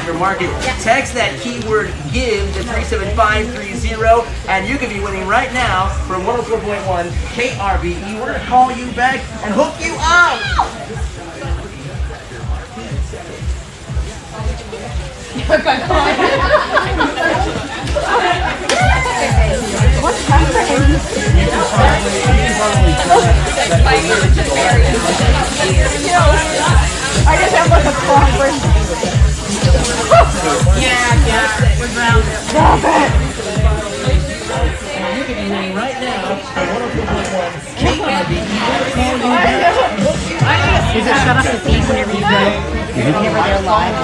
aftermarket. Text that keyword GIVE to 37530 and you can be winning right now from 104.1 KRBE. We're going to call you back and hook you up. What's happening? I just have like a strong version. Yeah, we're grounded. Stop it! You can be winning right now from 104.1 KRBE. Is it shut off the feed whenever you go? Whenever they're live?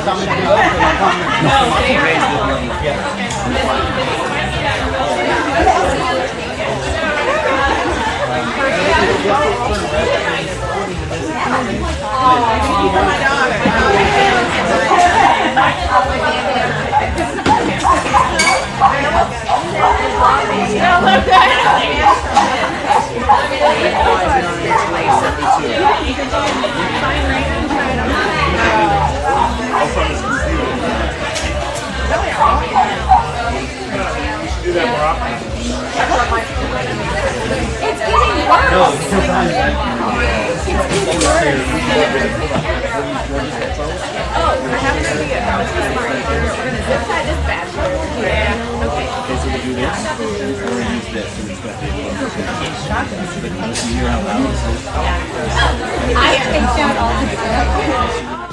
It's getting worse. Oh, I have an idea. I was just smart. We're going to zip tie this bad boy. Yeah. Okay. Okay, so we do this, or we use this, and it's going to be a but you hear how loud this is? I take that all the time.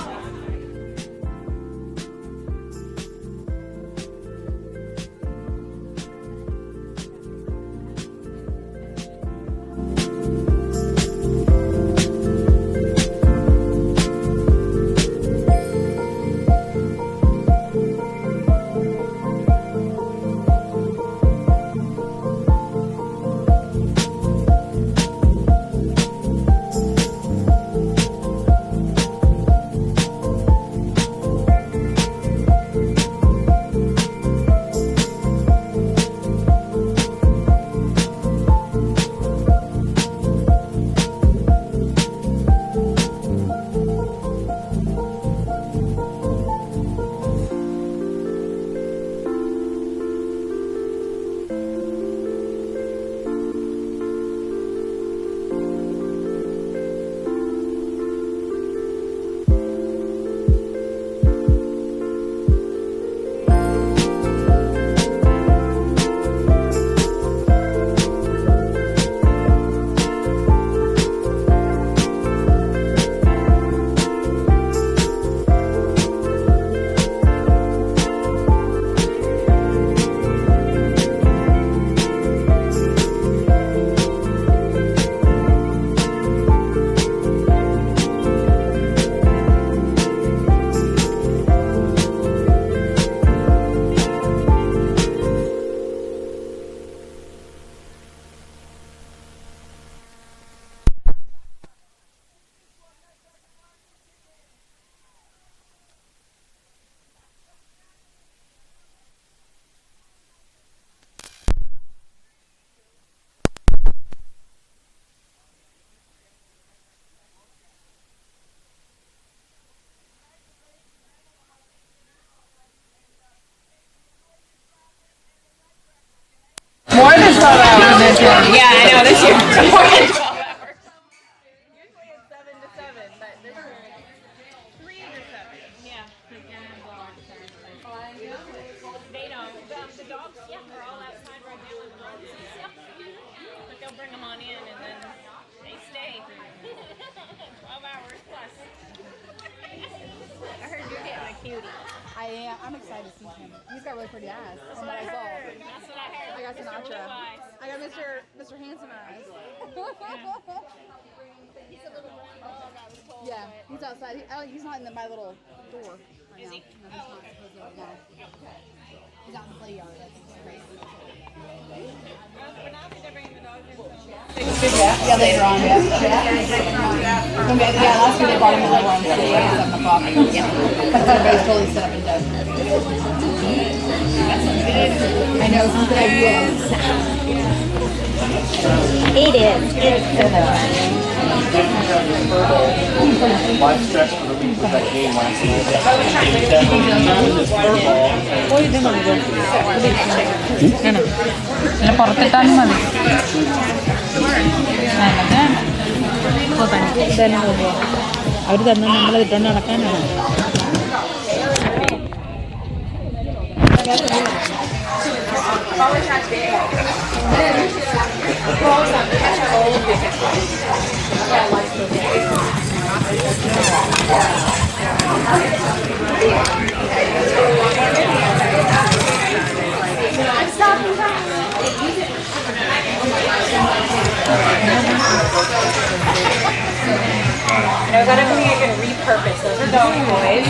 More than 12 hours this year. Yeah, I know. This year it's more than 12 hours. Usually it's 7 to 7, but this year it's 3 to 7. Yeah. They don't. The dogs, are all outside right now with the dogs and stuff. But they'll bring them on in and then they stay. 12 hours plus. I heard you're getting a cutie. I'm excited to see him. He's got really pretty eyes. That's what I heard. I got Sinatra. I got Mr. Handsome Eyes. Yeah, he's outside. He's not in my little door right now. Is he? No, he's not. No. He's out in the play yard. That's great. Yeah, later on. Yeah, last year they brought him in around 7 o'clock. Yeah. Everybody's totally set up and done. I know, it's a good idea. It is. It's so much fun. My stress for the week was that game last night. This furball. അല്ല പുറത്തിട്ടാലും മതി തന്നെ നോക്കുക അവർ തന്നെ നമ്മൾ ഇട്ടുകൊണ്ട് നടക്കാനാണ് They're gonna be repurposed. Those are dog toys.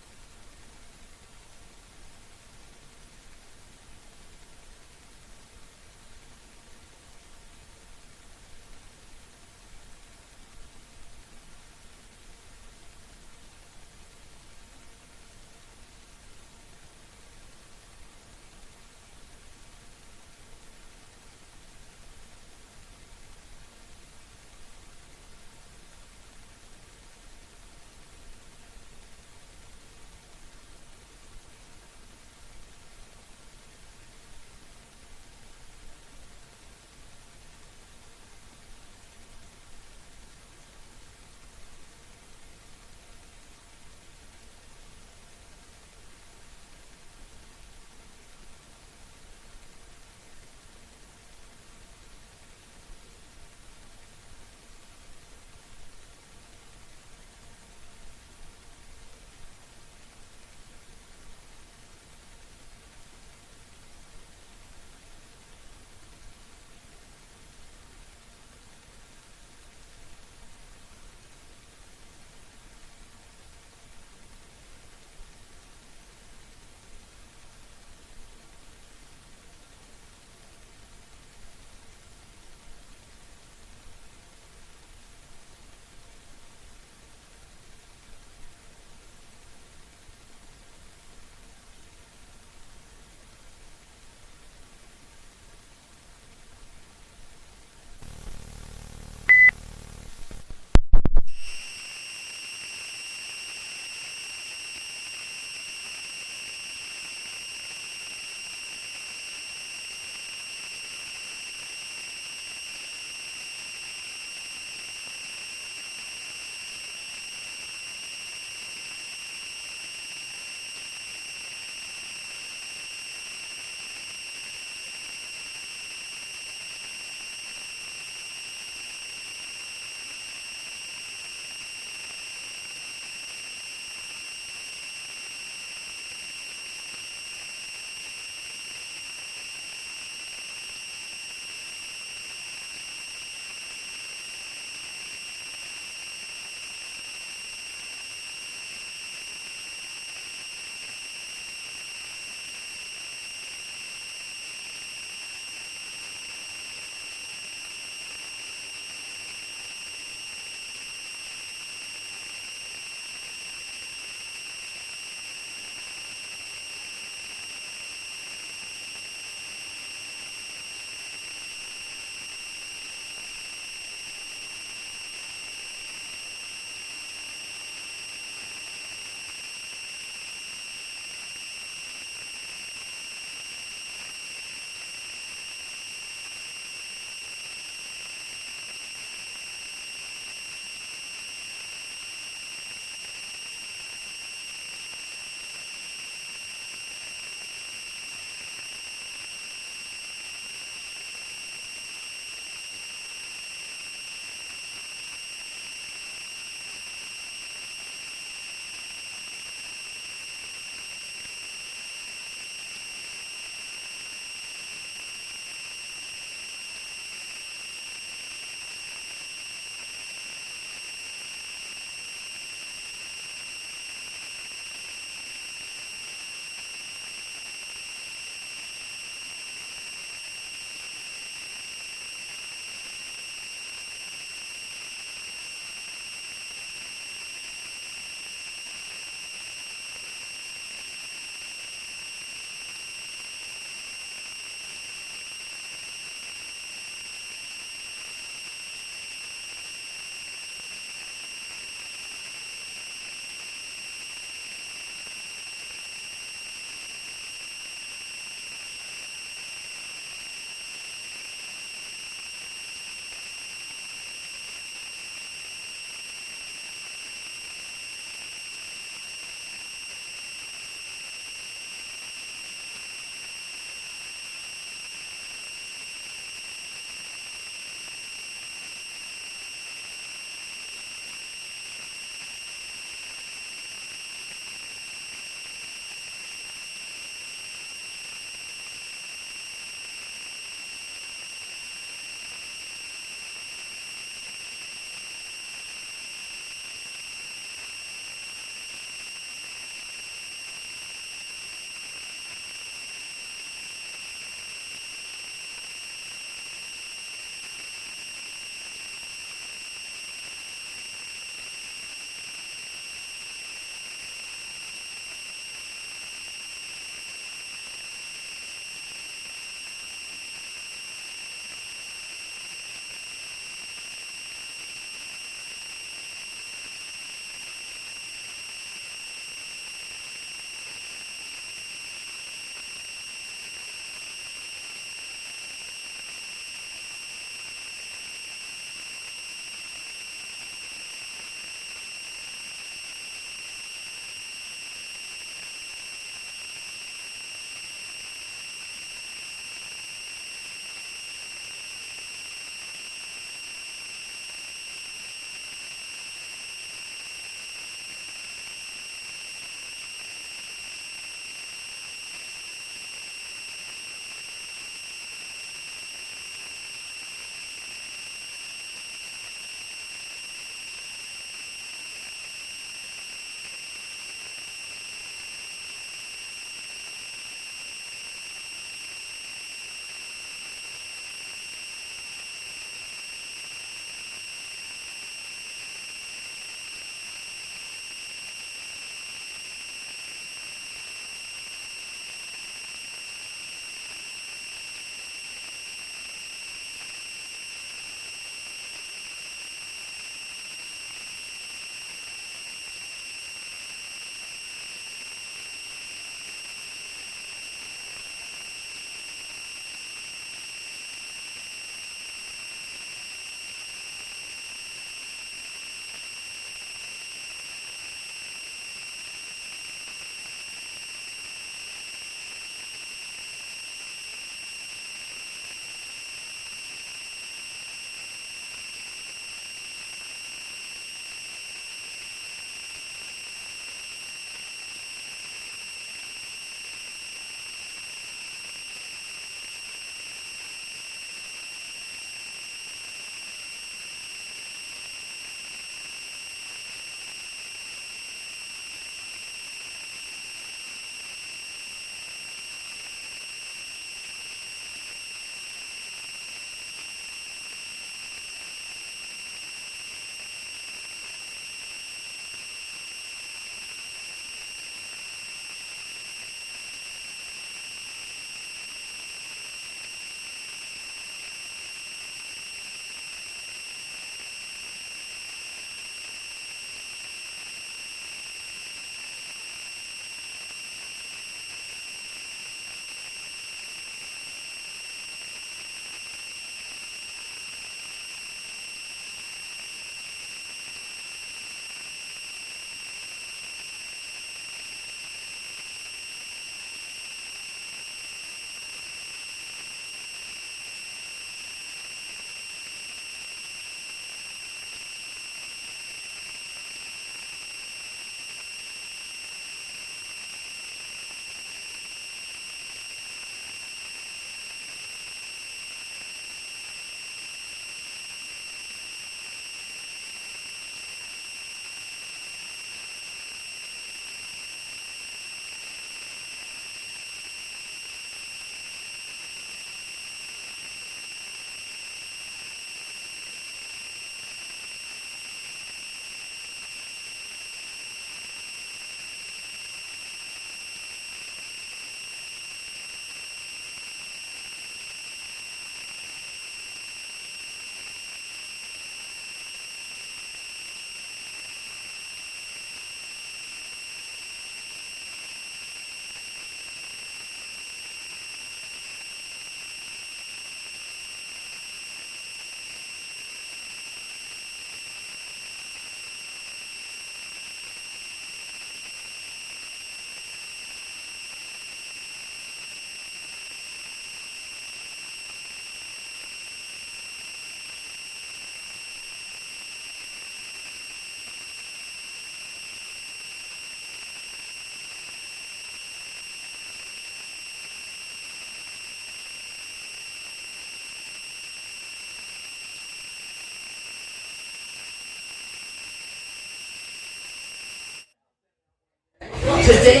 KRBE.com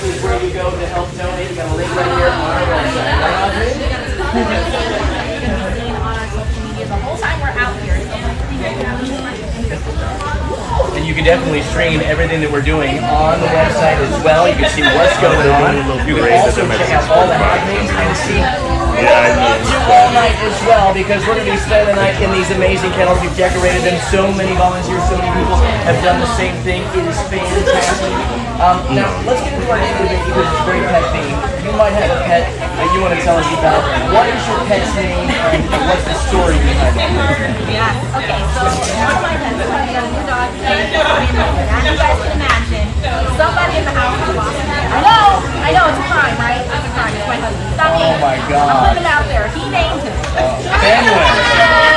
is where you go to help donate. We got a link right here on our website. The whole time we're out here. And you can definitely stream everything that we're doing on the website as well. You can see what's going on. You can also check out all the happenings and see up to all night as well, because we're going to be spending the night in these amazing kennels. We've decorated them. So many volunteers, so many people have done the same thing. It is fantastic. Now, let's get into our name debate because it's very pet themed. You might have a pet that you want to tell us about. What is your pet's name and what's the story behind it? Yeah. Okay, so one of my pets, I got a new dog named Magnolia. As you guys can imagine, somebody in the house has lost him. I know, it's a crime, right? It's a crime. It's my husband. Stop me. Oh my God. I'm living out there. He named him. Fenway.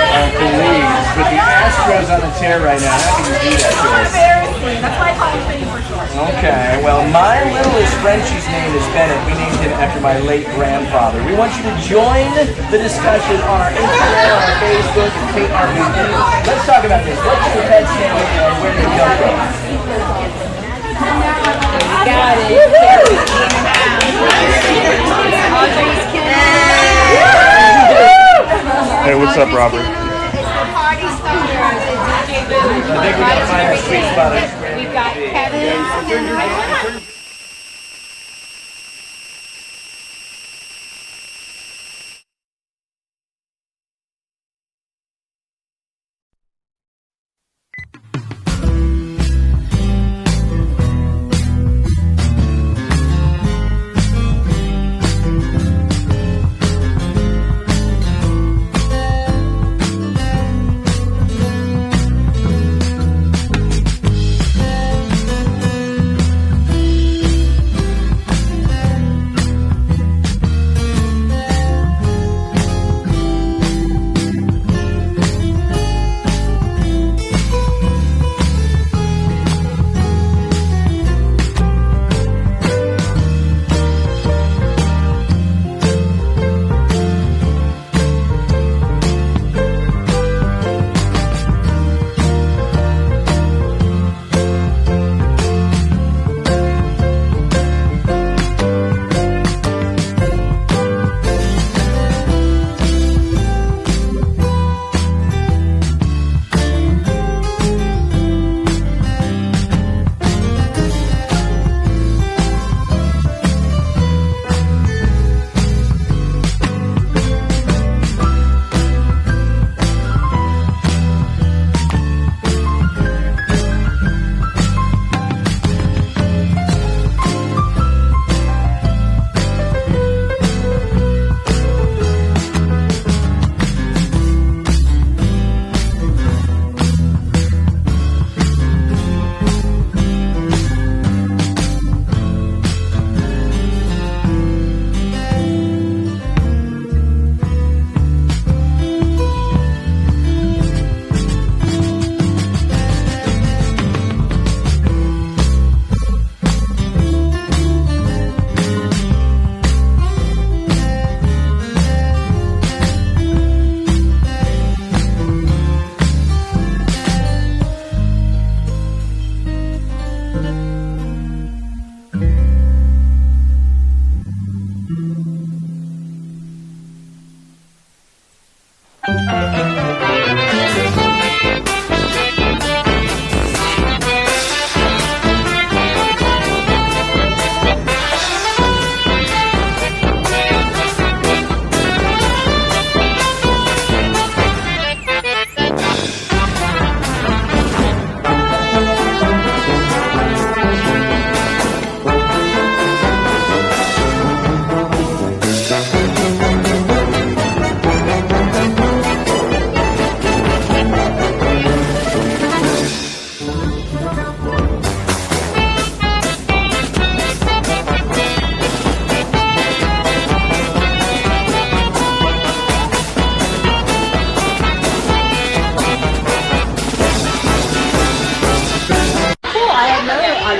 Oh, please. With the Astros on the tear right now, how can you do that to So us? embarrassing. That's why I call him Finny for short. Okay, well, my littlest Frenchie's name is Bennett. We named him after my late grandfather. We want you to join the discussion on our Instagram, on our Facebook, and KRBE. Let's talk about this. What's your pet's name and where did it come from? Got it. Hey, what's up, Robert? It's the party starters. It's DJ Boo. I think we got to find a sweet spot. We've got Kevin.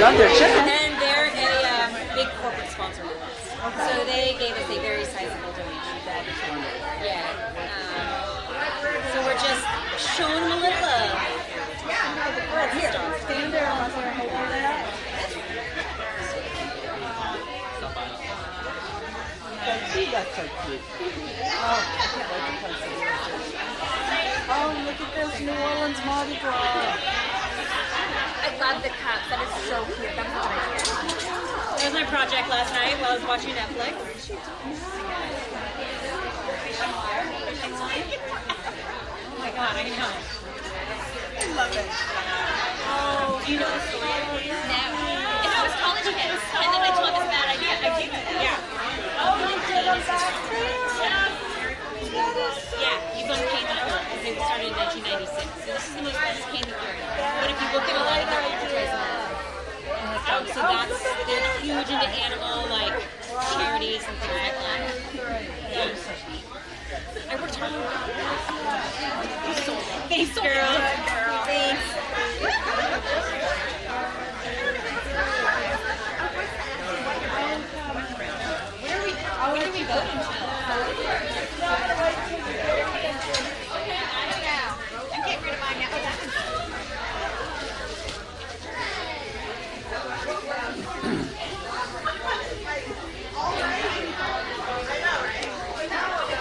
love their chicken. And they're a big corporate sponsor of us. So they gave us a very sizable donation. Yeah. So we're just showing them a little love. Here, stand there. so cute. Oh, I can't wait to play some music. Oh, look at this New Orleans Mardi Gras. I love the cup. That is so cute. That's what I did. That was my project last night while I was watching Netflix. Oh my god, I know. I love it. Oh, do you know the story? No. If it was college kids, and then they told me it's a bad idea, I did it. Yeah. Oh, you did a back Yeah, he's on Cane the Third because they started in 1996. So this is the most famous Cane the Third. But if you look at a lot of their advertisements, so they're huge into animal like charities and things like that. Yeah. I worked hard. Thanks, girl. Thanks. Where do we go until? I'm getting rid of mine now. Oh, that one's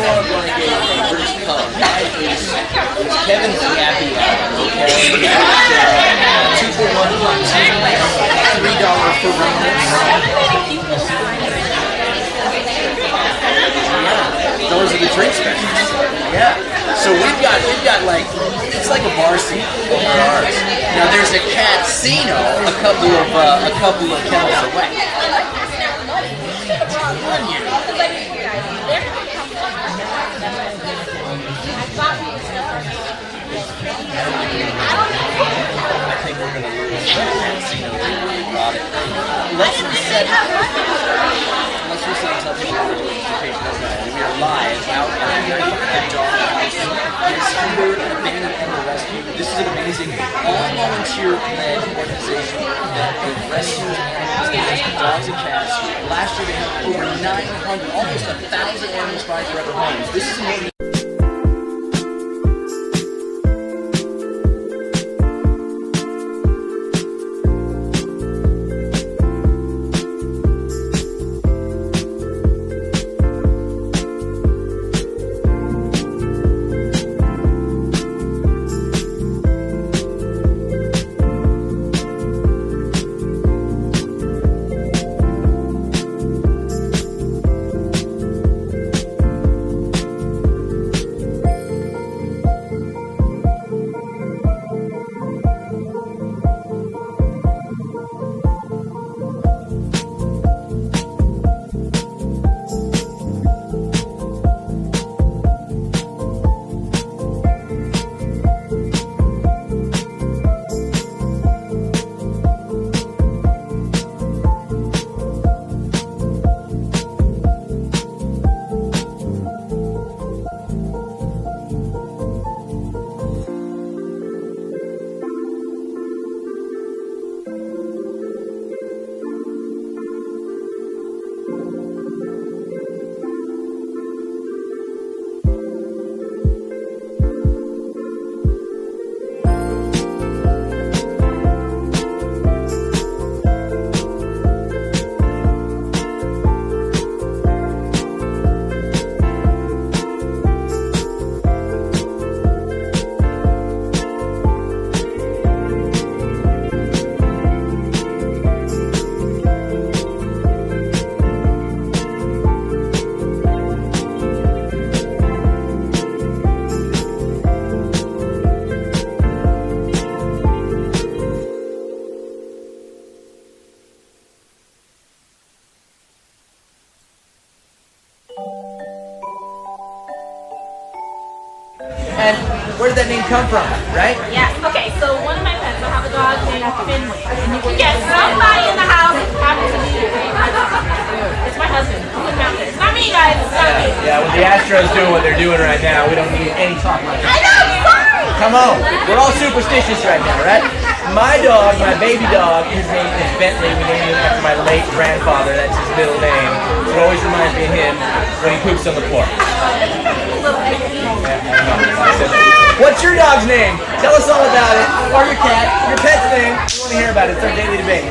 dog like a British pug. Mine is Kevin's Yappy Hour, okay? It's 2 for $1 $3 for rounders. Yeah, those are the drink specials. Yeah. So we've got like, it's like a bar scene over ours. Now there's a casino a couple of kennels away. I think we're gonna lose the casino. Let's reset something on the location of that. We are live out at the dog house. It is under an abandoned animal rescue. This is an amazing all-volunteer-led organization that rescues animals, dogs and cats. Last year they had over 900, almost 1,000 animals find forever homes. This is an And where did that name come from, right? Yeah. Okay, so one of my pets, I have a dog named Finley. And you can get somebody in the house happens to be it's my husband. It's not me, guys. It's not me. Yeah, with the Astros doing what they're doing right now, we don't need any talk like that. I know, sorry! Come on. We're all superstitious right now, right? My dog, my baby dog, his name is Bentley. We named him after my late grandfather. That's his middle name. It always reminds me of him when he poops on the floor. What's your dog's name? Tell us all about it. Or your cat. Your pet's name. We want to hear about it. It's our daily debate.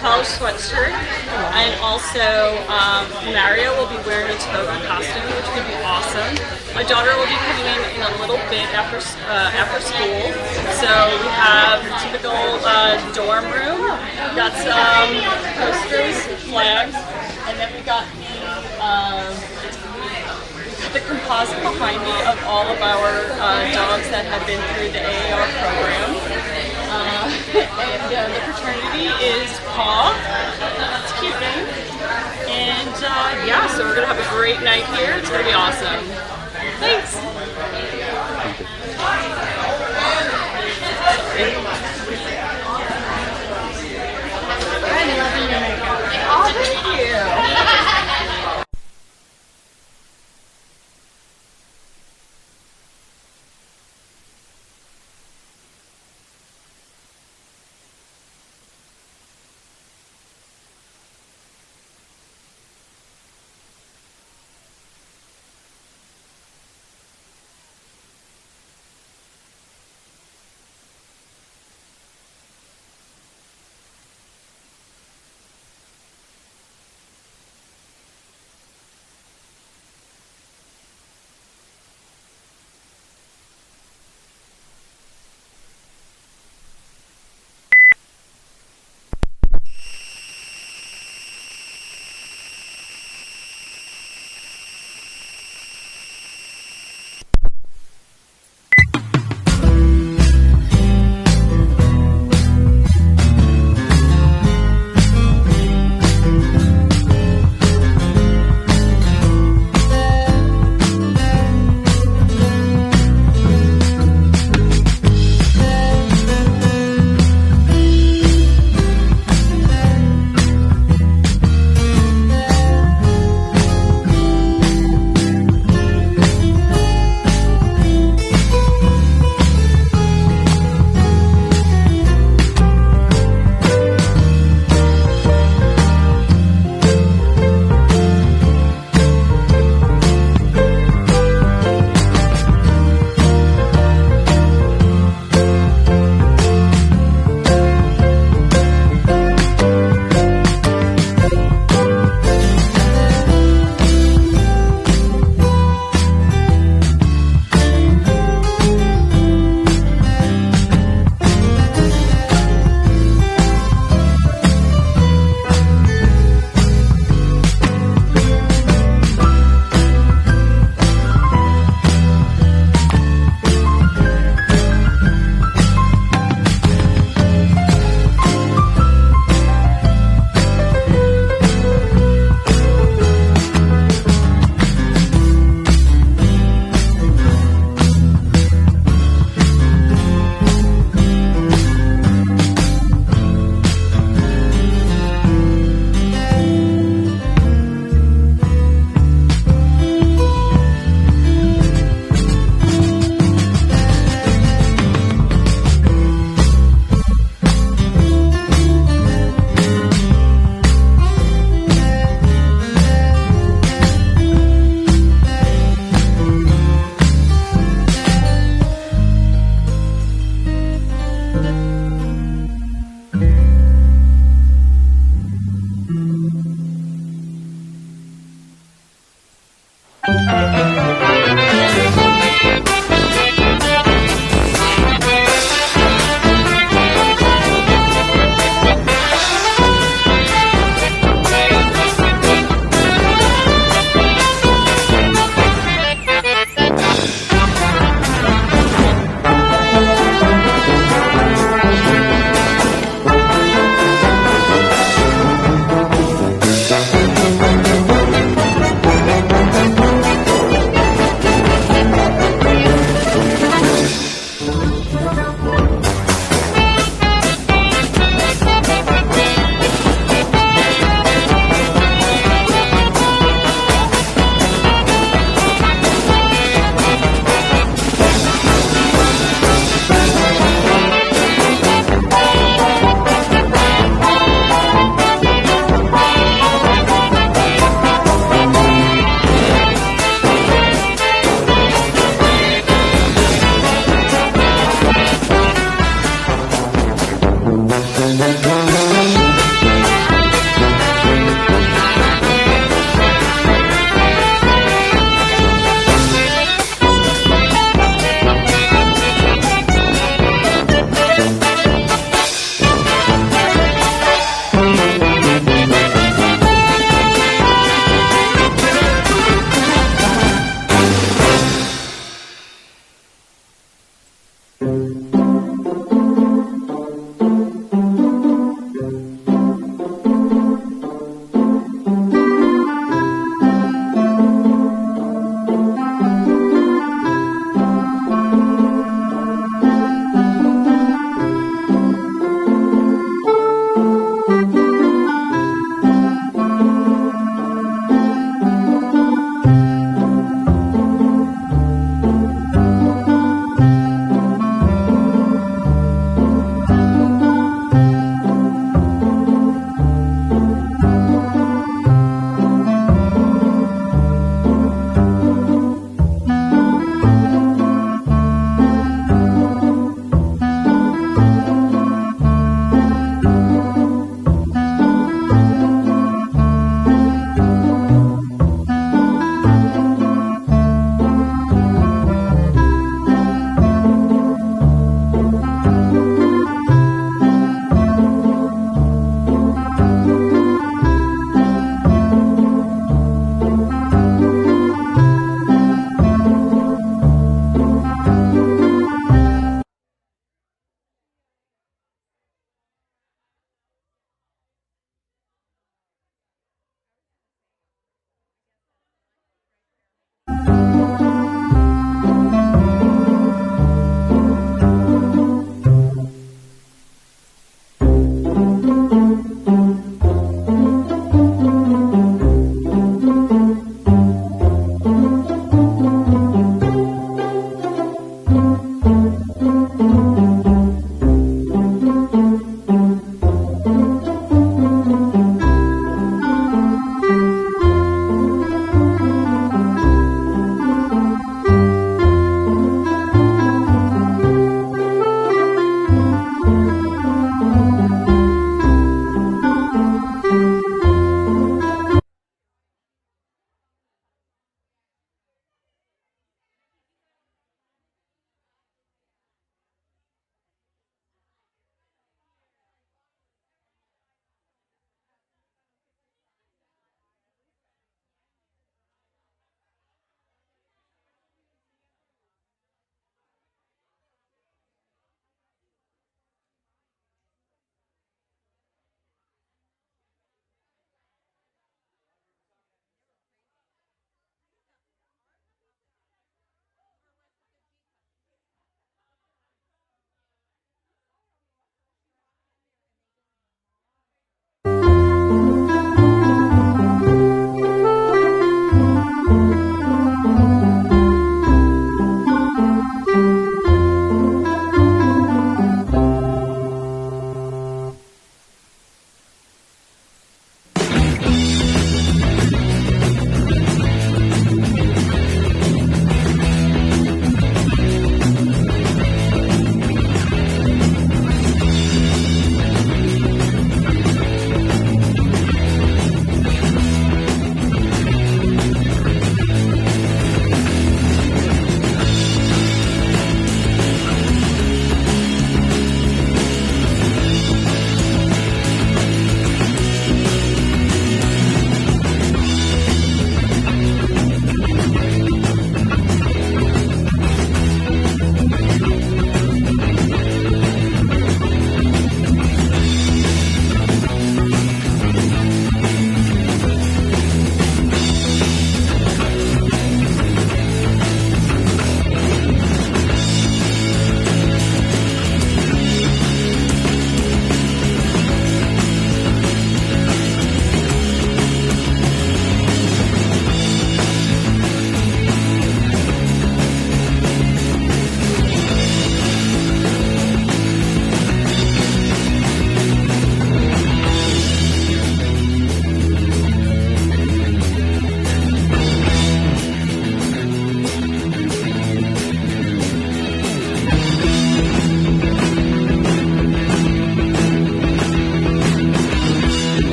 college sweatshirt, and also Mario will be wearing a toga costume, which could be awesome. My daughter will be coming in a little bit after school, so we have the typical dorm room. Got some posters, flags, and then we got the composite behind me of all of our dogs that have been through the AAR program. And the fraternity is Paw. That's a cute name. And yeah, so we're going to have a great night here. It's going to be awesome. Thanks. I'm loving your makeup. Oh, thank you.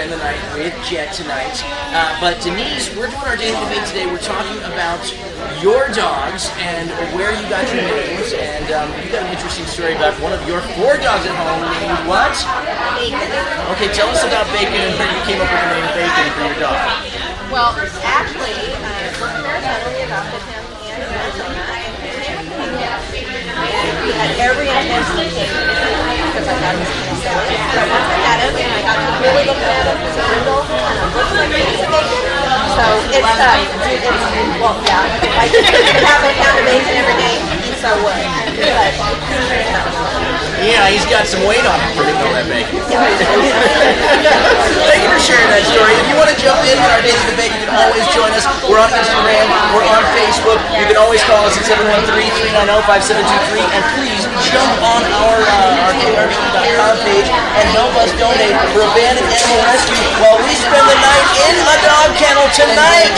spend the night with Jet tonight. But Denise, we're doing our daily debate today. We're talking about your dogs and where you got your names. And you got an interesting story about one of your 4 dogs at home named what? Bacon. Okay, tell us about Bacon and where you came up with the name Bacon for your dog. Well, actually, we're very heavily adopted him in Arizona. And we had every intention of taking him because I thought he was going to sell it. But once I had him and I got to really look at him, he's a brindle and a looks like a piece of bacon. So it's well, yeah, like you could have a pound of bacon every day, he so would. But yeah, he's got some weight on him for eating all that bacon. Thank you for sharing that story. If you want to jump in on our daily debate, you can always join us. We're on Instagram, we're on Facebook. You can always call us at 713-390-5723, and please jump on our KRB.com page and help us donate for abandoned animal rescue while we spend the night in a dog kennel tonight.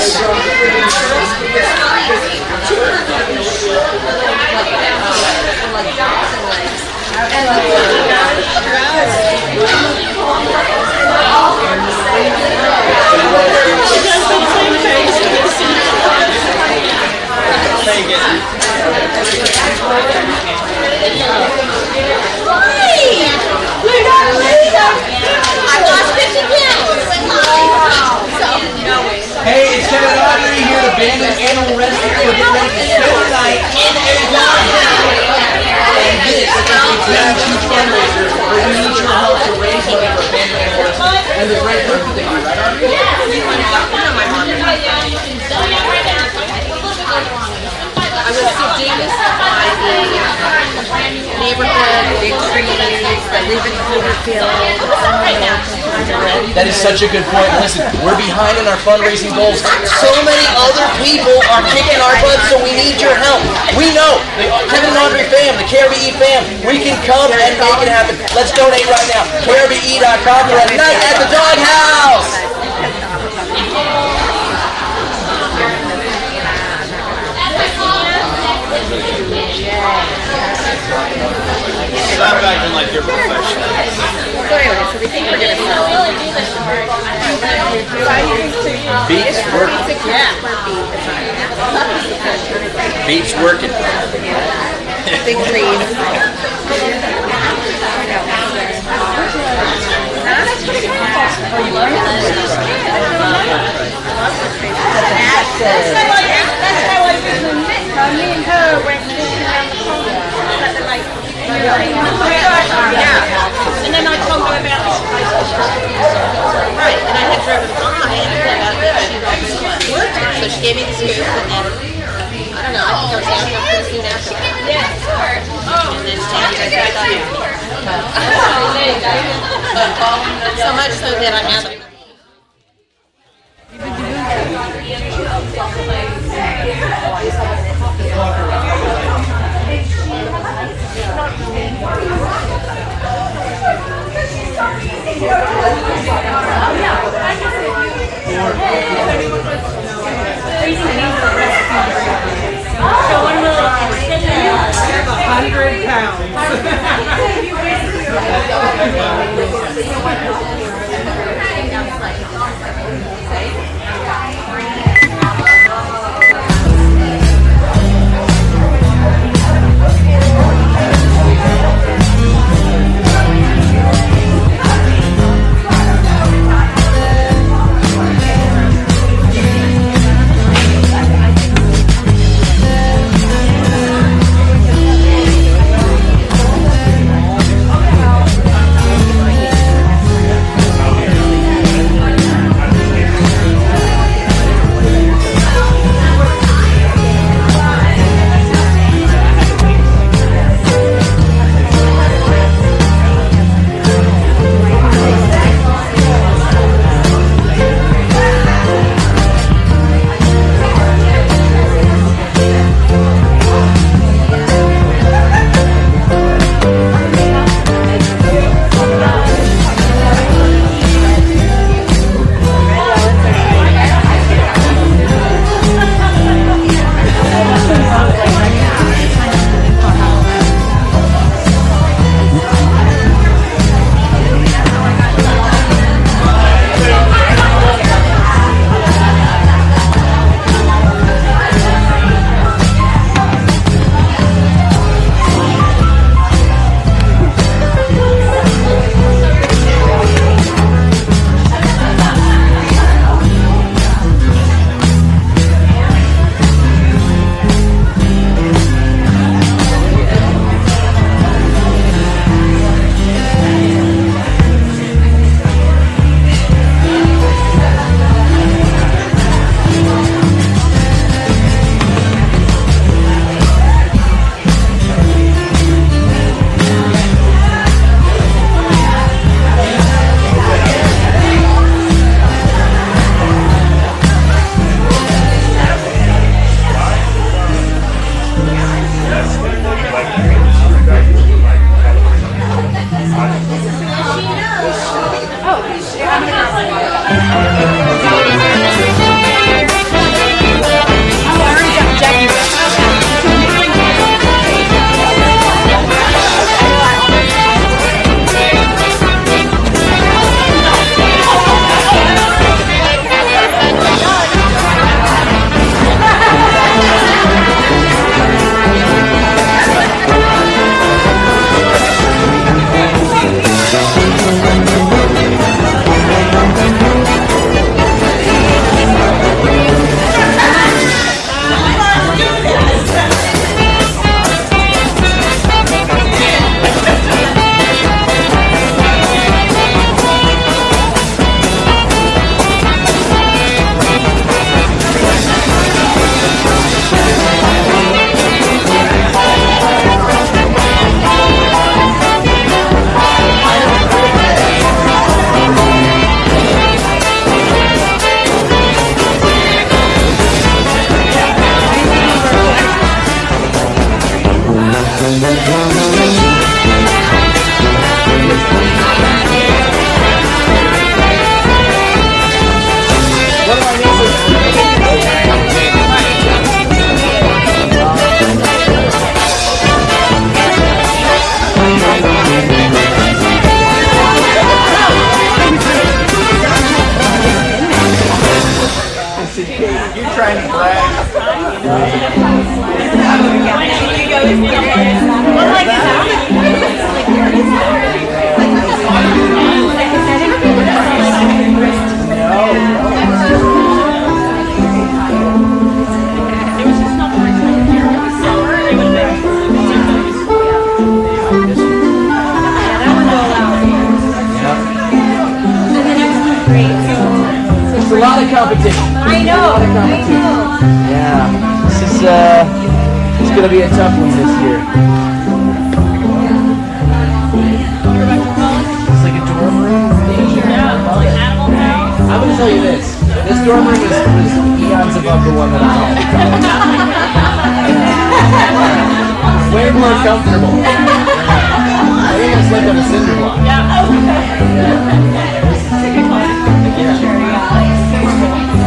Hey, it's Kevin and Audrey here at Abandoned Animal Rescue. We're getting ready to spend the night in a dog kennel. And this is a very huge fundraiser where we need your help to raise money for Abandoned Animal Rescue. And the great work that they do, right, Audrey? I was seduced by the neighborhood, big trees, the leaving Cloverfield. That is such a good point. Listen, we're behind in our fundraising goals. So many other people are kicking our butts, so we need your help. We know, the Kevin and Audrey fam, the KRBE fam, we can come and make it happen. Let's donate right now. KRBE.com for a night at the doghouse. Stop acting like you're professional. So anyway, so we think we're going to sell Beats working. Beats working. Big trees. Me and her went walking around the corner at the lake. Yeah. And then I told her about this place. Right. And I had driven by and I found out that she worked. So she gave me the scoop and then, I don't know, I think I was after pretty soon after that. Yeah. And then she tried to so much so that I have it. It's a lot of competition. I know. Yeah. This is it's gonna be a tough one this year. It's like a dorm room thing. Yeah, like Animal House. I'm gonna tell you this. This dorm room is eons above the one that I had in college. Way more comfortable. I think I slept on a cinder block. Yeah.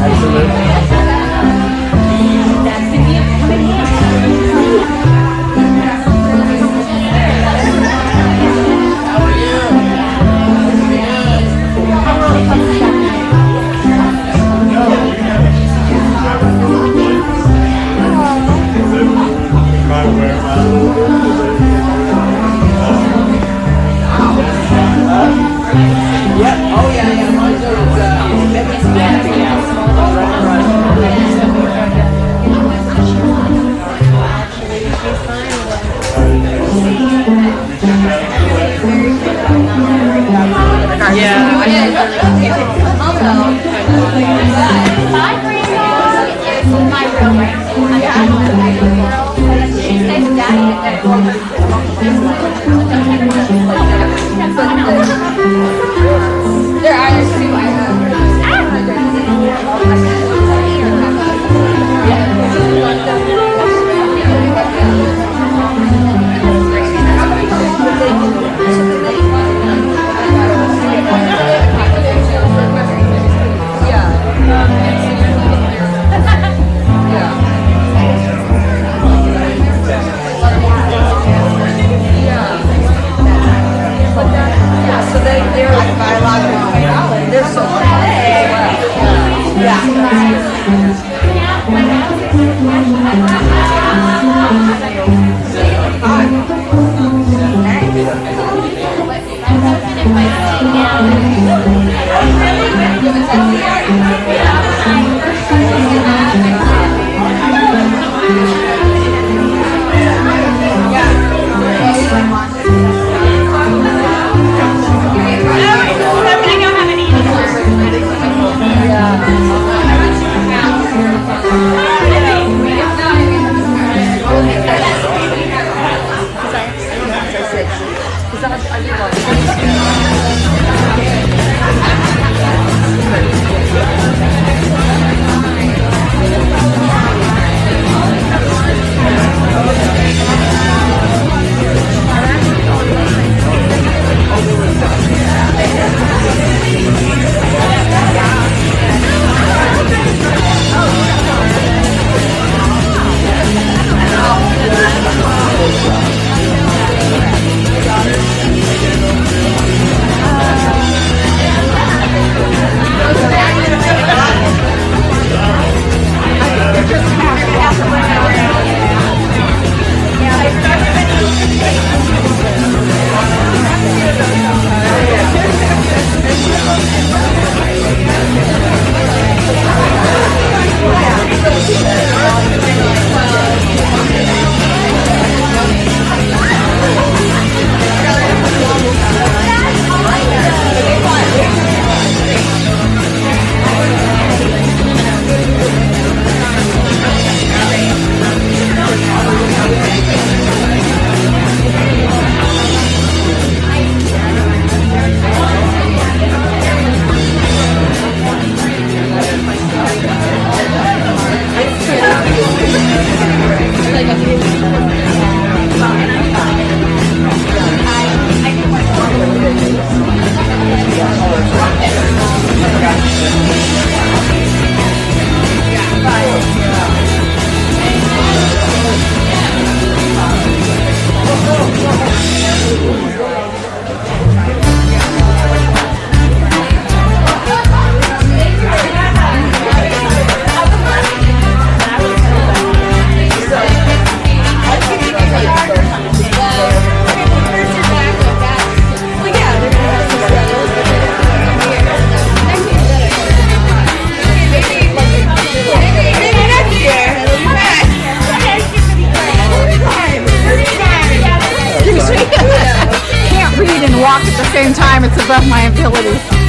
Absolutely. Yeah. Oh yeah. Mine's My grandma is my real grandma. She stays with daddy there are two I have. So they're like biological. They're so same time, it's above my abilities.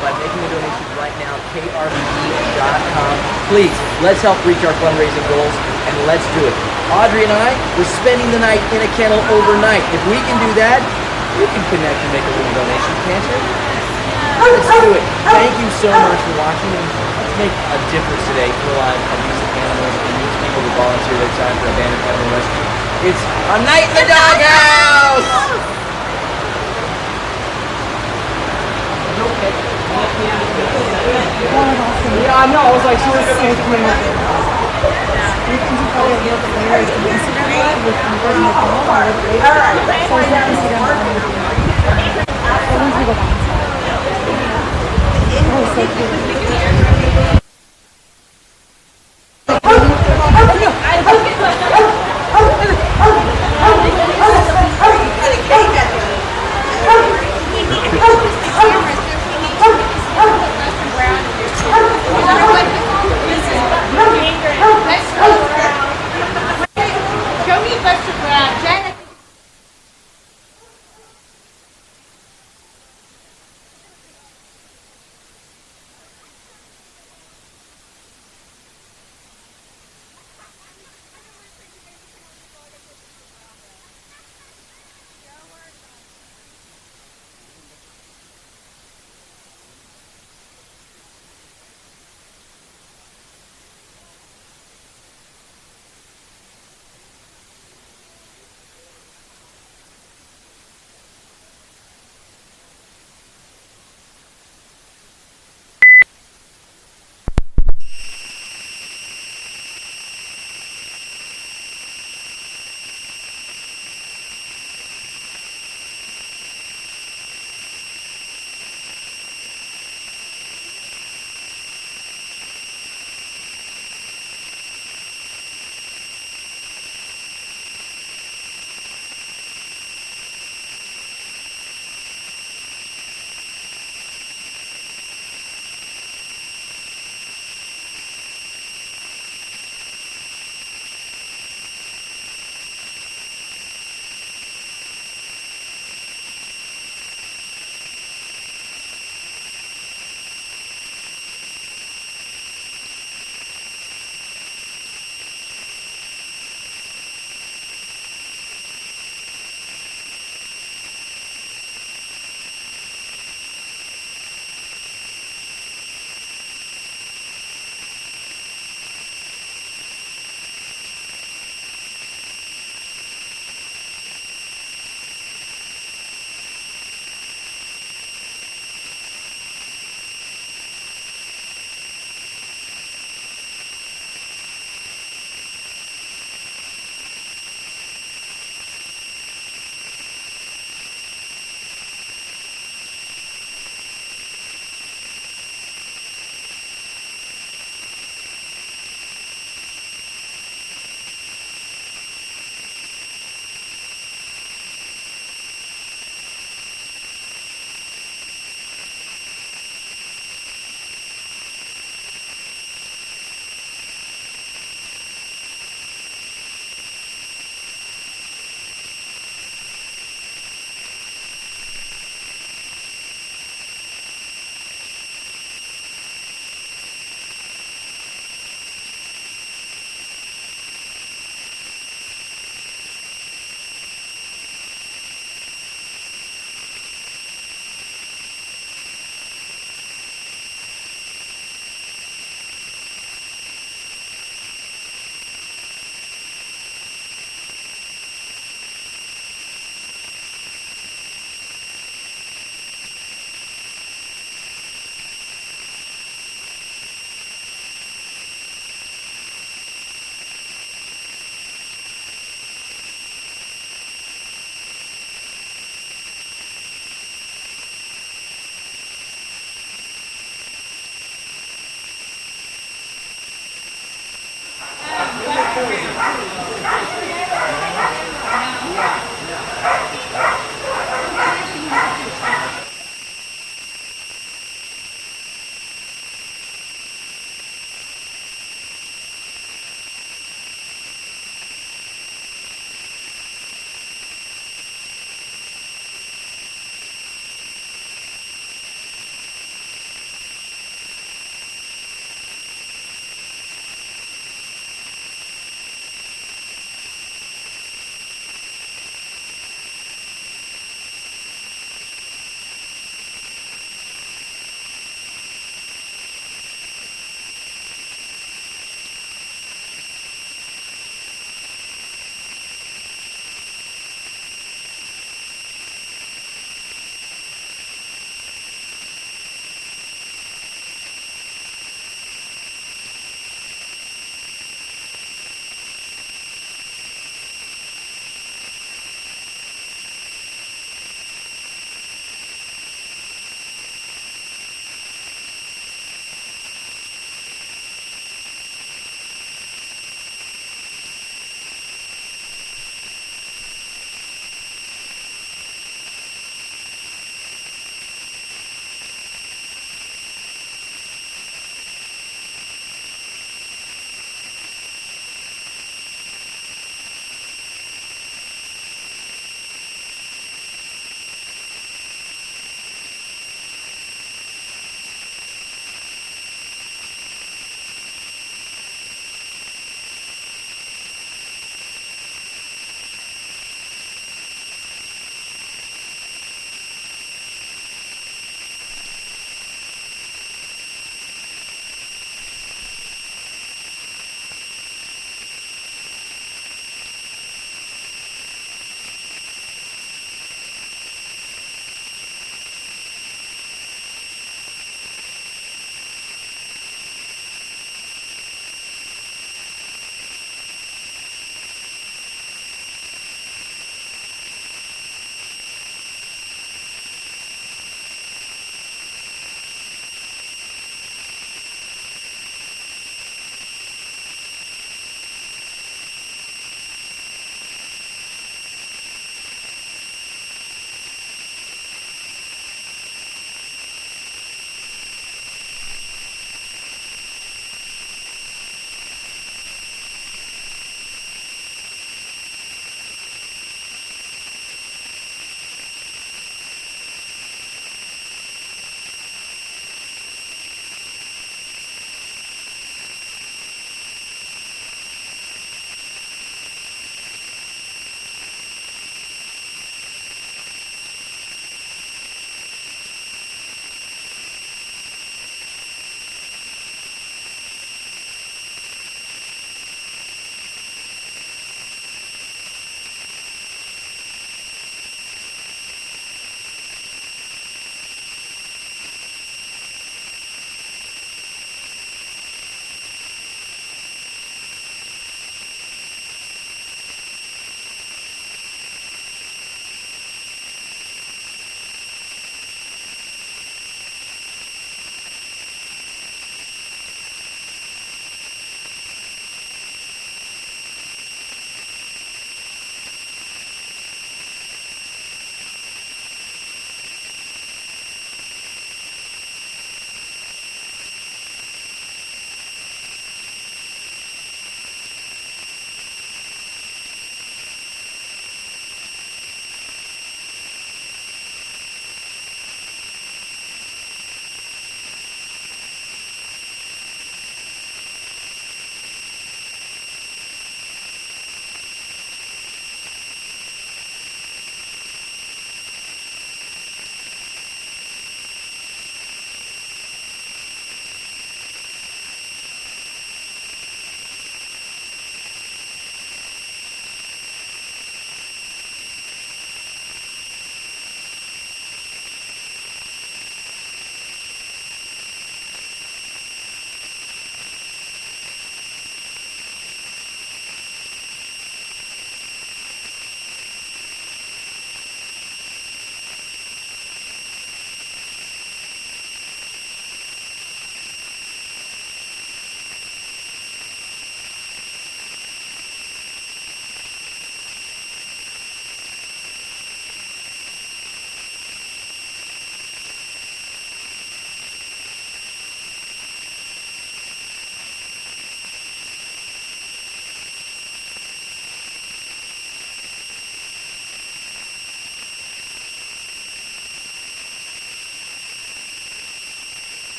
by making a donation right now at krbb.com. Please, let's help reach our fundraising goals, and let's do it. Audrey and I, we're spending the night in a kennel overnight. If we can do that, you can connect and make a little donation, can't you? Let's do it. Thank you so much for watching, and let's make a difference today in the lives of these animals and these people who volunteer their time for abandoned animal rescue. It's a night in the doghouse! Yeah, I know. I was like, she was so cute.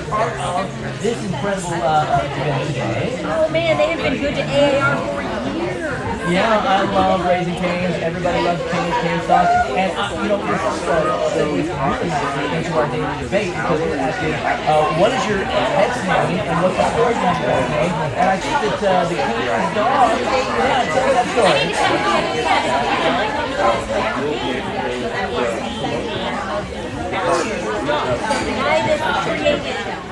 part of this incredible event today. Oh man, they have been good to AAR for years. Yeah, I love Raising Cane's. Everybody loves cane sauce. And, you know, we're also really into our daily debate because we're asking, what is your pet's name and what's the origin of your pet's name? And I think that the Cane's dog, yeah, tell that story. The guy that created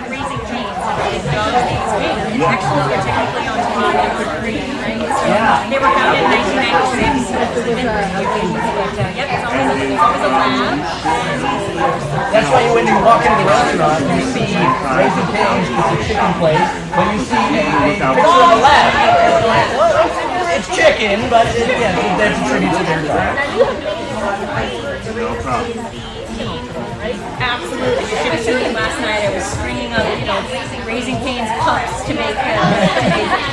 Raising Cane's, his dog's name is Cane's. Actually, they're technically on They were founded in 1996. Yep, it's always a lab. That's why when you walk into the restaurant, you see Raising Cane's, it's a chicken place, but you see a picture of a lab. You're like, well, it's chicken, but that's a tribute to their time. No problem. Absolutely. You should have seen it last night. I was stringing up, Raising Cane's cups to make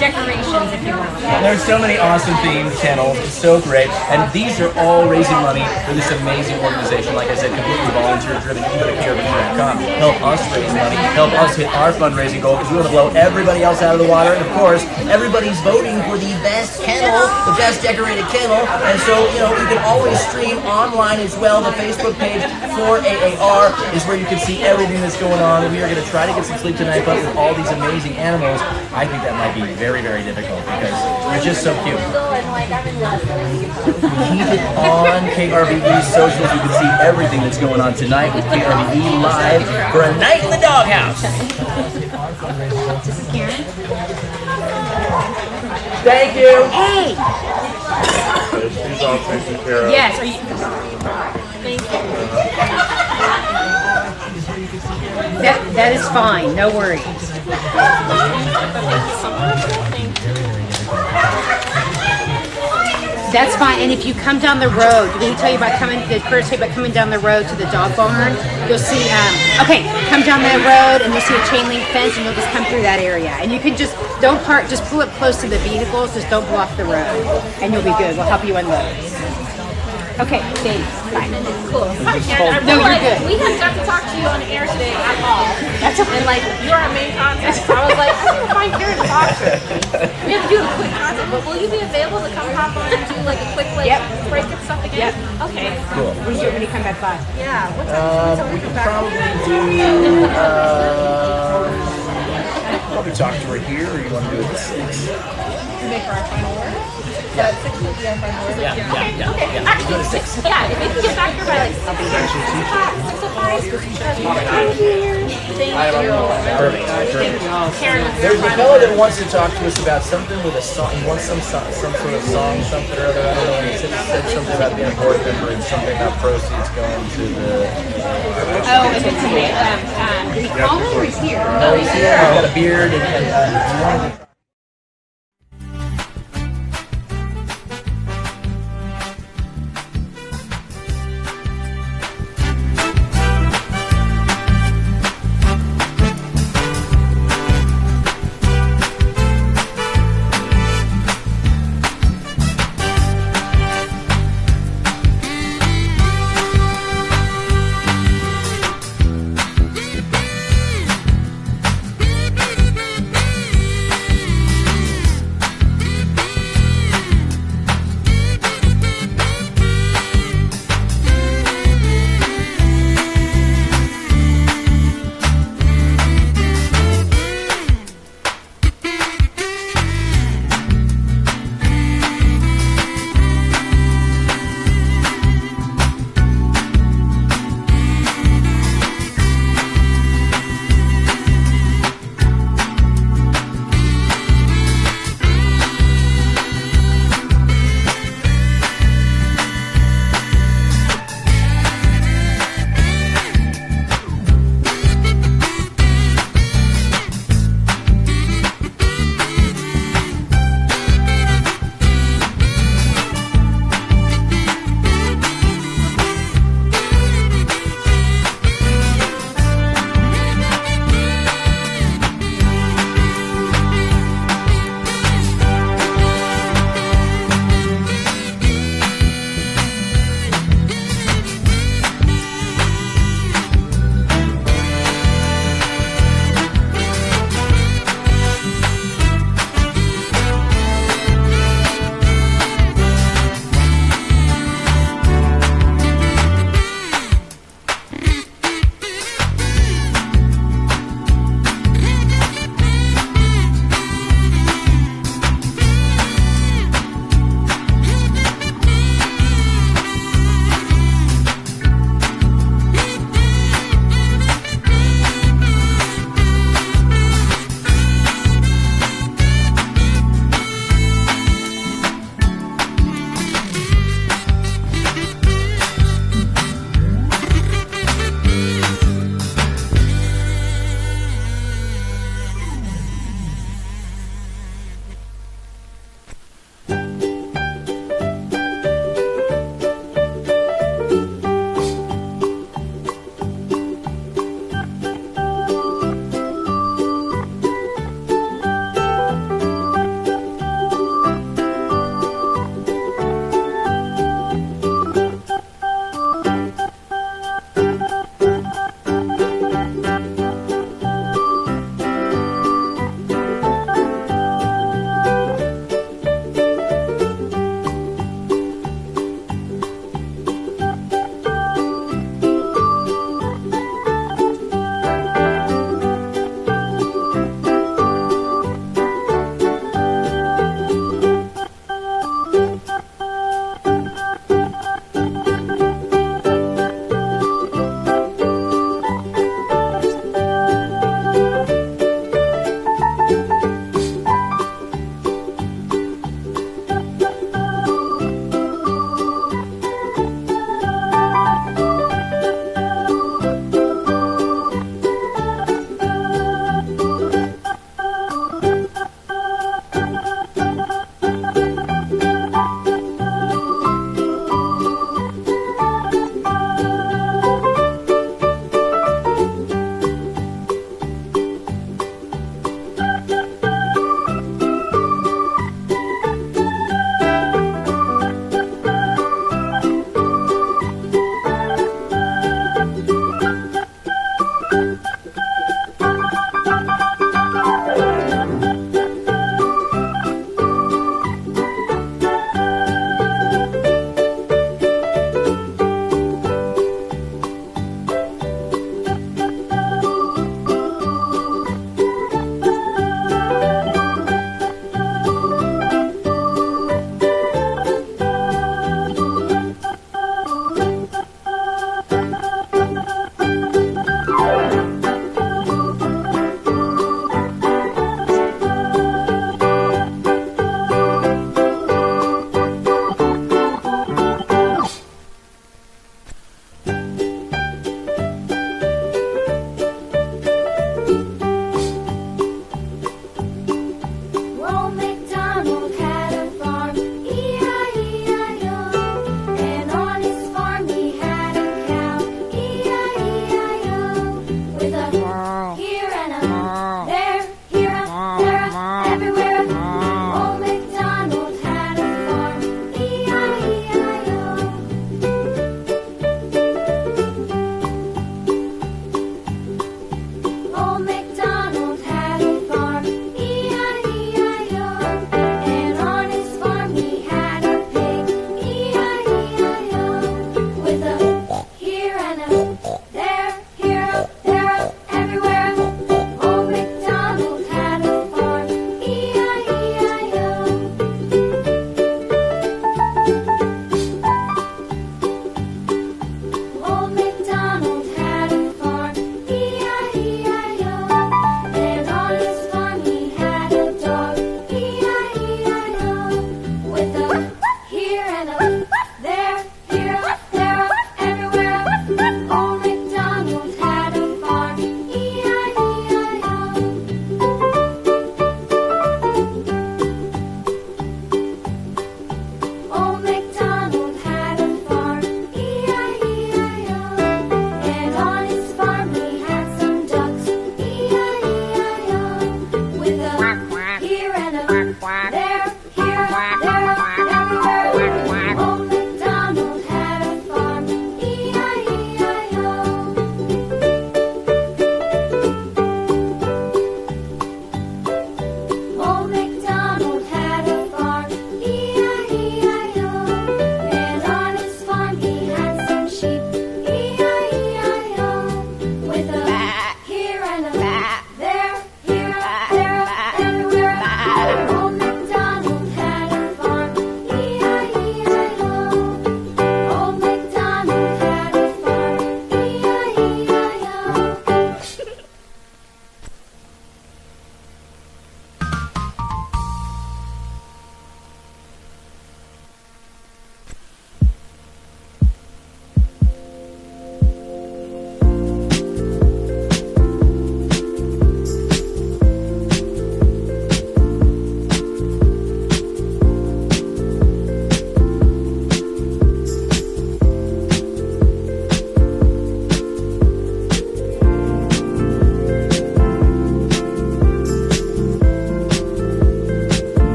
decorations, if you will. There's so many awesome themed channels. It's so great. And these are all raising money for this amazing organization. Like I said, completely volunteer driven. You can go to KRBG.com. Help us raise money. Help us hit our fundraising goal because we want to blow everybody else out of the water. And of course, everybody's voting for the best kennel, the best decorated kennel. And so, you can always stream online as well. The Facebook page for AAR is where you can see everything that's going on. We are going to try to get some sleep tonight, but with all these amazing animals, I think that might be very, very difficult because they're just so cute. Keep it on KRBE's socials. You can see everything that's going on tonight with KRBE Live for a night in the doghouse. This is Karen. Thank you. Hey! She's all taken care of. Yes, are you... Thank you. That is fine, no worries. That's fine, and if you come down the road, did he tell you about coming down the road to the dog barn? You'll see, okay, come down that road and you'll see a chain link fence and you'll just come through that area. And you can don't park, just pull up close to the vehicles, just don't block the road. And you'll be good, we'll help you unload. Okay, thanks, bye. Cool. Hi, Karen. No, you're good. We have got to talk to you on the air today at all. That's okay. And you're our main contact. So I was like, I need to find Karen to talk to. We have to do a quick contact, but will you be available to come hop on and do a quick break and stuff again? Yep. Okay. Cool. When do you come back by? Yeah. What time? We could probably talk to her here, or you want to do it at 6? Make our final word. Yeah. 6 will be our final word. Yeah. Actually, 6. Yeah, if we can get back here by 6:05. Thank you. Perfect. Karen, There's a fellow that wants to talk to us about something with a song. He wants some sort of song, something or other. I don't know. He said something about being a board member and something about proceeds going to the. Oh, if it's me, did he call me or he's here? No, he's here. He's got a beard and he wanted to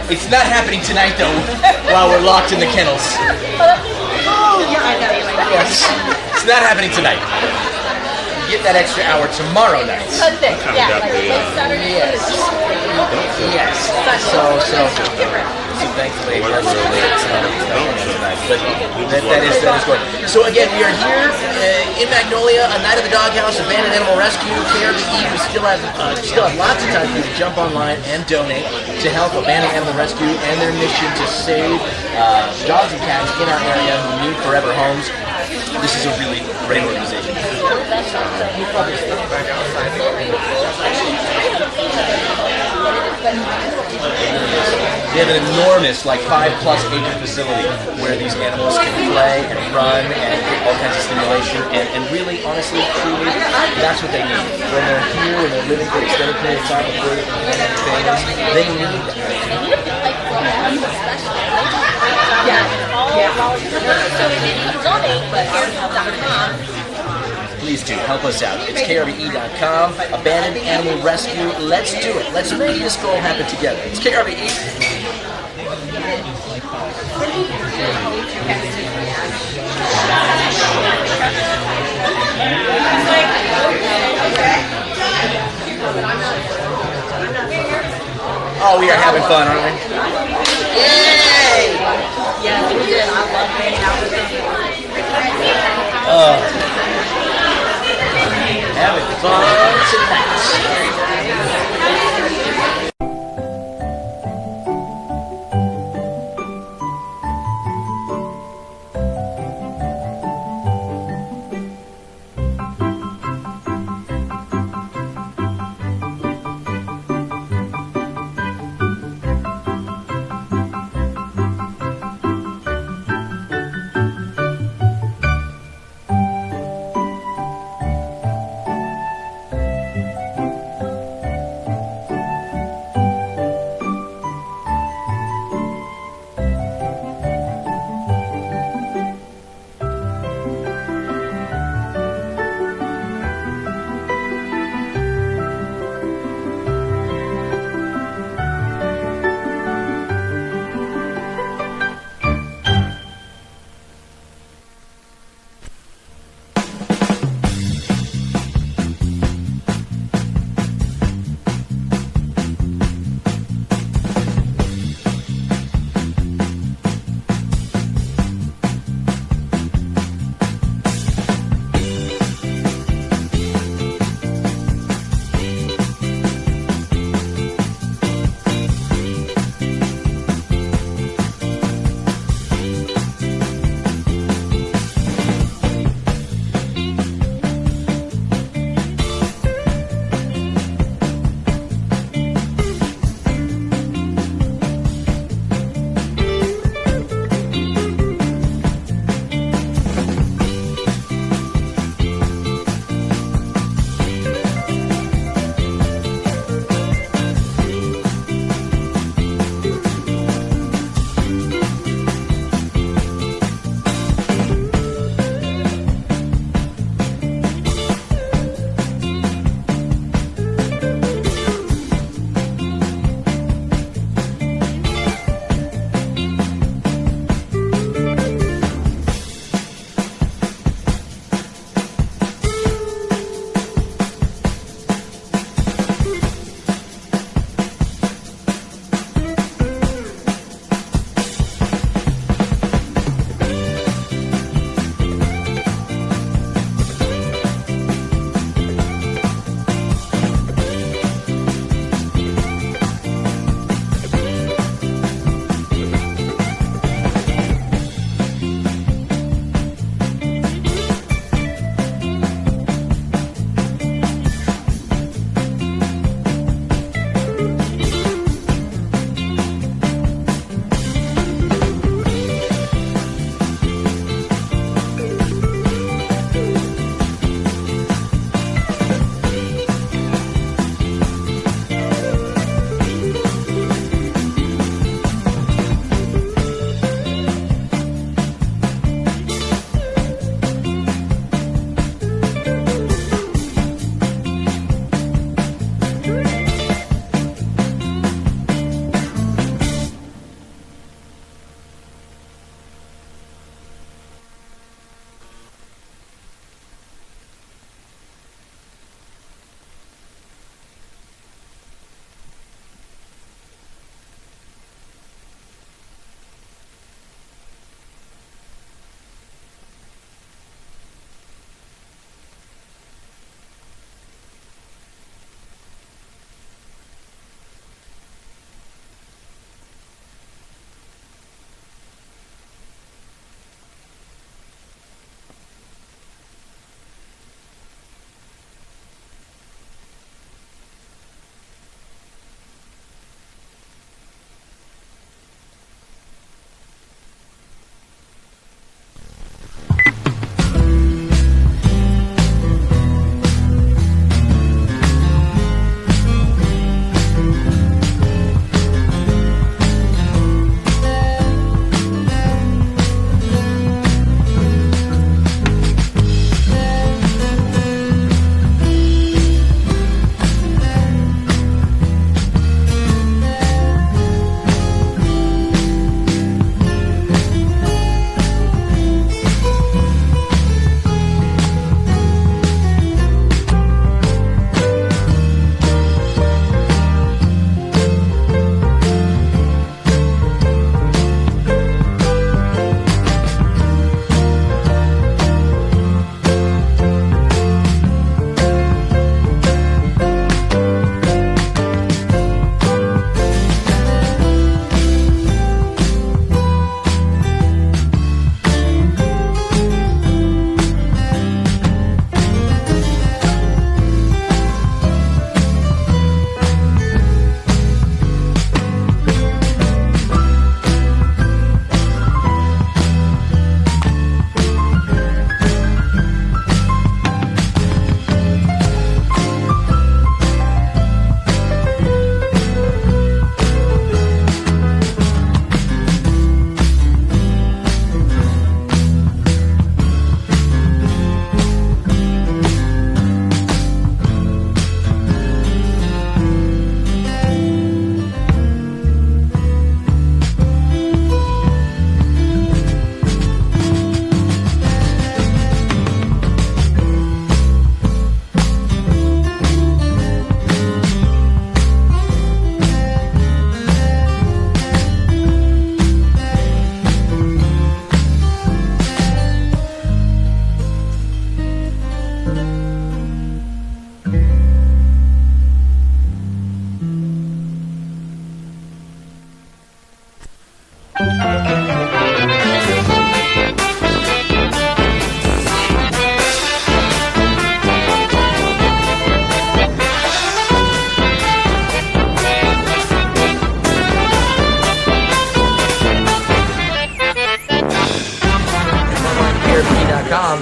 It's not happening tonight, though, while we're locked in the kennels. Oh, yeah, I know you like that. Yes. It's not happening tonight. Get that extra hour tomorrow night. Sunday, yeah, like Saturday. Yes. Yes. So thankfully, it wasn't tonight. But that is good. So again, we are here in Magnolia, a night of the doghouse, abandoned animal rescue, KRBE. We still have lots of time for you to jump online and donate to help abandoned animal rescue and their mission to save dogs and cats in our area who need forever homes. This is a really great organization. They have an enormous, like 5+ acre facility where these animals can play and run and get all kinds of stimulation. And really, honestly, truly, that's what they need. When they're here, when they're living for an extended period of time before they can do things, they need that. So if you can donate, but KRBE.com. Please do, help us out. It's KRBE.com, Abandoned Animal Rescue. Let's do it. Let's make this goal happen together. It's KRBE. Oh, we are having fun, aren't we? Yay! Yeah, we did. I love hanging out with them. Having fun tonight.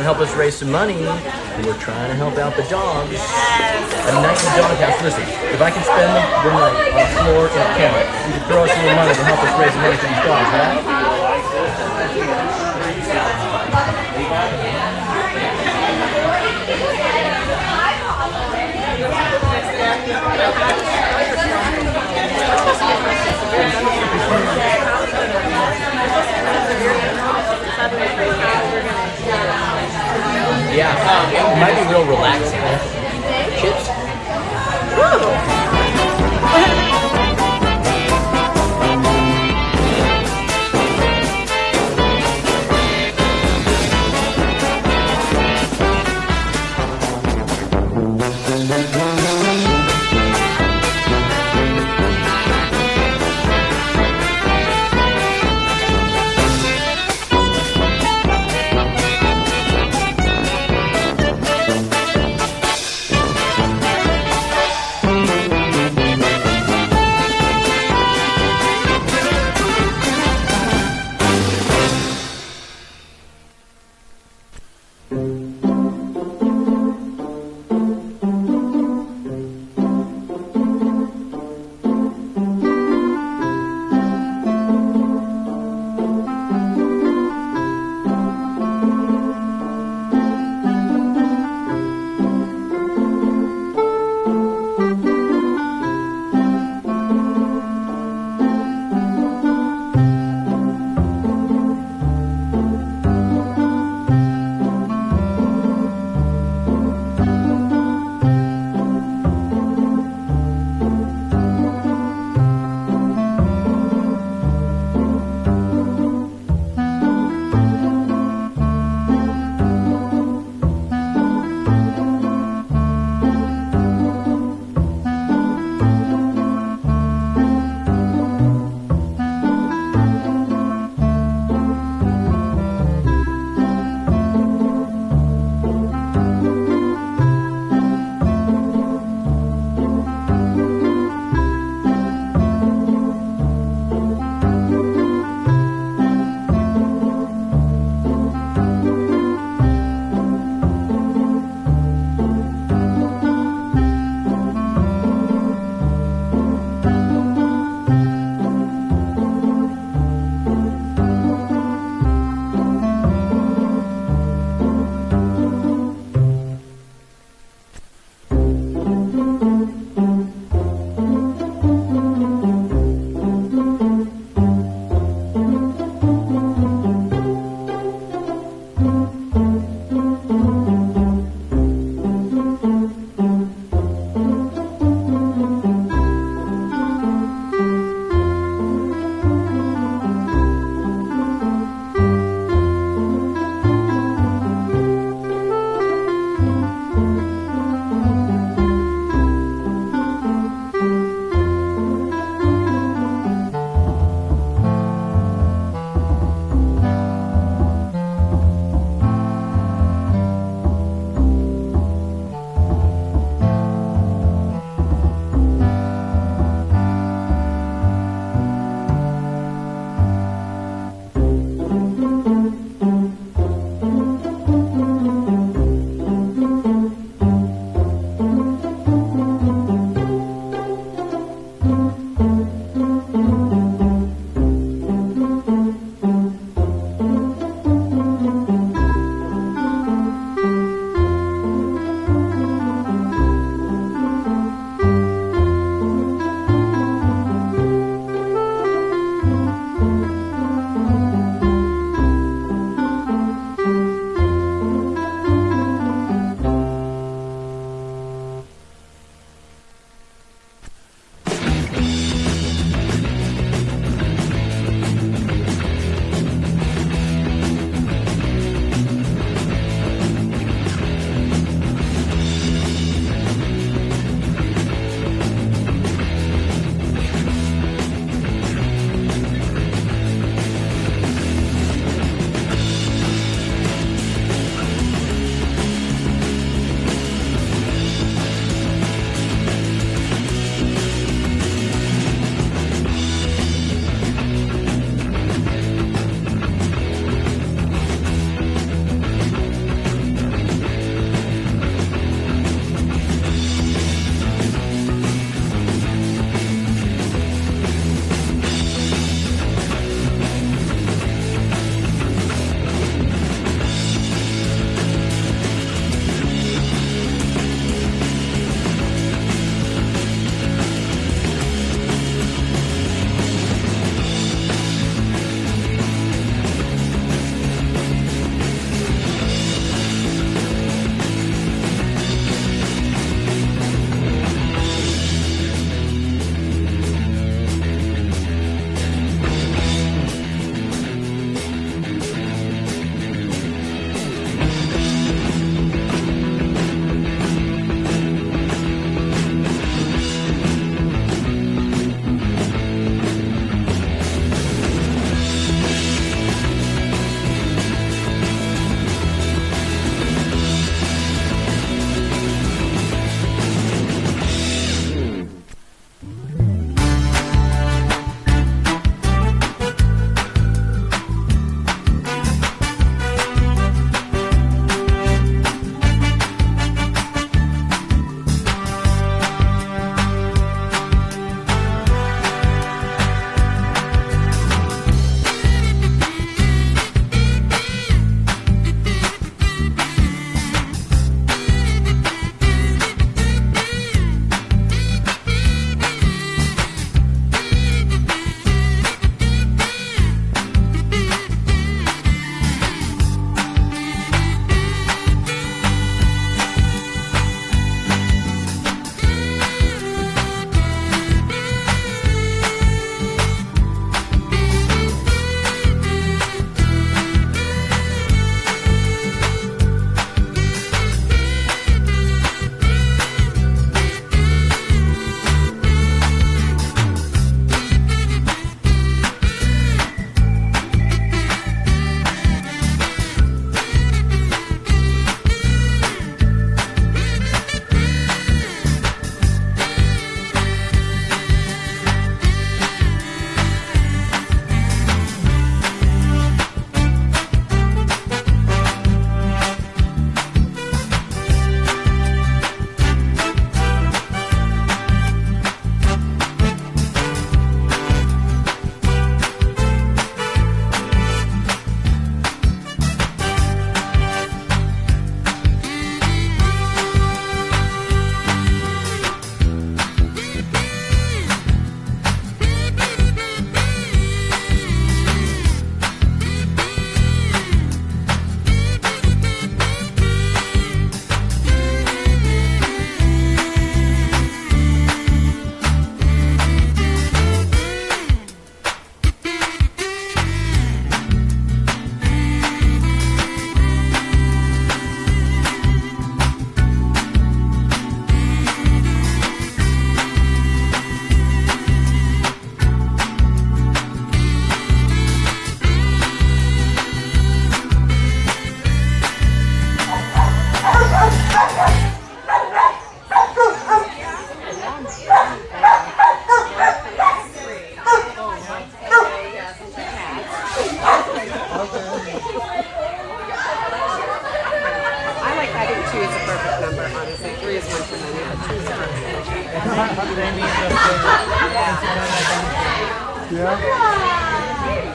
to help us raise some money. We're trying to help out the dogs. A night in the dog house. Listen, if I can spend the night on a floor in a kennel, you can throw us a little money to help us raise money for these dogs, right? Yeah, it might be real relaxing. Chips?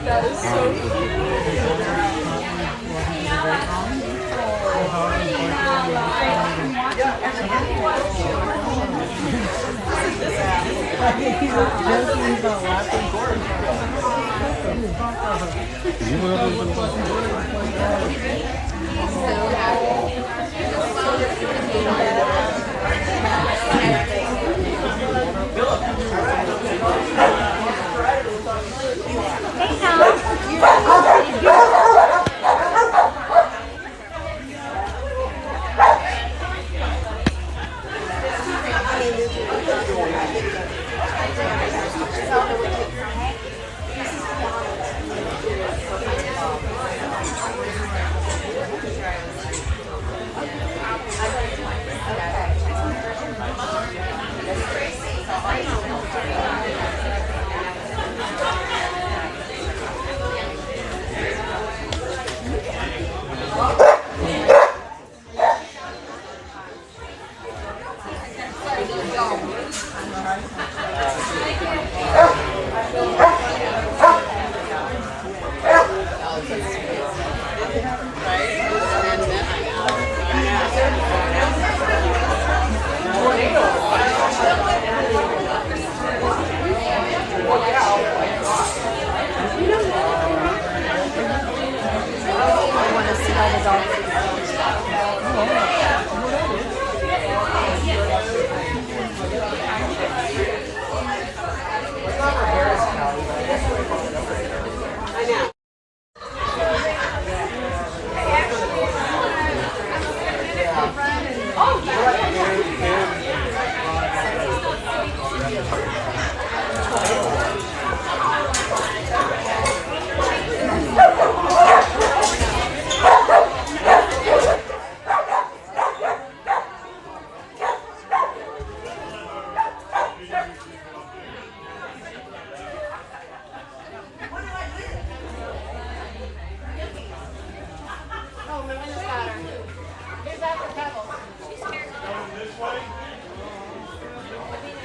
That is so He's joking about laughing.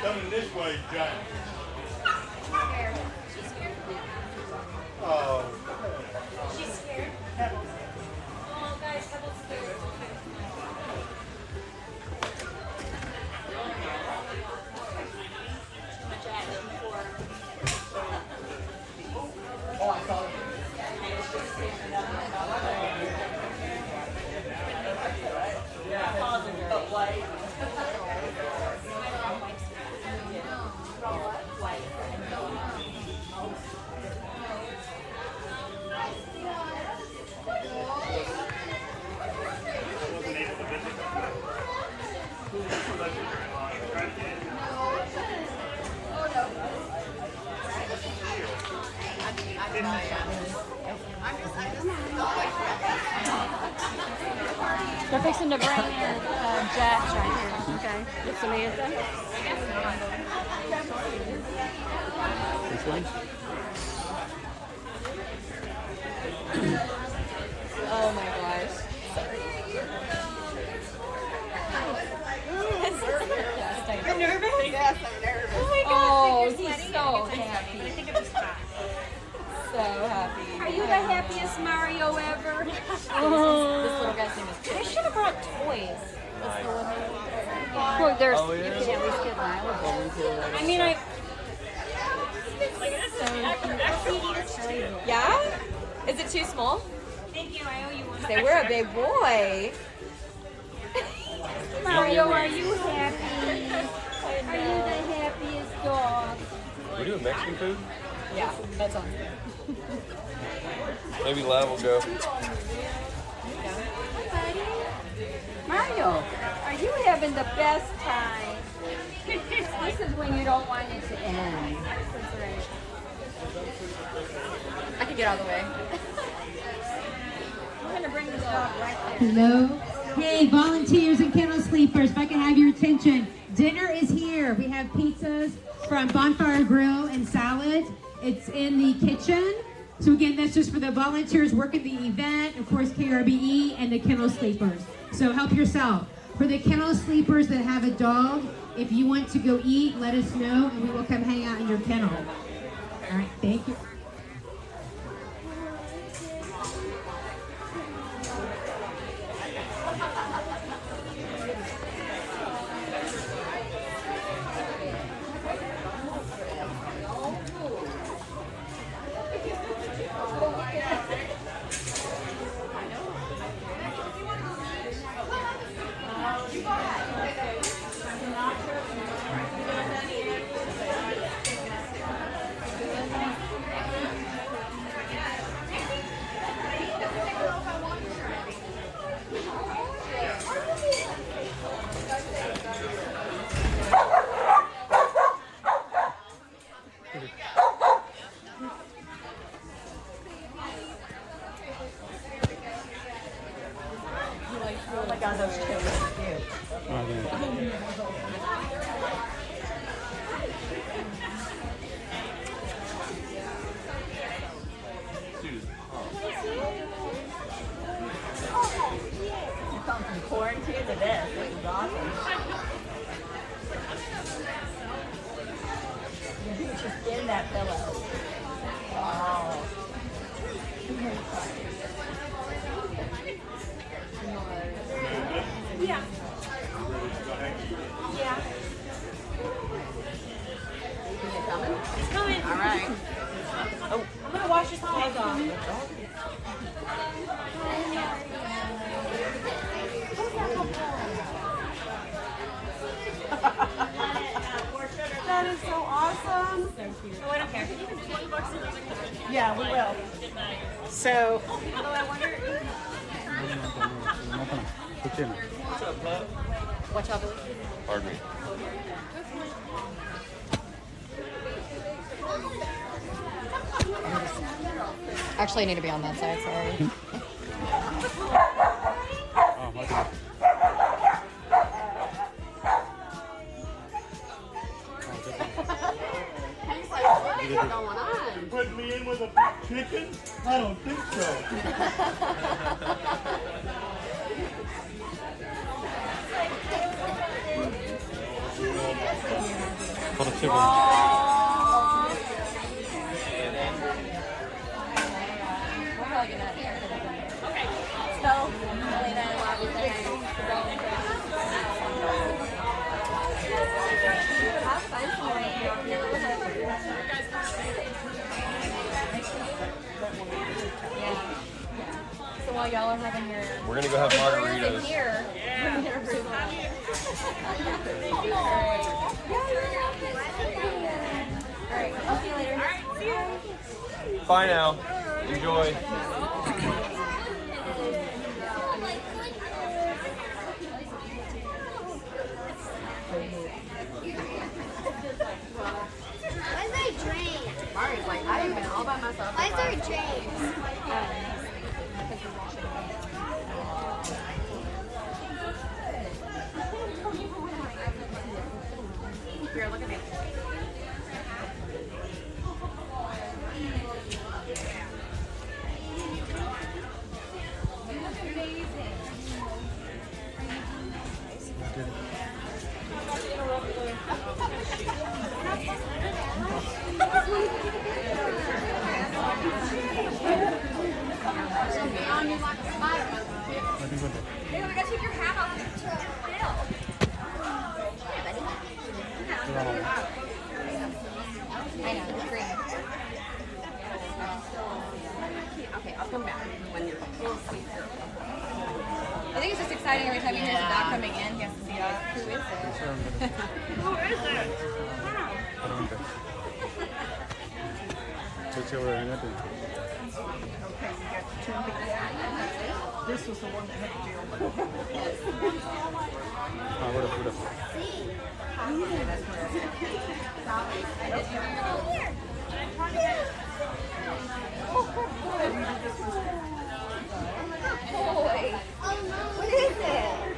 Coming this way, Jack. Oh. She's scared. Oh, guys, Pebble's scared. Oh, I saw it. They're fixing to bring in Jax right here. Okay. With Samantha. Which one? Oh my gosh. You're nervous? Yes, I'm nervous. Oh my Oh, gosh. he's so happy. I think it was hot. So happy. Are you the happiest Mario ever? This little guy's name is. They should have brought toys. Well, there's. Oh, yeah. You can at least get Lila. I mean, Yeah? Is it too small? Thank you. I owe you one. Say we're a big boy. Mario, are you happy? Are you the happiest dog? We doing Mexican food? Yeah, that's on. Maybe Live will go. Mario, are you having the best time? This is when you don't want it to end. I could get out of the way. I'm going to bring this dog right there. Hello. Hey, volunteers and kennel sleepers, if I can have your attention. Dinner is here. We have pizzas from Bonfire Grill and salad. It's in the kitchen. So again, that's just for the volunteers working the event, of course, KRBE and the kennel sleepers. So help yourself. For the kennel sleepers that have a dog, if you want to go eat, let us know and we will come hang out in your kennel. All right, thank you. Oh my God, those children are cute. You come from quarantine to this. This is awesome. You just in that pillow. Wow. Yeah. Yeah. Is it coming? It's coming. All right. Oh, I'm gonna wash his paws off. That is so awesome. Oh, I don't care. $20 Yeah, we will. So, although I wonder. What's up, love? Watch out. Pardon me. Actually, I need to be on that side, sorry. Oh, my God. He's like, what is going on? Put me in with a big chicken? I don't think We're probably gonna. Okay. So, Elena and Bobby have fun So while y'all are having your We're gonna go have margaritas. here. Alright, I'll see you later. Alright, see you. Bye now. Enjoy. Why's there James? Mario's like, I've been all by myself. Why's there James? Here, look at me. Hey, we gotta take your hat off. I know, it's green. Okay, I'll come back when you're full sleep. I think it's just exciting every time he hears a dog coming in, he has to see who is it? Who is it? this was the one that had to deal with What is it?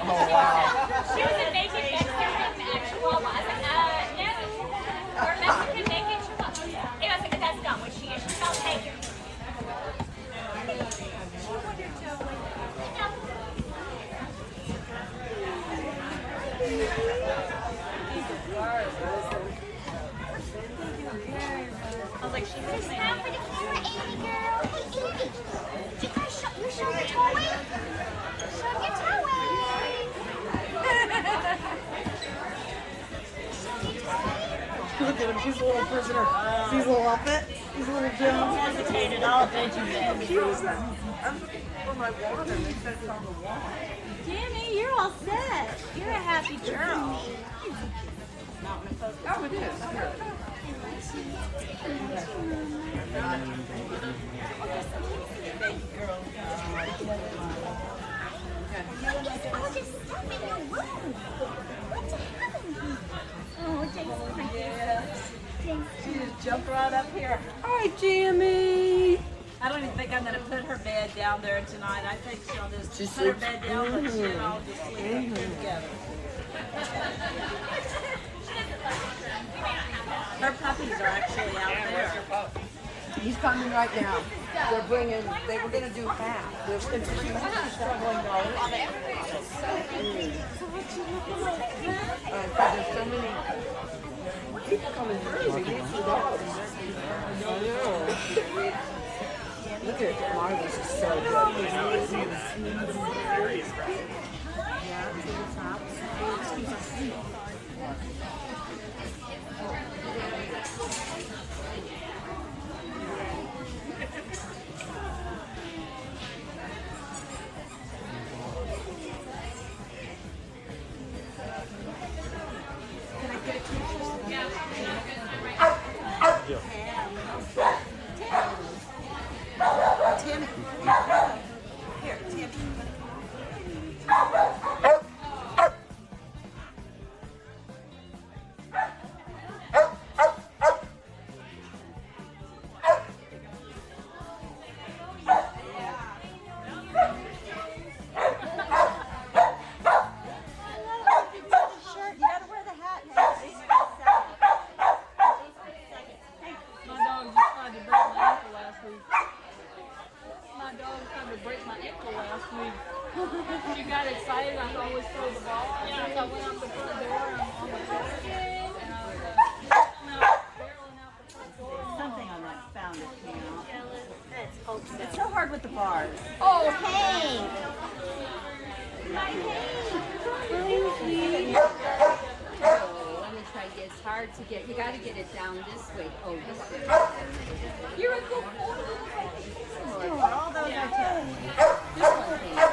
She was a naked Mexican chihuahua. I was like, no. We're Mexican naked chihuahua. He was like, that's not what she is. She's not naked. I was like, she's It's time for the camera, Amy girl. Hey, Amy. You guys you show your toy? Show your toy. Look at him. She's a little prisoner. She's a little Muppet. She's a little Jones. Hesitated, I'll bet you that. She was I'm looking for my wand and they said it's on the wall. Jimmy, you're all set. You're a happy girl. Oh, it is. Here. Oh, just step in the room. What's happening? Oh, James. She just jumped right up here. Hi, Jimmy. I don't even think I'm going to put her bed down there tonight. I think she'll just put her bed down, but she and I'll just sleep up here together. Her puppies are actually out there. He's coming right now. They were going to do half. She was struggling though. There's so many people coming through. We need some dogs. Look at Margaret's is so good. Yeah, to the top. Tim. Here, Tim. It's so hard with the bars. Oh, hey. My Oh, let me try to get. It's hard to get. You got to get it down this way. Oh, this way. You're a good boy. All those are tough. This one, please.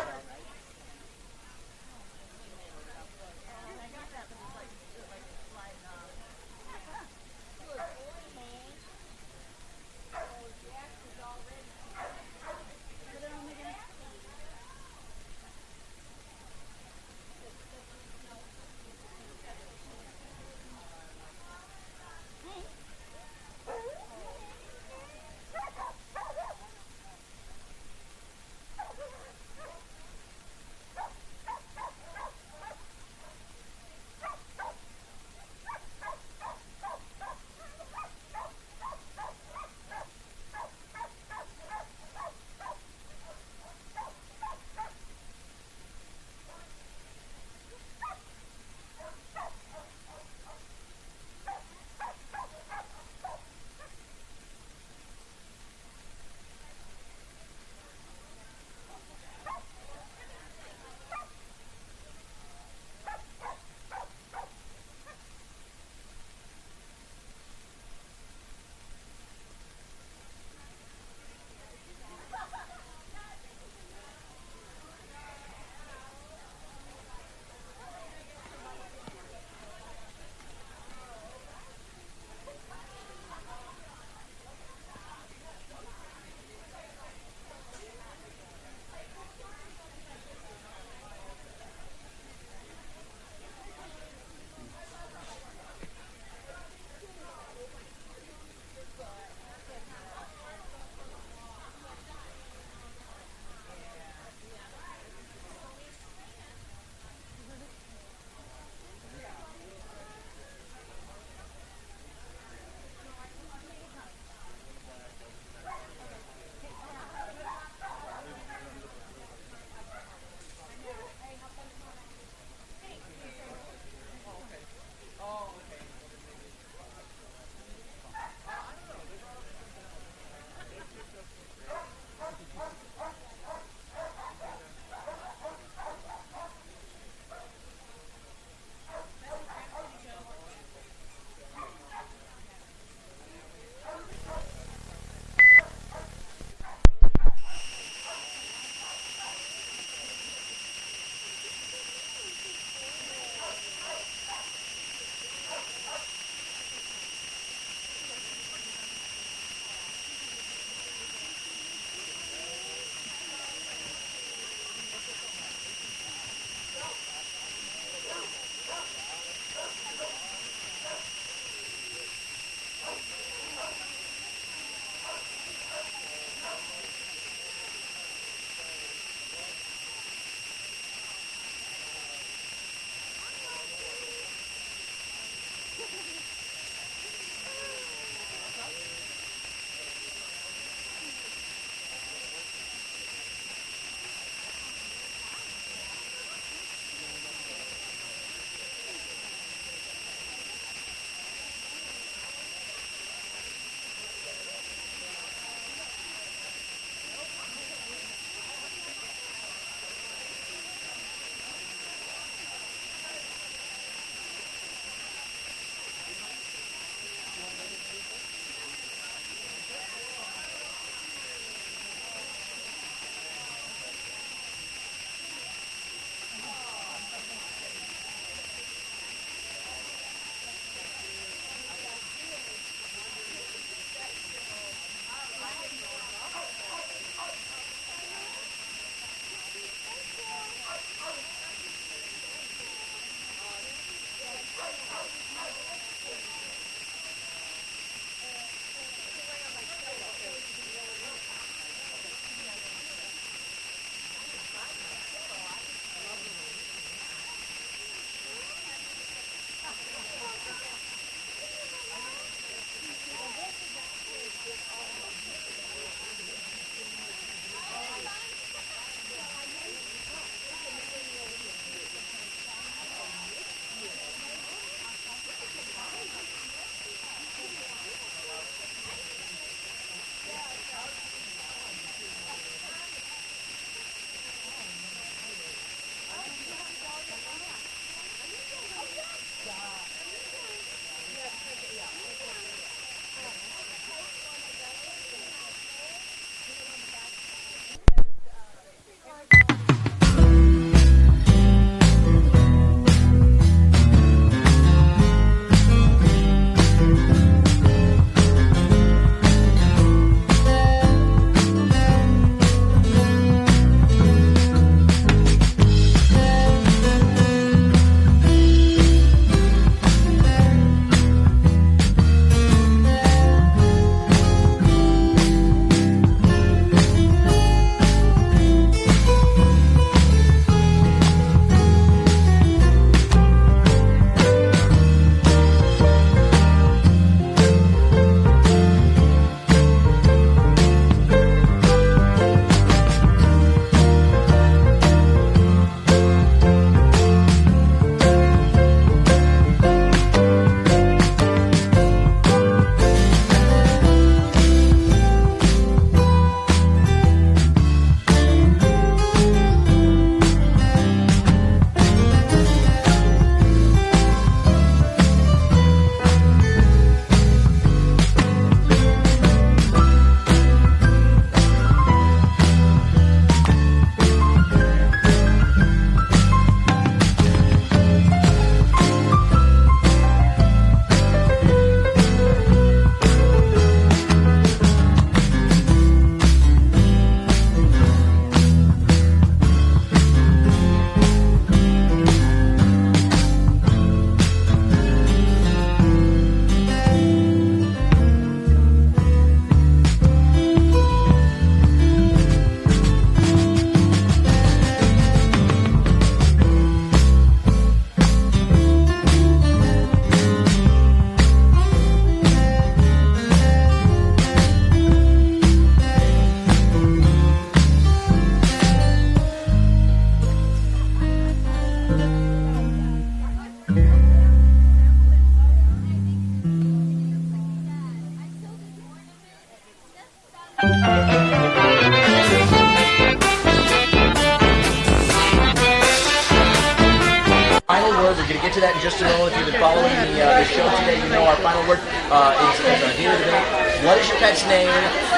final word. We're going to get to that in just a moment. If you've been following the show today, you know our final word is here today. What is your pet's name,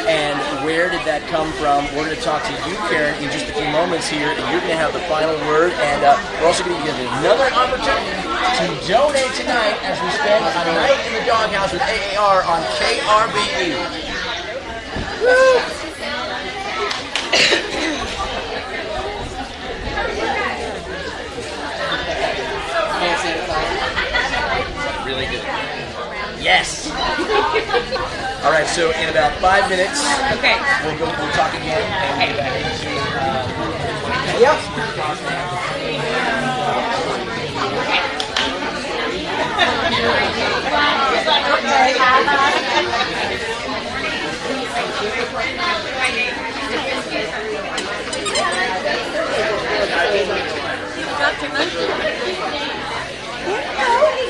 and where did that come from? We're going to talk to you, Karen, in just a few moments here, and you're going to have the final word. And we're also going to give you another opportunity to donate tonight as we spend a night in the doghouse with AAR on KRBE. Woo! Really good. Yes. All right. So in about 5 minutes, Okay. We'll talk again and get back into.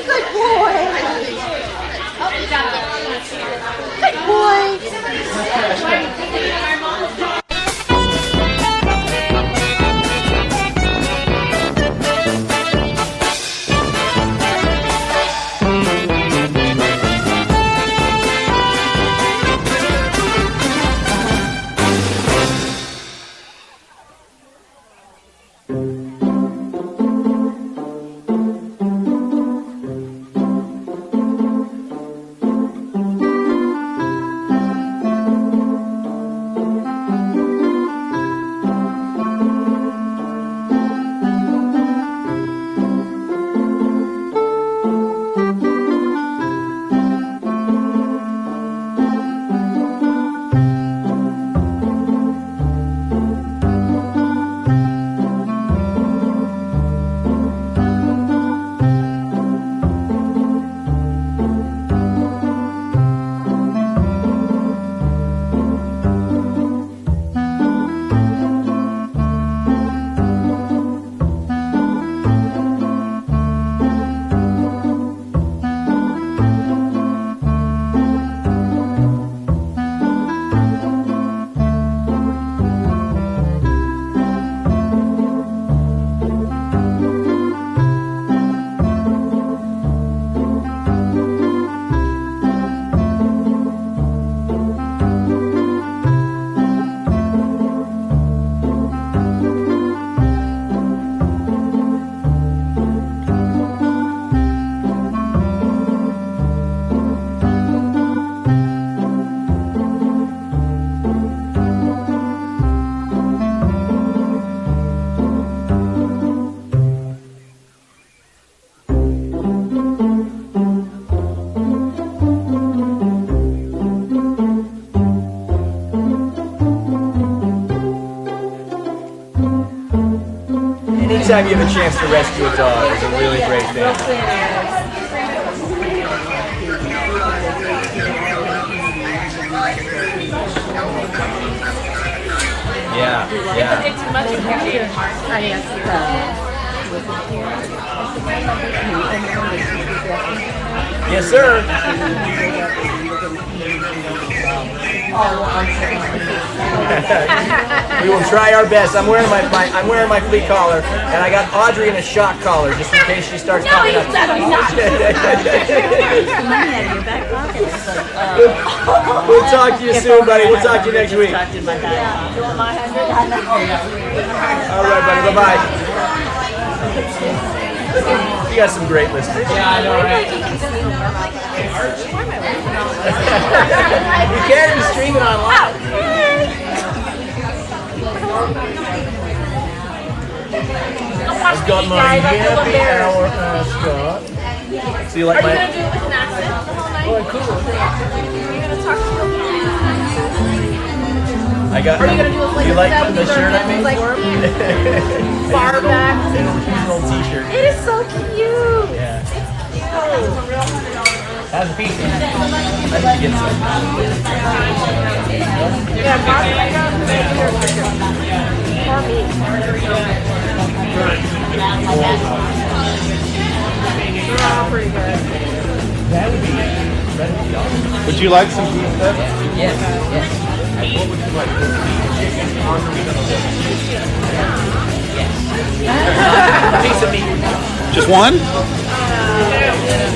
Good boy. Good boy. Anytime you have a chance to rescue a dog is a really great thing. Yeah, yeah. Yes, sir. We will try our best. I'm wearing my flea collar, and I got Audrey in a shock collar just in case she starts popping up. We'll talk to you soon, buddy. We'll talk to you next week. All right, buddy. Bye-bye. You got some great listeners. Yeah, I know, right? You can't be streaming online. I've got my happy hour Scott. So you like my... Are you going to do it with an accent the whole night? Oh, cool. Are you going to talk to them? I got... Are you going to do it like you like the shirt I made like for him? bar back? It's an old t-shirt. It is so cute. Yeah. How's the pizza? I need to get some. Yeah, bar back. For me. They're all pretty good. That would be awesome. Would you like some pizza? Yes, yes. What would you like? Chicken on the pizza? Yes. A piece of meat. Just one?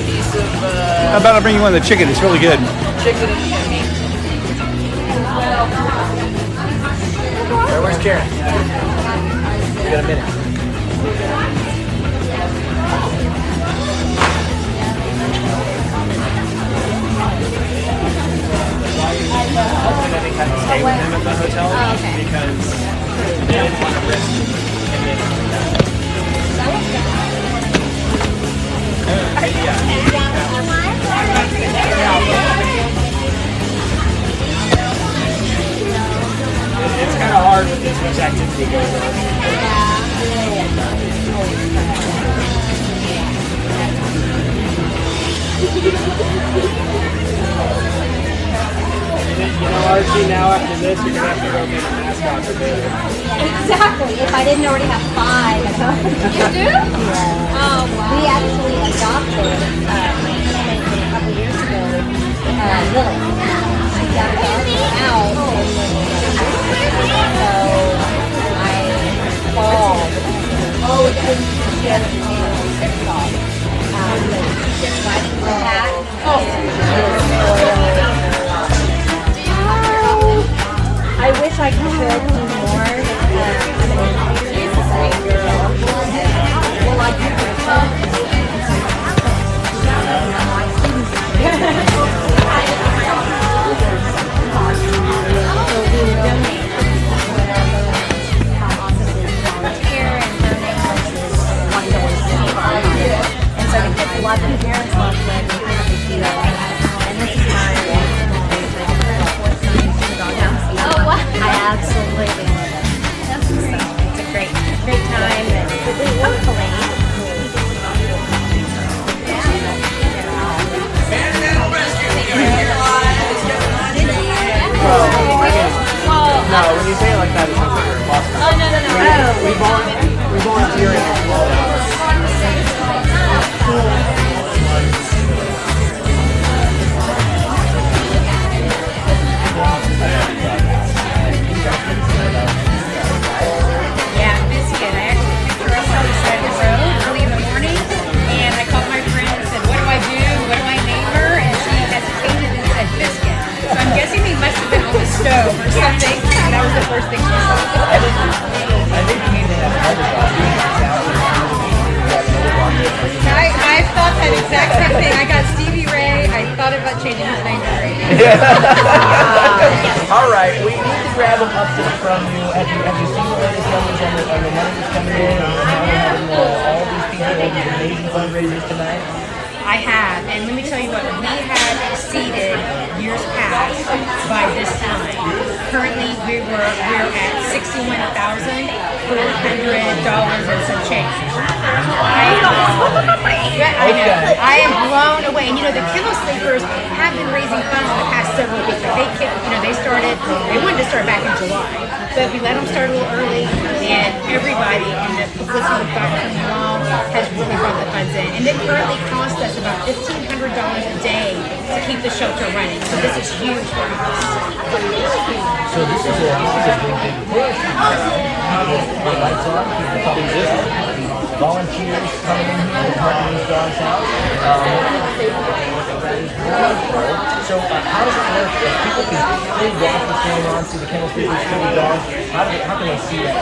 Piece of How about I bring you one of the chicken? It's really good. chicken and meat. Where's Karen? We got a minute. Husband, I think, had to stay with him at the hotel because he didn't want to risk him getting It's kind of hard with this much activity going You know, Archie, now after this, you're going to have to go get a mascot for Bailey. Exactly. If I didn't already have 5 at home. You do? Yeah. Oh, wow. We actually adopted my teammate a couple years ago, Lily. She got adopted out. So I called. Oh, it's been she has a sick dog. But she's just riding the cat. I wish I could do more. I'm an educator, girl. Well, I do and so the kids love it. Parents love it. And this is my oh, wow. I absolutely love it. So it's a great time, and hopefully. No, when you say it like that, it sounds like you're impossible. Oh, no. We volunteer in Yeah, Biscuit. I actually picked her up on the side of the road early in the morning, and I called my friend and said, what do I do? What do I name her? And she hesitated and said Biscuit. So I'm guessing they must have been on the stove or something. And that was the first thing she saw. I think you need to have another I thought that exact same thing. I got Stevie Ray. I thought about changing his name to Ray. All right, we need to grab an update from you. Have you seen the latest numbers on the money that's coming in? And how we're having all these people, all these amazing fundraisers tonight? I have, and let me tell you what, we had exceeded years past by this time. Currently, we're at $61,400 and some change. I am blown away. And you know, the Kennel Sleepers have been raising funds in the past several weeks. Like they wanted to start back in July, but we let them start a little early, and everybody in the publicity we've got coming along has really brought the funds in. And it currently costs us about $1,500 a day to keep the shelter running. So this is huge for us. So this is a big push. The lights on, keep the public volunteers coming in here and helping these dogs out. So how does it work? If people can see what's going on, see the Kennel Sleepers, see the dogs, how can they see that?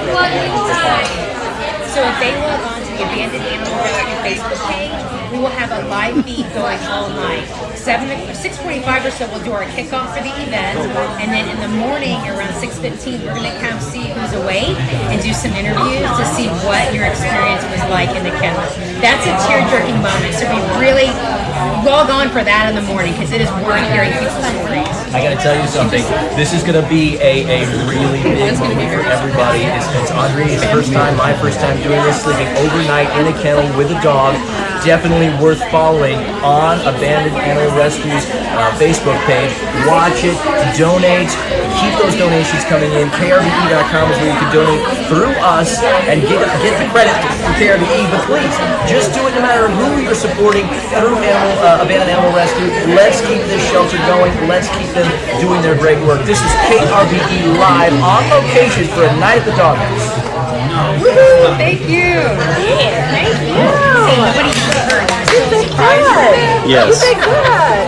So if they log on to the Abandoned Animal Rescue Facebook page, we will have a live feed going all night. 6:45 or so, we'll do our kickoff for the event, and then in the morning around 6:15, we're going to come see who's awake and do some interviews to see what your experience was like in the kennels. That's a tear-jerking moment, so we really log on for that in the morning because it is worth hearing people's stories. I got to tell you something. This is going to be a really big moment for everybody. It's Andre's first time, my first time doing this, sleeping overnight in a kennel with a dog. Definitely worth following on Abandoned Animal Rescue's Facebook page. Watch it, donate, keep those donations coming in. KRBE.com is where you can donate through us and get the credit from KRBE. But please, just do it no matter who you're supporting through Abandoned Animal Rescue. Let's keep this shelter going. Let's keep them doing their great work. This is KRBE Live on location for a night at the dog house. Thank you. Thank you. Yes.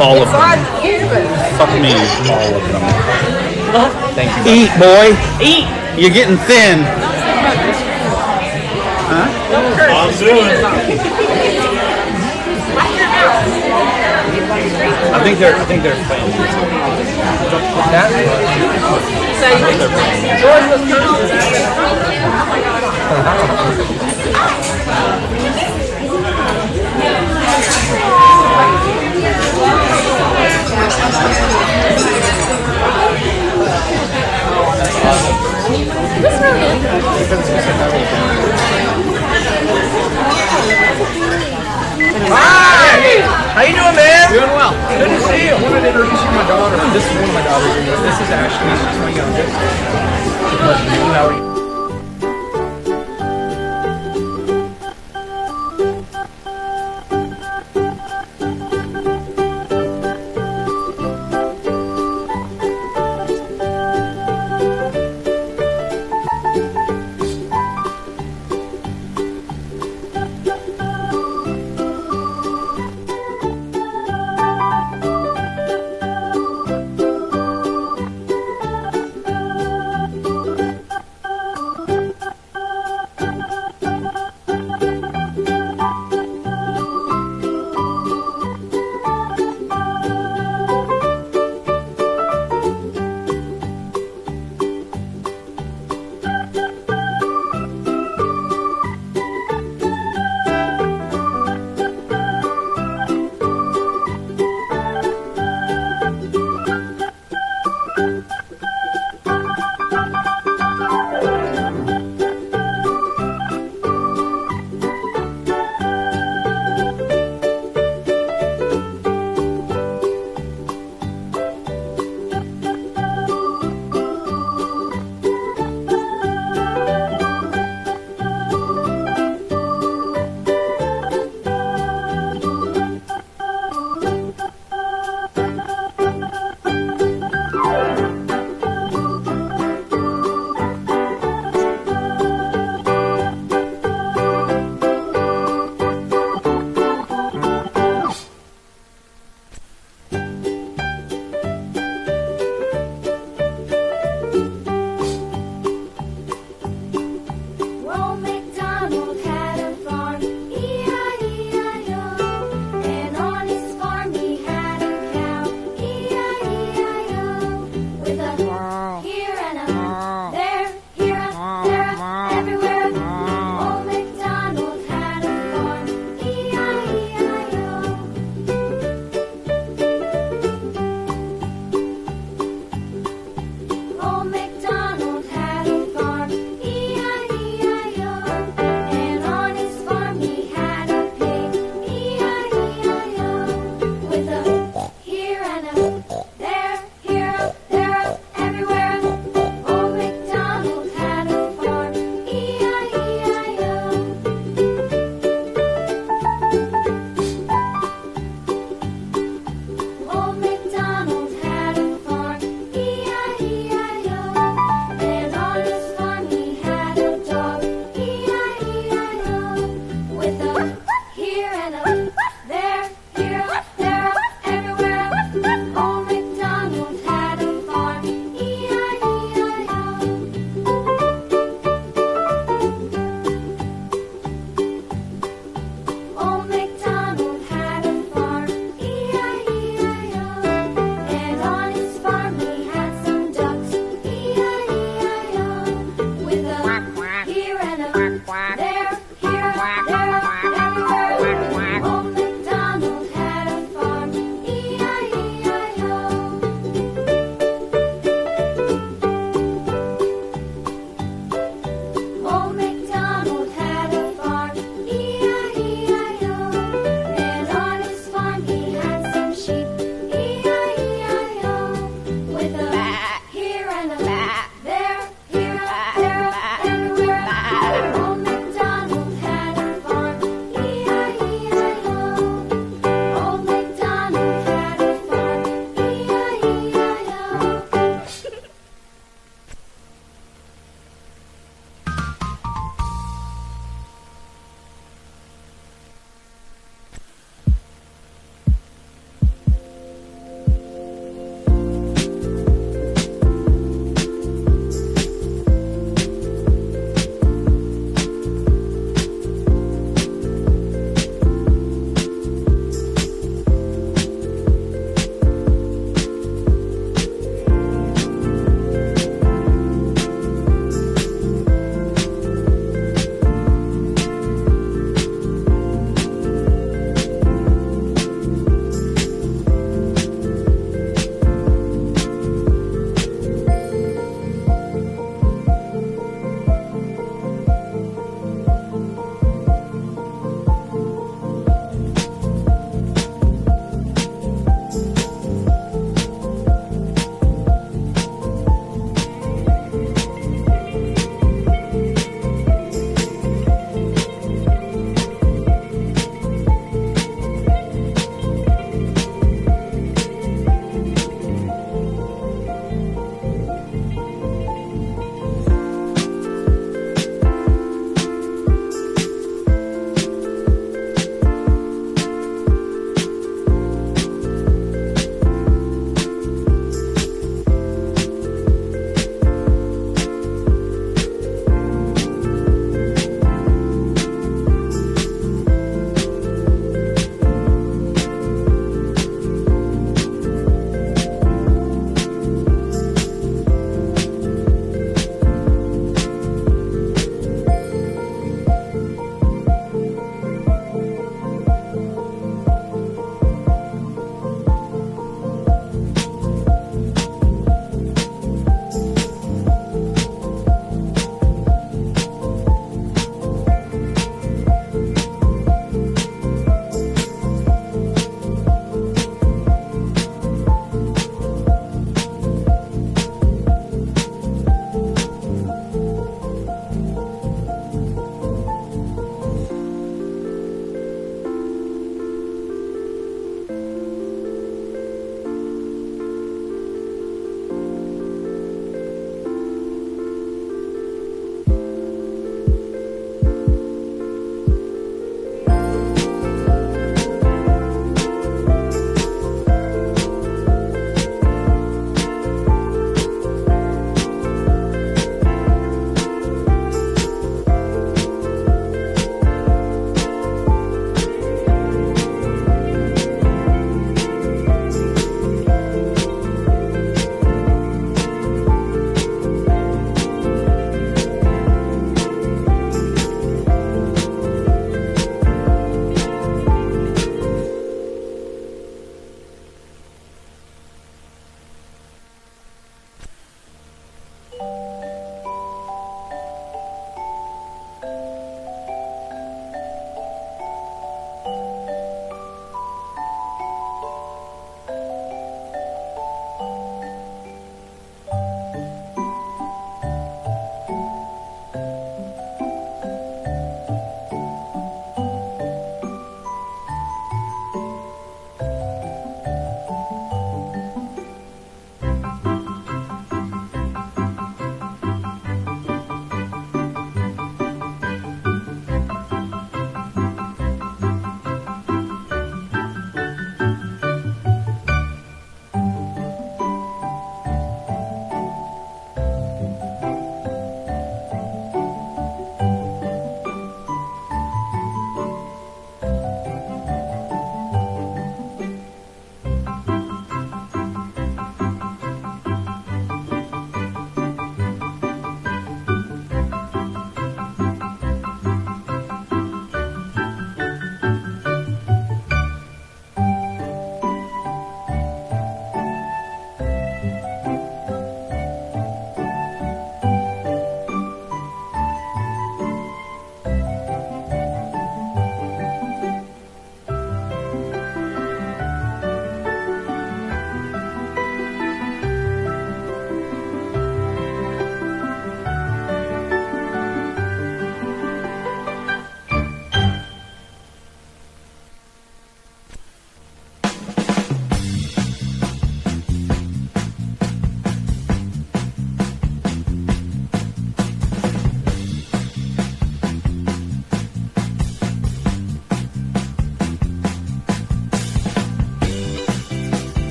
All of It's them. on you, but Fuck me. All of them. Thank you. Eat, boy. Eat. You're getting thin. I'll do it. I think they're playing. How you doing, man? Doing well. Good to see you. I wanted to introduce you to my daughter. This is one of my daughters. This is Ashley. She's my youngest. How are you?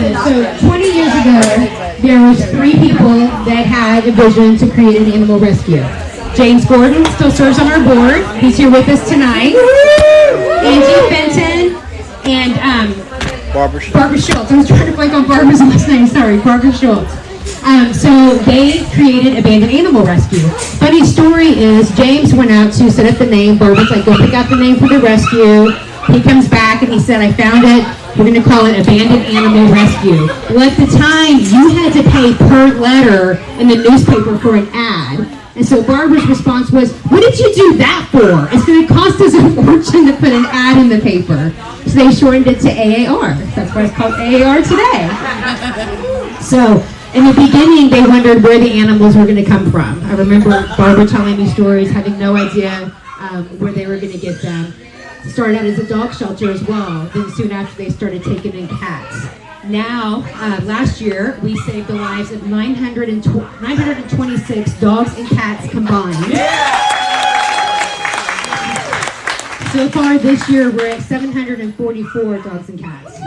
this. So 20 years ago, there was 3 people that had a vision to create an animal rescue. James Gordon still serves on our board. He's here with us tonight. Angie Fenton and Barbara Schultz. I was trying to blank on Barbara's last name. Sorry, Barbara Schultz. So they created Abandoned Animal Rescue. Funny story is James went out to set up the name. Barbara's like, go pick out the name for the rescue. He comes back and he said, I found it. We're going to call it Abandoned Animal Rescue. Well, at the time, you had to pay per letter in the newspaper for an ad. And so Barbara's response was, what did you do that for? It's going to cost us a fortune to put an ad in the paper. So they shortened it to AAR. That's why it's called AAR today. So in the beginning, they wondered where the animals were going to come from. I remember Barbara telling me stories, having no idea where they were going to get them. Started out as a dog shelter as well. Then soon after, they started taking in cats. Now, last year, we saved the lives of 926 dogs and cats combined. Yeah! So far this year, we're at 744 dogs and cats.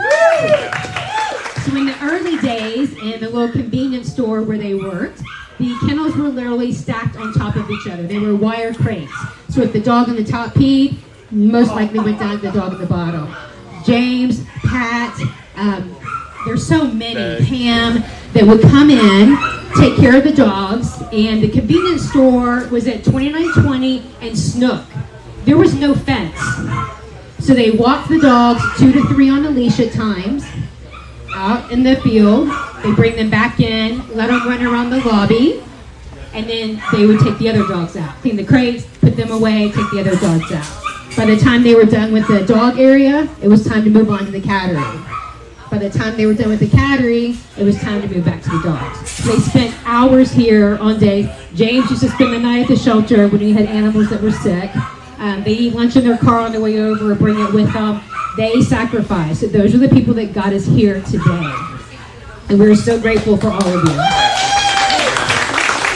So in the early days, in the little convenience store where they worked, the kennels were literally stacked on top of each other. They were wire crates. So if the dog on the top peed, most likely went down to the dog at the bottom. James, Pat, there's so many, Pam, that would come in, take care of the dogs, and the convenience store was at 2920 and Snook. There was no fence. So they walked the dogs 2 to 3 on a leash at times, out in the field. They bring them back in, let them run around the lobby, and then they would take the other dogs out. Clean the crates, put them away, take the other dogs out. By the time they were done with the dog area, it was time to move on to the cattery. By the time they were done with the cattery, it was time to move back to the dogs. So they spent hours here on day. James used to spend the night at the shelter when he had animals that were sick. They eat lunch in their car on their way over or bring it with them. They sacrificed. So those are the people that got us here today. And we're so grateful for all of you.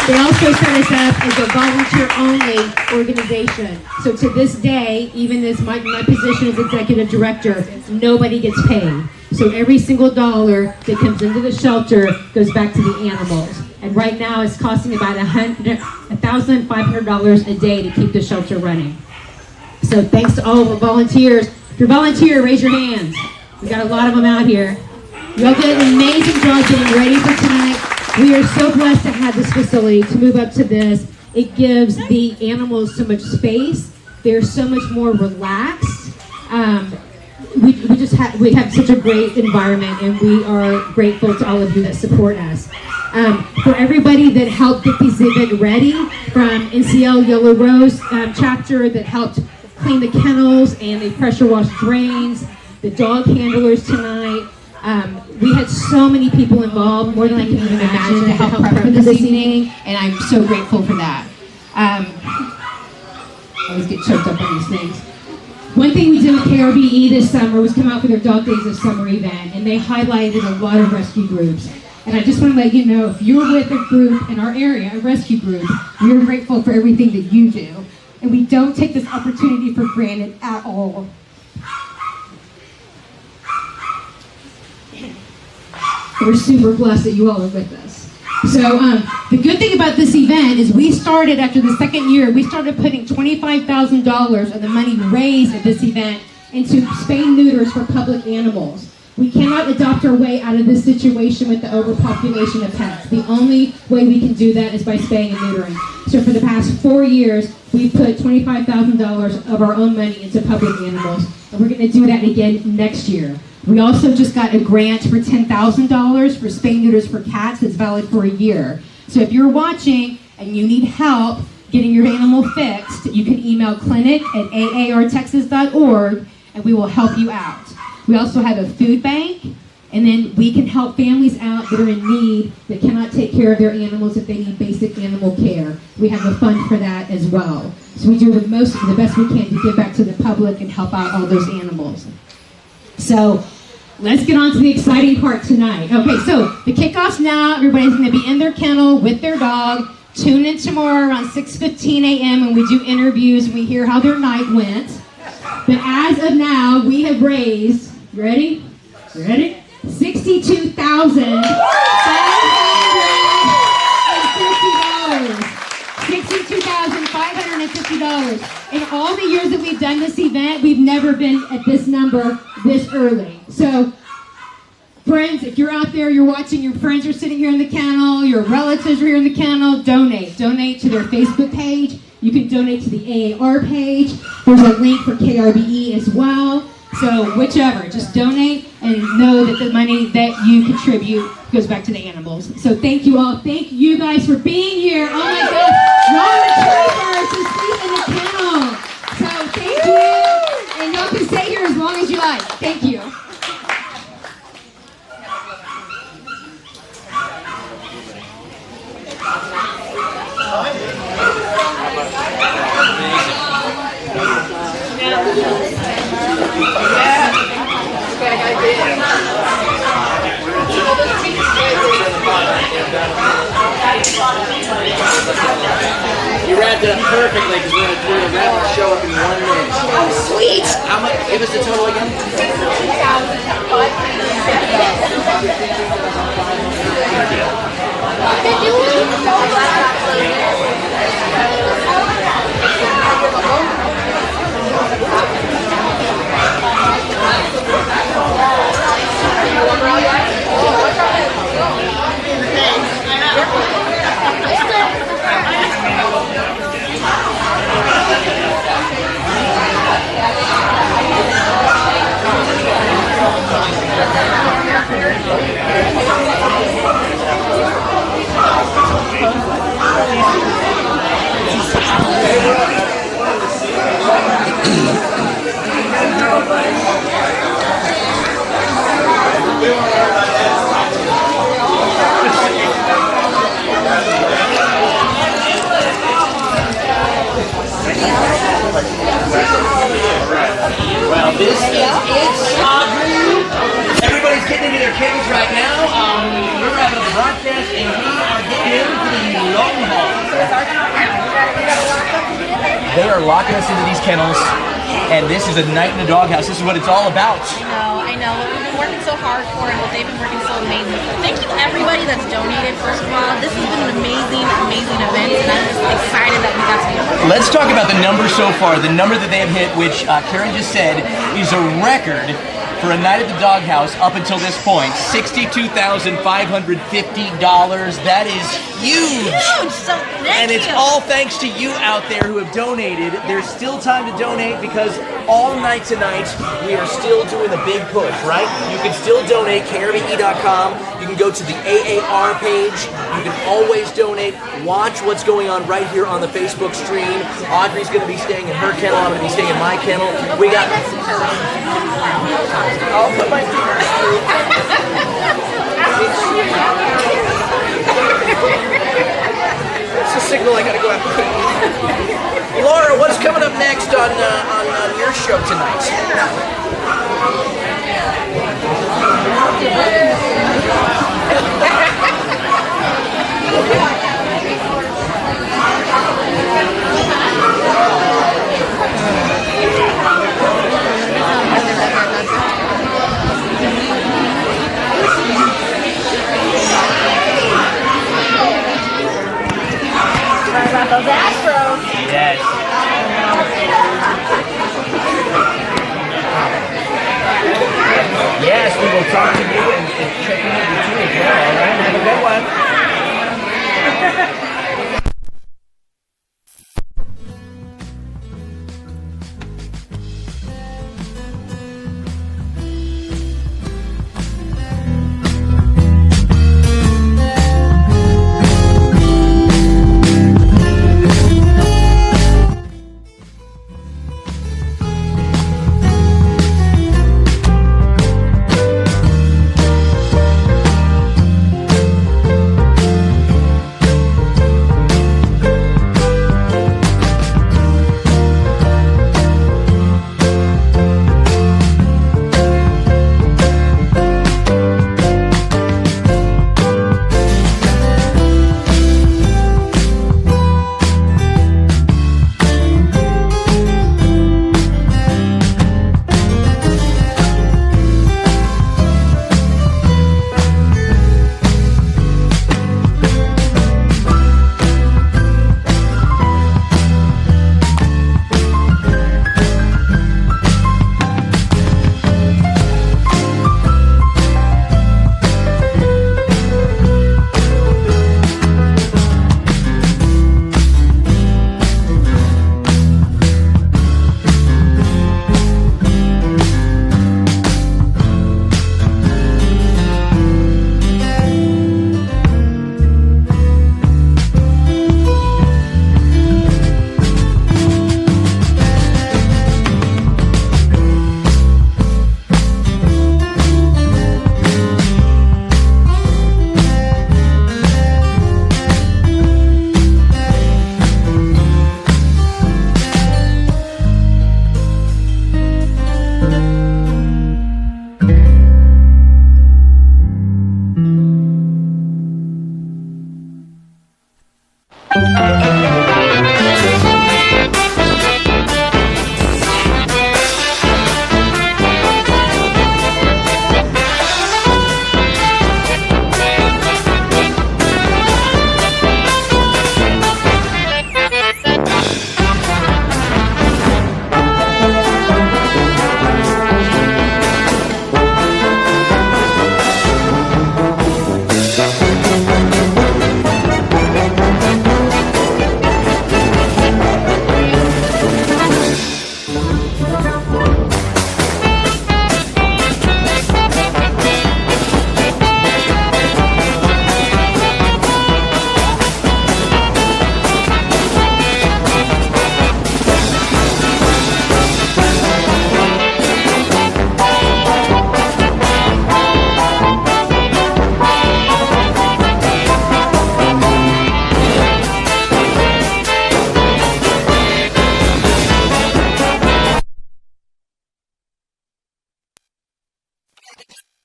They also set us up as a volunteer-only organization. So to this day, even as my position as executive director, nobody gets paid. So every single dollar that comes into the shelter goes back to the animals. And right now it's costing about $1,500 a day to keep the shelter running. So thanks to all of the volunteers. If you're a volunteer, raise your hands. We got a lot of them out here. You all did an amazing job getting ready for tonight. We are so blessed to have this facility, to move up to this. It gives the animals so much space. They're so much more relaxed. We have such a great environment, and we are grateful to all of you that support us. For everybody that helped get these events ready, from NCL Yellow Rose chapter that helped clean the kennels and they pressure wash drains, the dog handlers tonight. We had so many people involved, more than I can even imagine, to help prep for this evening, and I'm so grateful for that. I always get choked up on these things. One thing we did with KRBE this summer was come out for their Dog Days of Summer event, and they highlighted a lot of rescue groups. And I just want to let you know, if you're with a group in our area, a rescue group, we are grateful for everything that you do. And we don't take this opportunity for granted at all. We're super blessed that you all are with us. So the good thing about this event is we started, after the second year, we started putting $25,000 of the money raised at this event into spay neuters for public animals. We cannot adopt our way out of this situation with the overpopulation of pets. The only way we can do that is by spaying and neutering. So for the past 4 years, we've put $25,000 of our own money into public animals, and we're going to do that again next year. We also just got a grant for $10,000 for spay neuters for cats that's valid for a year. So if you're watching and you need help getting your animal fixed, you can email clinic@aartexas.org and we will help you out. We also have a food bank, and then we can help families out that are in need that cannot take care of their animals if they need basic animal care. We have a fund for that as well. So we do the best we can to give back to the public and help out all those animals. So let's get on to the exciting part tonight. Okay, so the kickoff's now. Everybody's going to be in their kennel with their dog. Tune in tomorrow around 6:15 a.m. when we do interviews and we hear how their night went. But as of now, we have raised, ready? $62,750. $62,550. In all the years that we've done this event, we've never been at this number this early. So, friends, if you're out there, you're watching, your friends are sitting here in the kennel, your relatives are here in the kennel, donate. Donate to their Facebook page. You can donate to the AAR page. There's a link for KRBE as well. So whichever, just donate and know that the money that you contribute goes back to the animals. So thank you all. Thank you guys for being here. Oh my gosh, y'all are troopers to sleep in the kennel. So thank you. And y'all can stay here as long as you like. Thank you. You wrapped it up perfectly because we're going to wrap the show up in 1 minute. Oh, sweet! How much? Give us the total again. Well, this is it, Audrey. Everybody's getting into their cages right now. We're wrapping up the broadcast, and we are getting into the long haul. They are locking us into these kennels, and this is a night in the doghouse. This is what it's all about. I know. What we've been working so hard for and what they've been working so amazing for. Thank you everybody that's donated, first of all. This has been an amazing, amazing event, and I'm just excited that we got to be a part of it. Let's talk about the numbers so far. The number that they have hit, which Karen just said, is a record for a night at the doghouse up until this point. $62,550. That is huge. So and it's all thanks to you out there who have donated. There's still time to donate because all night tonight we are still doing the big push, right? You can still donate, krbe.com. You can go to the AAR page. You can always donate. Watch what's going on right here on the Facebook stream. Audrey's going to be staying in her kennel. I'm going to be staying in my kennel. We got... I'll put my fingers through. It's a signal I gotta go after. Laura, what's coming up next on your show tonight? About those Astros. Yes. Yes, we will talk to you and check in with you too as well. All right, have a good one.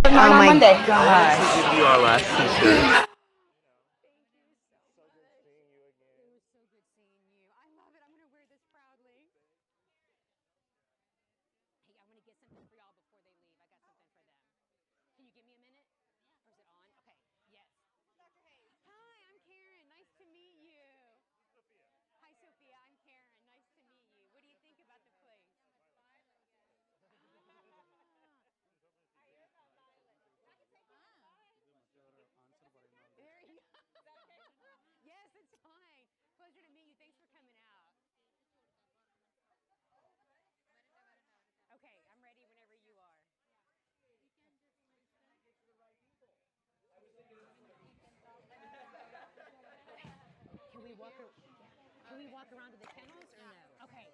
Oh my Monday. gosh. Give you our last t-shirt. Can we walk around to the kennels or no? Okay.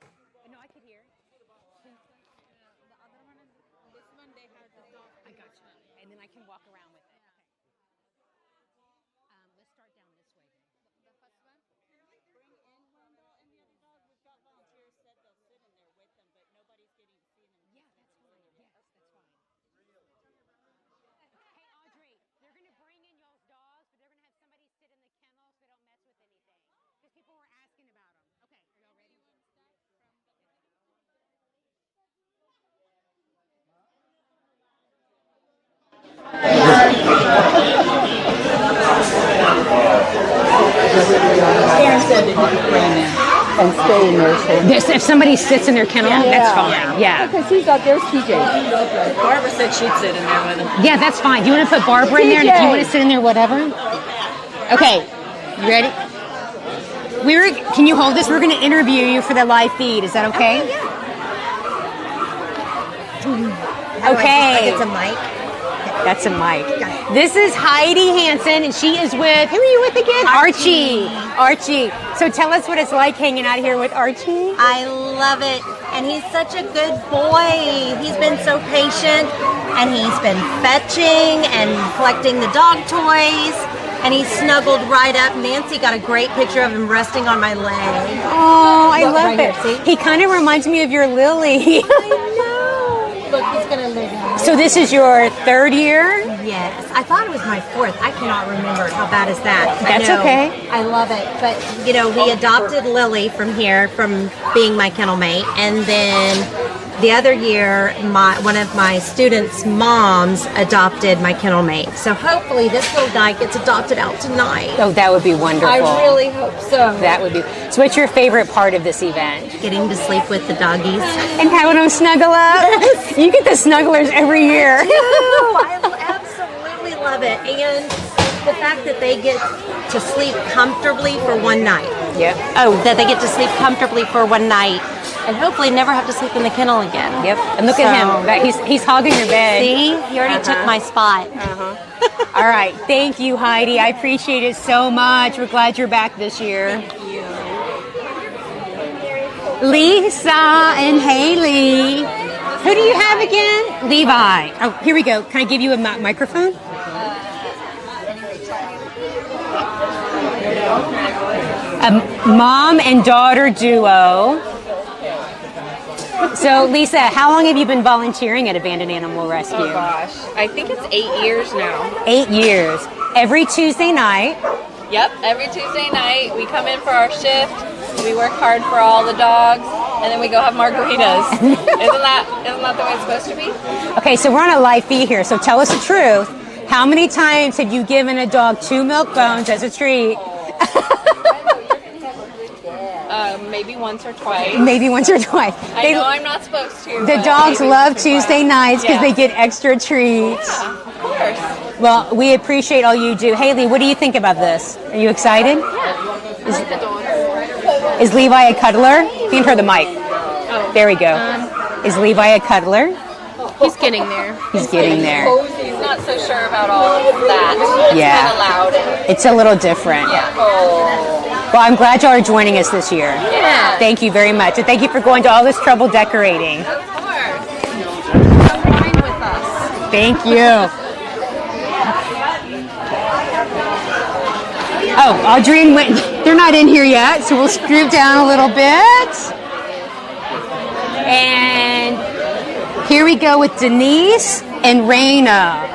No, I could hear. The other one is this one. They have the dog. I got you. And then I can walk around with it. Okay. Let's start down this way then. The first one. Bring in Wendell and the other dog. We've got volunteers said they'll sit in there with them, but nobody's getting to see them. Yeah, that's fine. Yes, that's fine. Hey, Audrey, they're going to bring in y'all's dogs, but they're going to have somebody sit in the kennel so they don't mess with anything. Because people were asking about them. Okay, are y'all ready? Aaron said that you could bring him in and stay in there. So. If somebody sits in their kennel, that's fine. Yeah. Because he's out there's TJ. Barbara said she'd sit in there with him. Yeah, that's fine. Do you want to put Barbara in there? And if you want to sit in there, whatever. Okay, you ready? Can you hold this? We're going to interview you for the live feed. Is that okay? Okay. It's a mic. That's a mic. This is Heidi Hansen, and she is with, who are you with again? Archie. So tell us what it's like hanging out here with Archie. I love it. And he's such a good boy. He's been so patient, and he's been fetching and collecting the dog toys. And he snuggled right up. Nancy got a great picture of him resting on my leg. Oh, I love right it. here, see? He kind of reminds me of your Lily. I know. Look, he's going to live in. So this is your third year? Yes. I thought it was my fourth. I cannot remember. How bad is that? That's okay. I love it. But, you know, we adopted Lily from here, from being my kennel mate. And then the other year, one of my students' moms adopted my kennel mate. So hopefully this little guy gets adopted out tonight. Oh, that would be wonderful. I really hope so. That would be. So what's your favorite part of this event? Getting to sleep with the doggies. And having them snuggle up? You get the snugglers every year. I absolutely love it. And the fact that they get to sleep comfortably for one night. Yep. Oh, that they get to sleep comfortably for one night. And hopefully never have to sleep in the kennel again. Yep. And look at him. He's hogging your bed. See? He already took my spot. All right. Thank you, Heidi. I appreciate it so much. We're glad you're back this year. Thank you. Lisa and Haley. Who do you have again? Levi. Oh, here we go. Can I give you a microphone? A mom and daughter duo. So, Lisa, how long have you been volunteering at Abandoned Animal Rescue? Oh, gosh. I think it's 8 years now. 8 years. Every Tuesday night. Yep, every Tuesday night. We come in for our shift. We work hard for all the dogs. And then we go have margaritas. Isn't that the way it's supposed to be? Okay, so we're on a live feed here. So tell us the truth. How many times have you given a dog 2 milk bones as a treat? Maybe once or twice. Maybe once or twice. I know I'm not supposed to. The dogs love Tuesday nights because they get extra treats. Yeah, of course. Well, we appreciate all you do. Haley, what do you think about this? Are you excited? Yeah, I like the dogs. Is Levi a cuddler? Hand her the mic. Oh. There we go. Is Levi a cuddler? He's getting there. He's getting there. He's not so sure about all of that. It's kind of loud. It's a little different. Yeah. Well, I'm glad y'all are joining us this year. Yeah. Thank you very much. And thank you for going to all this trouble decorating. Of course. Come wine with us. Thank you. Oh, Audrey and Whitney, they're not in here yet, so we'll scoot down a little bit. And here we go with Denise and Raina.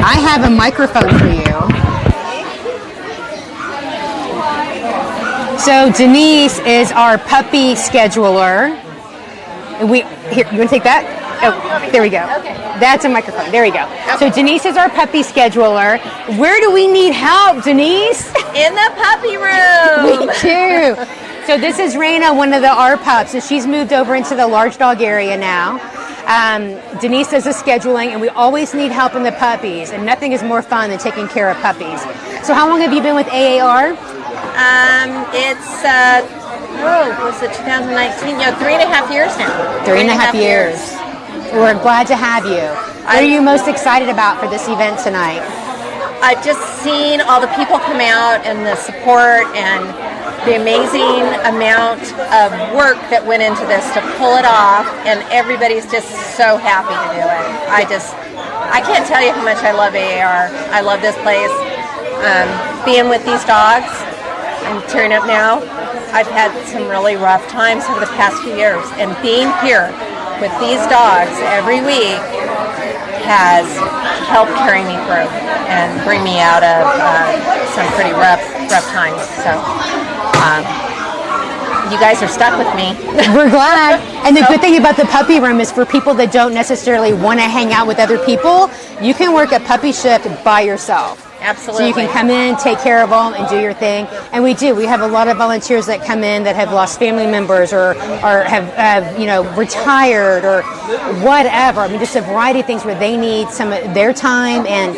I have a microphone for you. So Denise is our puppy scheduler. And here, you want to take that? Oh, there we go. Okay. That's a microphone. There we go. Okay. So Denise is our puppy scheduler. Where do we need help, Denise? In the puppy room. Me too. So this is Raina, one of our pups. So she's moved over into the large dog area now. Denise does the scheduling, and we always need help in the puppies, and nothing is more fun than taking care of puppies. So how long have you been with AAR? It's was it 2019? Yeah, 3.5 years now. 3.5 years. We're glad to have you. What are you most excited about for this event tonight? I've just seen all the people come out and the support and the amazing amount of work that went into this to pull it off, and everybody's just so happy to do it. I can't tell you how much I love AAR. I love this place. Being with these dogs, I'm tearing up now. I've had some really rough times over the past few years, and being here with these dogs every week has helped carry me through and bring me out of some pretty rough times. So you guys are stuck with me. We're glad. And the good thing about the puppy room is for people that don't necessarily want to hang out with other people, you can work a puppy shift by yourself. Absolutely. So you can come in, take care of them, and do your thing. And we do. We have a lot of volunteers that come in that have lost family members or have retired or whatever. I mean, just a variety of things where they need some of their time and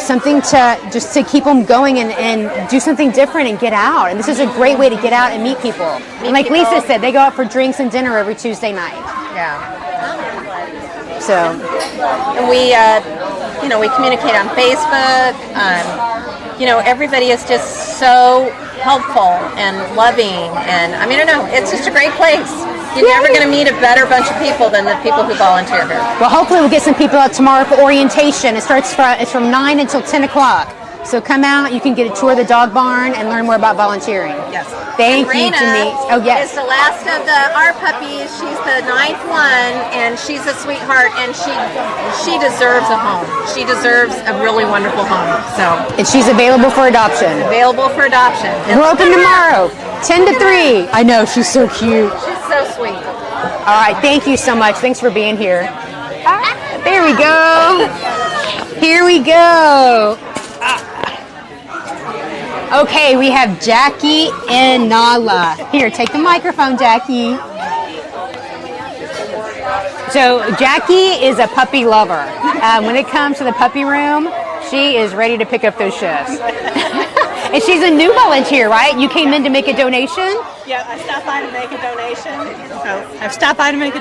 something to keep them going and do something different and get out. And this is a great way to get out and meet people. And like Lisa said, they go out for drinks and dinner every Tuesday night. Yeah. So. And we communicate on Facebook. Everybody is just so helpful and loving, and I mean, I don't know, it's just a great place. You're never going to meet a better bunch of people than the people who volunteer here. Well, hopefully we'll get some people out tomorrow for orientation. It's from 9 until 10 o'clock. So come out, you can get a tour of the dog barn and learn more about volunteering. Yes. Thank you, Raina Denise. Oh, yes. is the last of our puppies. She's the 9th one, and she's a sweetheart, and she deserves a home. She deserves a really wonderful home. And she's available for adoption. Available for adoption. We're open tomorrow, 10 to 3. I know, she's so cute. She's so sweet. All right, thank you so much. Thanks for being here. There we go. Here we go. Okay, we have Jackie and Nala. Here, take the microphone, Jackie. So Jackie is a puppy lover. When it comes to the puppy room, she is ready to pick up those shifts. And she's a new volunteer, right? You came in to make a donation? Yeah, I stopped by to make a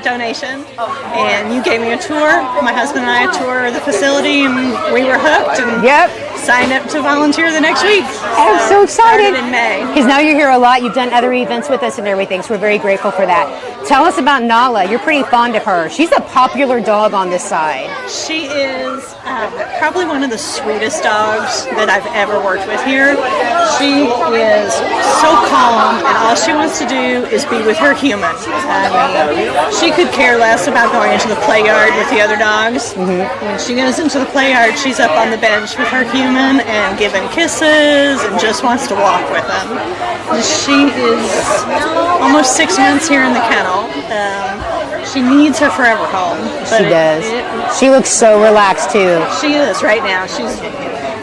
donation. And you gave me a tour. My husband and I a tour of the facility, and we were hooked. And signed up to volunteer the next week. I'm so excited. Started in May. Because now you're here a lot. You've done other events with us and everything, so we're very grateful for that. Tell us about Nala. You're pretty fond of her. She's a popular dog on this side. She is probably one of the sweetest dogs that I've ever worked with here. She is so calm, and all she wants to do is be with her human. She could care less about going into the play yard with the other dogs. When she goes into the play yard, she's up on the bench with her human and giving kisses and just wants to walk with them. She is almost 6 months here in the kennel. She needs her forever home. She does. She looks so relaxed too. She is right now. She's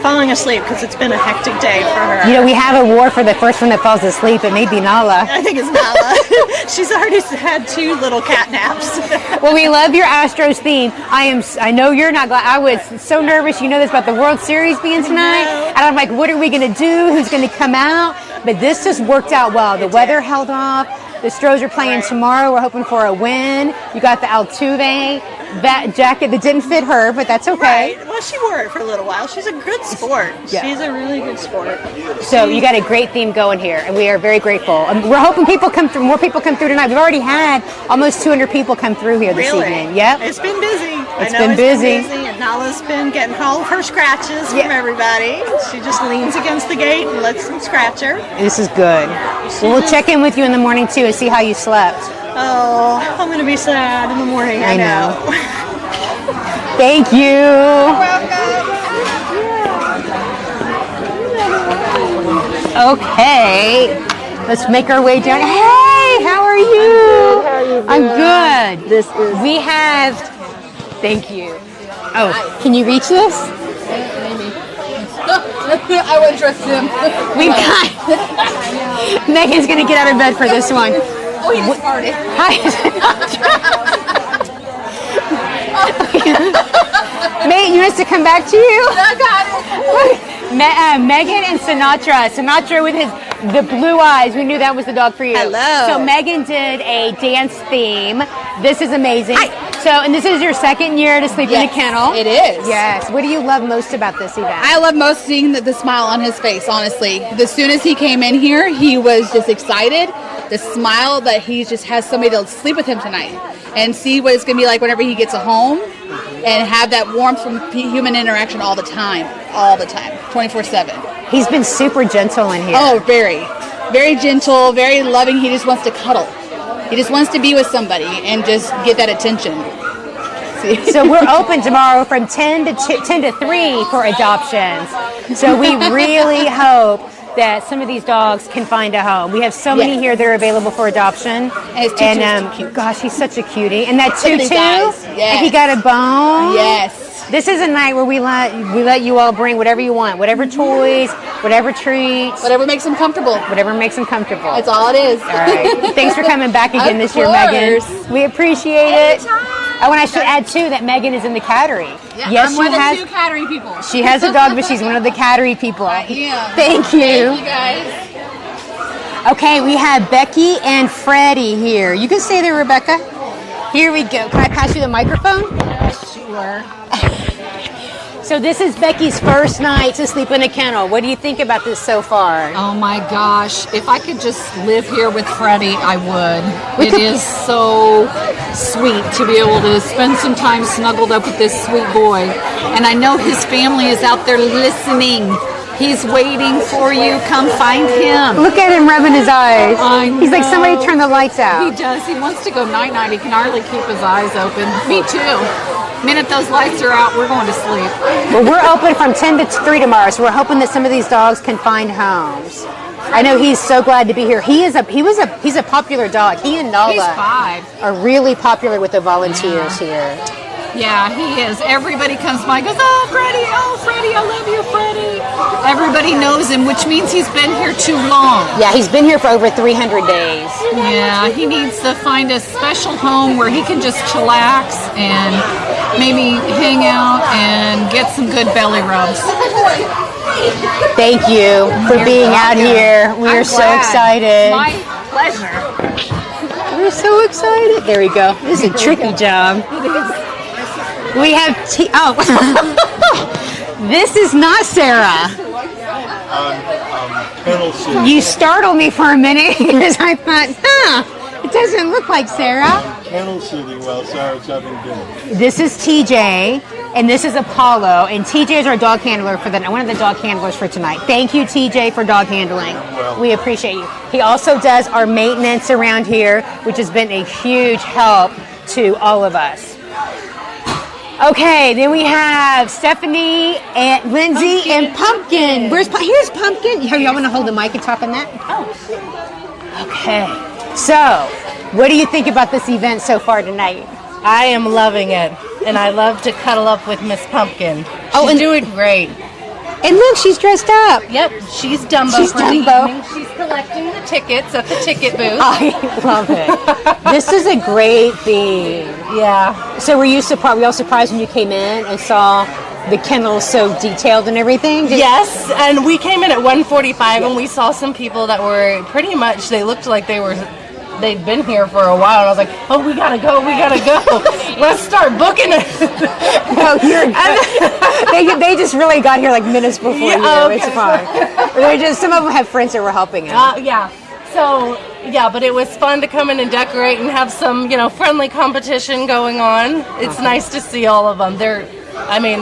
falling asleep because it's been a hectic day for her. You know, we have a war for the first one that falls asleep. It may be Nala. I think it's Nala. She's already had 2 little cat naps. Well, we love your Astros theme. I know you're not glad. I was so nervous. You know this about the World Series being tonight. And I'm like, what are we going to do? Who's going to come out? But this just worked out well. The weather held off. The Stros are playing tomorrow. We're hoping for a win. You got the Altuve jacket that didn't fit her, but that's okay. Right. Well, she wore it for a little while. She's a good sport. Yeah. She's a really good sport. So you got a great theme going here, and we are very grateful. We're hoping more people come through tonight. We've already had almost 200 people come through here this evening. Yep. It's been busy. It's been busy. And Nala's been getting all of her scratches from everybody. She just leans against the gate and lets them scratch her. This is good. Well, we'll check in with you in the morning, too, and see how you slept. Oh, I'm going to be sad in the morning. I know. Thank you. You're welcome. Okay. Let's make our way down. Hey, how are you? I'm good. This is. We have. Thank you. Oh, can you reach this? I wouldn't trust him. We've got. Megan's gonna get out of bed for this one. Oh, he just farted. Mate, you want us to come back to you? I got it. Megan and Sinatra. Sinatra with the blue eyes. We knew that was the dog for you. Hello. So Megan did a dance theme. This is amazing. Hi. So, and this is your second year to sleep in a kennel. It is. Yes. What do you love most about this event? I love most seeing the smile on his face, honestly. As soon as he came in here, he was just excited. The smile that he just has somebody to sleep with him tonight and see what it's going to be like whenever he gets home and have that warmth from human interaction all the time, 24/7. He's been super gentle in here. Oh, very. Very gentle, very loving. He just wants to cuddle. He just wants to be with somebody and just get that attention. So we're open tomorrow from 10 to 3 for adoptions. So we really hope that some of these dogs can find a home. We have so many here that are available for adoption. And gosh, he's such a cutie. And that tutu, and he got a bone. Yes. This is a night where we let you all bring whatever you want, whatever toys, whatever treats, whatever makes them comfortable. Whatever makes them comfortable. That's all it is. All right. Thanks for coming back again this year, Megan. We appreciate it. Oh, and I should add too that Megan is in the cattery. Yeah, yes, I'm one of the 2 cattery people. She has a dog, but she's one of the cattery people. Yeah. Thank you. Thank you guys. Okay, we have Becky and Freddie here. You can stay there, Rebecca. Here we go. Can I pass you the microphone? Sure. So this is Becky's first night to sleep in a kennel. What do you think about this so far? Oh my gosh, if I could just live here with Freddie, I would. It is so sweet to be able to spend some time snuggled up with this sweet boy. And I know his family is out there listening. He's waiting for you. Come find him. Look at him rubbing his eyes. I know. He's like, somebody turn the lights out. He does. He wants to go night-night. He can hardly keep his eyes open. Me too. Minute those lights are out, we're going to sleep. Well, we're open from 10 to 3 tomorrow, so we're hoping that some of these dogs can find homes. I know he's so glad to be here. He's a popular dog. He and Nala He's 5. are really popular with the volunteers here. Yeah, he is. Everybody comes by and goes, oh, Freddie, I love you, Freddie. Everybody knows him, which means he's been here too long. Yeah, he's been here for over 300 days. Yeah, he needs to find a special home where he can just chillax and maybe hang out and get some good belly rubs. Thank you for being out here. We are so excited. My pleasure. We're so excited. There we go. This is a tricky job. We have this is not Sarah. You startled me for a minute because I thought, it doesn't look like Sarah. Kennel soothing while Sarah's having dinner. This is TJ, and this is Apollo, and TJ is our dog handler for one of the dog handlers for tonight. Thank you, TJ, for dog handling. We appreciate you. He also does our maintenance around here, which has been a huge help to all of us. Okay, then we have Stephanie and Lindsay and Pumpkin. Here's Pumpkin. Y'all want to hold the mic and talk on that? Oh. Okay. So, what do you think about this event so far tonight? I am loving it, and I love to cuddle up with Miss Pumpkin. She's doing great. And look, she's dressed up. Yep, she's Dumbo for the evening. She's collecting the tickets at the ticket booth. I love it. This is a great theme. Yeah. So were you all surprised when you came in and saw the kennel so detailed and everything? Yes, and we came in at 1:45 and we saw some people that were pretty much, they looked like they'd been here for a while, and I was like, oh, we gotta go. Let's start booking it. No, you're good. They just really got here like minutes before you. Okay. It's fine. Some of them have friends that were helping them. Yeah. So, yeah, but it was fun to come in and decorate and have some, friendly competition going on. It's nice to see all of them.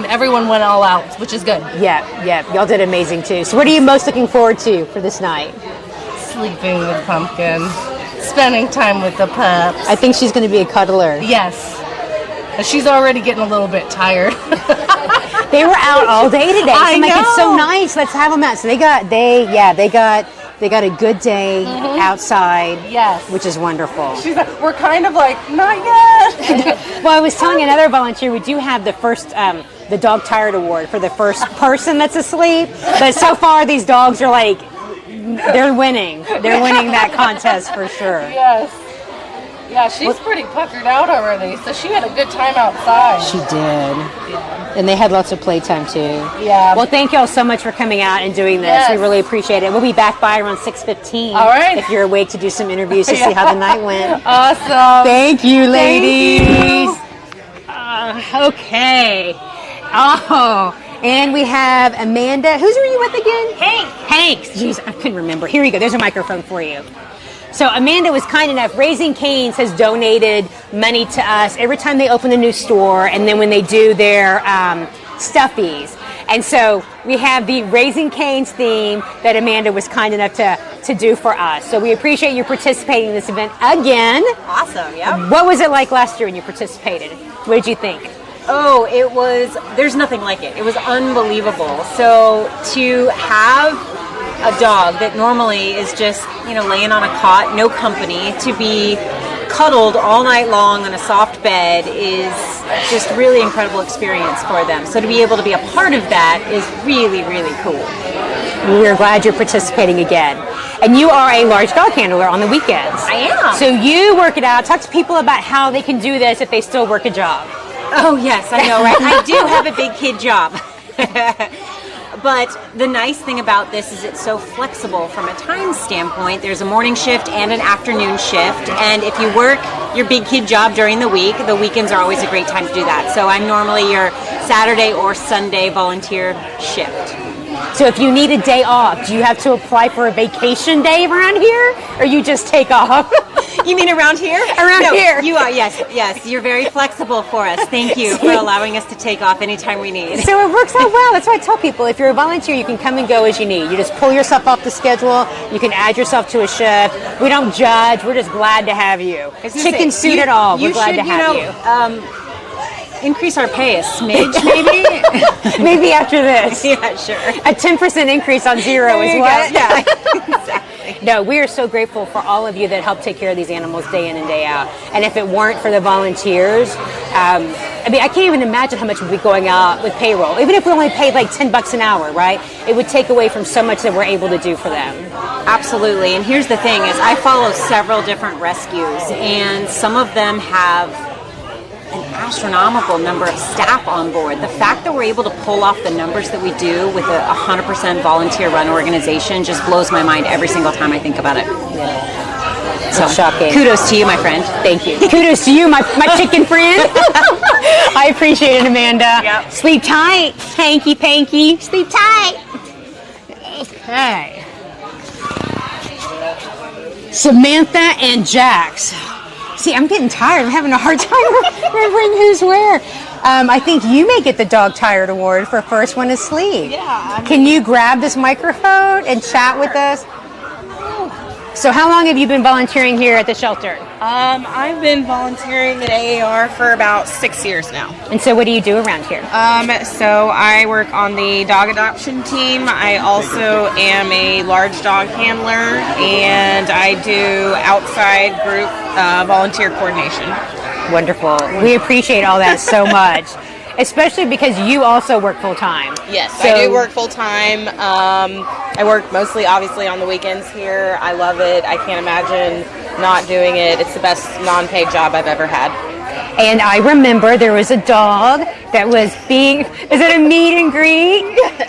Everyone went all out, which is good. Yeah. Y'all did amazing too. So what are you most looking forward to for this night? Sleeping with Pumpkin. Spending time with the pups. I think she's going to be a cuddler. Yes. She's already getting a little bit tired. They were out all day today. So I I'm like, it's so know. nice. Let's have them out. So they got a good day outside. Yes. Which is wonderful. She's like, we're kind of like, not yet. Well, I was telling another volunteer, we do have the first, the Dog Tired Award for the first person that's asleep. But so far, these dogs are like, they're winning. They're winning that contest for sure. Yes. Yeah, she's pretty puckered out already, so she had a good time outside. She did. And they had lots of playtime too. Yeah. Well, thank y'all so much for coming out and doing this. Yes. We really appreciate it. We'll be back by around 6:15. All right. If you're awake to do some interviews to see how the night went. Awesome. Thank you, ladies. Thank you. Okay. Oh, and we have Amanda. Who's are you with again? Hanks. Jeez, I couldn't remember. Here you go. There's a microphone for you. So Amanda was kind enough. Raising Cane's has donated money to us every time they open a new store, and then when they do their stuffies. And so we have the Raising Cane's theme that Amanda was kind enough to do for us. So we appreciate you participating in this event again. Awesome, yeah. What was it like last year when you participated? What did you think? Oh, there's nothing like it. It was unbelievable. So to have a dog that normally is just, laying on a cot, no company, to be cuddled all night long on a soft bed is just really incredible experience for them. So to be able to be a part of that is really, really cool. We're glad you're participating again. And you are a large dog handler on the weekends. I am. So you work it out. Talk to people about how they can do this if they still work a job. Oh, yes, I know, right? I do have a big kid job. But the nice thing about this is it's so flexible from a time standpoint. There's a morning shift and an afternoon shift. And if you work your big kid job during the week, the weekends are always a great time to do that. So I'm normally your Saturday or Sunday volunteer shift. So if you need a day off, do you have to apply for a vacation day around here, or you just take off? You mean around here? Around here. You are, yes. You're very flexible for us. Thank you for allowing us to take off anytime we need. So it works out well. That's why I tell people, if you're a volunteer, you can come and go as you need. You just pull yourself off the schedule. You can add yourself to a shift. We don't judge. We're just glad to have you. Chicken suit at all. We're glad to have you. Increase our pay a smidge, maybe? Maybe after this. Yeah, sure. A 10% increase on zero is what? Yeah, exactly. No, we are so grateful for all of you that help take care of these animals day in and day out. And if it weren't for the volunteers, I can't even imagine how much would be going out with payroll. Even if we only paid like $10 an hour, right? It would take away from so much that we're able to do for them. Absolutely. And here's the thing is I follow several different rescues, and some of them have an astronomical number of staff on board. The fact that we're able to pull off the numbers that we do with a 100% volunteer run organization just blows my mind every single time I think about it. Yeah. So shocking. Kudos to you, my friend. Thank you. Kudos to you, my chicken friend. I appreciate it, Amanda. Yep. Sleep tight, hanky panky. Sleep tight. Okay. Samantha and Jax. See, I'm getting tired. I'm having a hard time remembering who's where. I think you may get the Dog Tired Award for first one to sleep. Yeah. Can you grab this microphone and chat with us? So how long have you been volunteering here at the shelter? I've been volunteering at AAR for about 6 years now. And so what do you do around here? So I work on the dog adoption team. I also am a large dog handler, and I do outside group volunteer coordination. Wonderful. We appreciate all that so much. Especially because you also work full-time. Yes, I do work full-time. I work mostly, obviously, on the weekends here. I love it. I can't imagine not doing it. It's the best non-paid job I've ever had. And I remember there was a dog that was is it a meet and greet?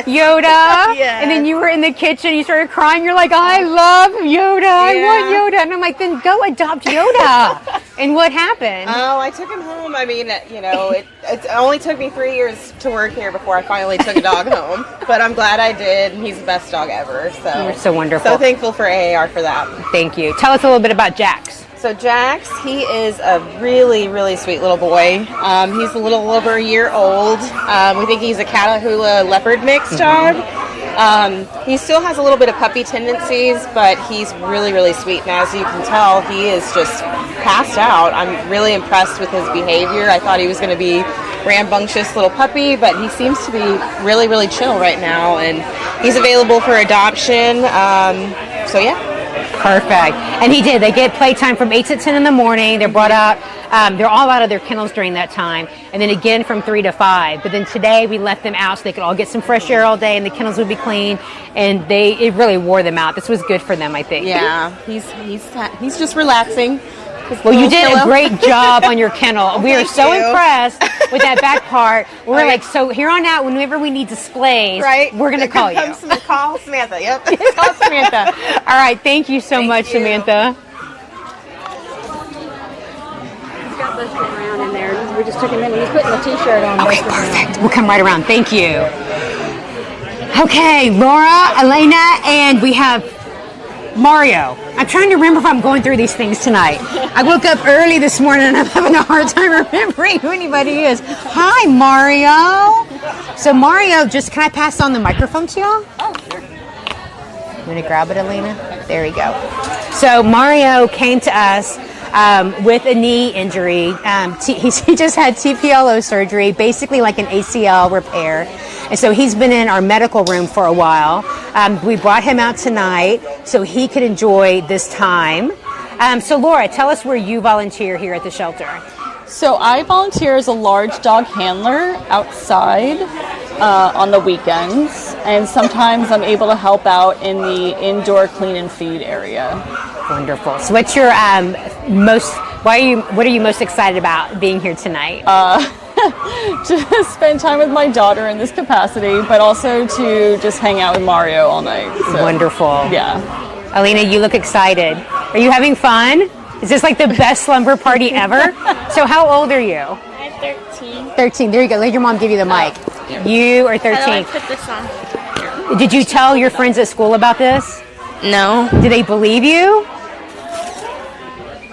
Yoda? Yeah. And then you were in the kitchen, you started crying, you're like, I love Yoda, I want Yoda. And I'm like, then go adopt Yoda. And what happened? Oh, I took him home. I mean, it only took me 3 years to work here before I finally took a dog home. But I'm glad I did. He's the best dog ever. So You're so wonderful. So thankful for AAR for that. Thank you. Tell us a little bit about Jax. So Jax, he is a really, really sweet little boy. He's a little over a year old. We think he's a Catahoula leopard mix dog. He still has a little bit of puppy tendencies, but he's really, really sweet. And as you can tell, he is just passed out. I'm really impressed with his behavior. I thought he was going to be rambunctious little puppy, but he seems to be really, really chill right now, and he's available for adoption. So yeah. Perfect. And he did. They get playtime from 8 to 10 in the morning. They're brought out. They're all out of their kennels during that time. And then again from 3 to 5. But then today we left them out so they could all get some fresh air all day and the kennels would be clean. And it really wore them out. This was good for them, I think. Yeah. He's just relaxing. Well, you did a great job on your kennel. We are so impressed with that back part. We're like, so here on out, whenever we need displays, we're going to call you. Call Samantha. Yep. Call Samantha. All right. Thank you so much, Samantha. He's got busted around in there. We just took him in and he's putting the t-shirt on. Okay, perfect. We'll come right around. Thank you. Okay, Laura, Elena, and we have Mario. I'm trying to remember if I'm going through these things tonight. I woke up early this morning and I'm having a hard time remembering who anybody is. Hi, Mario. So Mario, can I pass on the microphone to y'all? Oh, sure. You want to grab it, Elena? There we go. So Mario came to us with a knee injury. He just had TPLO surgery, basically like an ACL repair. And so he's been in our medical room for a while. We brought him out tonight so he could enjoy this time. So Laura, tell us where you volunteer here at the shelter. So I volunteer as a large dog handler outside on the weekends, and sometimes I'm able to help out in the indoor clean and feed area. Wonderful. So what's your what are you most excited about being here tonight? To spend time with my daughter in this capacity, but also to just hang out with Mario all night. So, wonderful. Yeah. Alina, you look excited. Are you having fun? Is this like the best slumber party ever? So how old are you? I'm 13. 13. There you go. Let your mom give you the mic. You are 13. How do I put this on? Did you tell your friends at school about this? No. Did they believe you?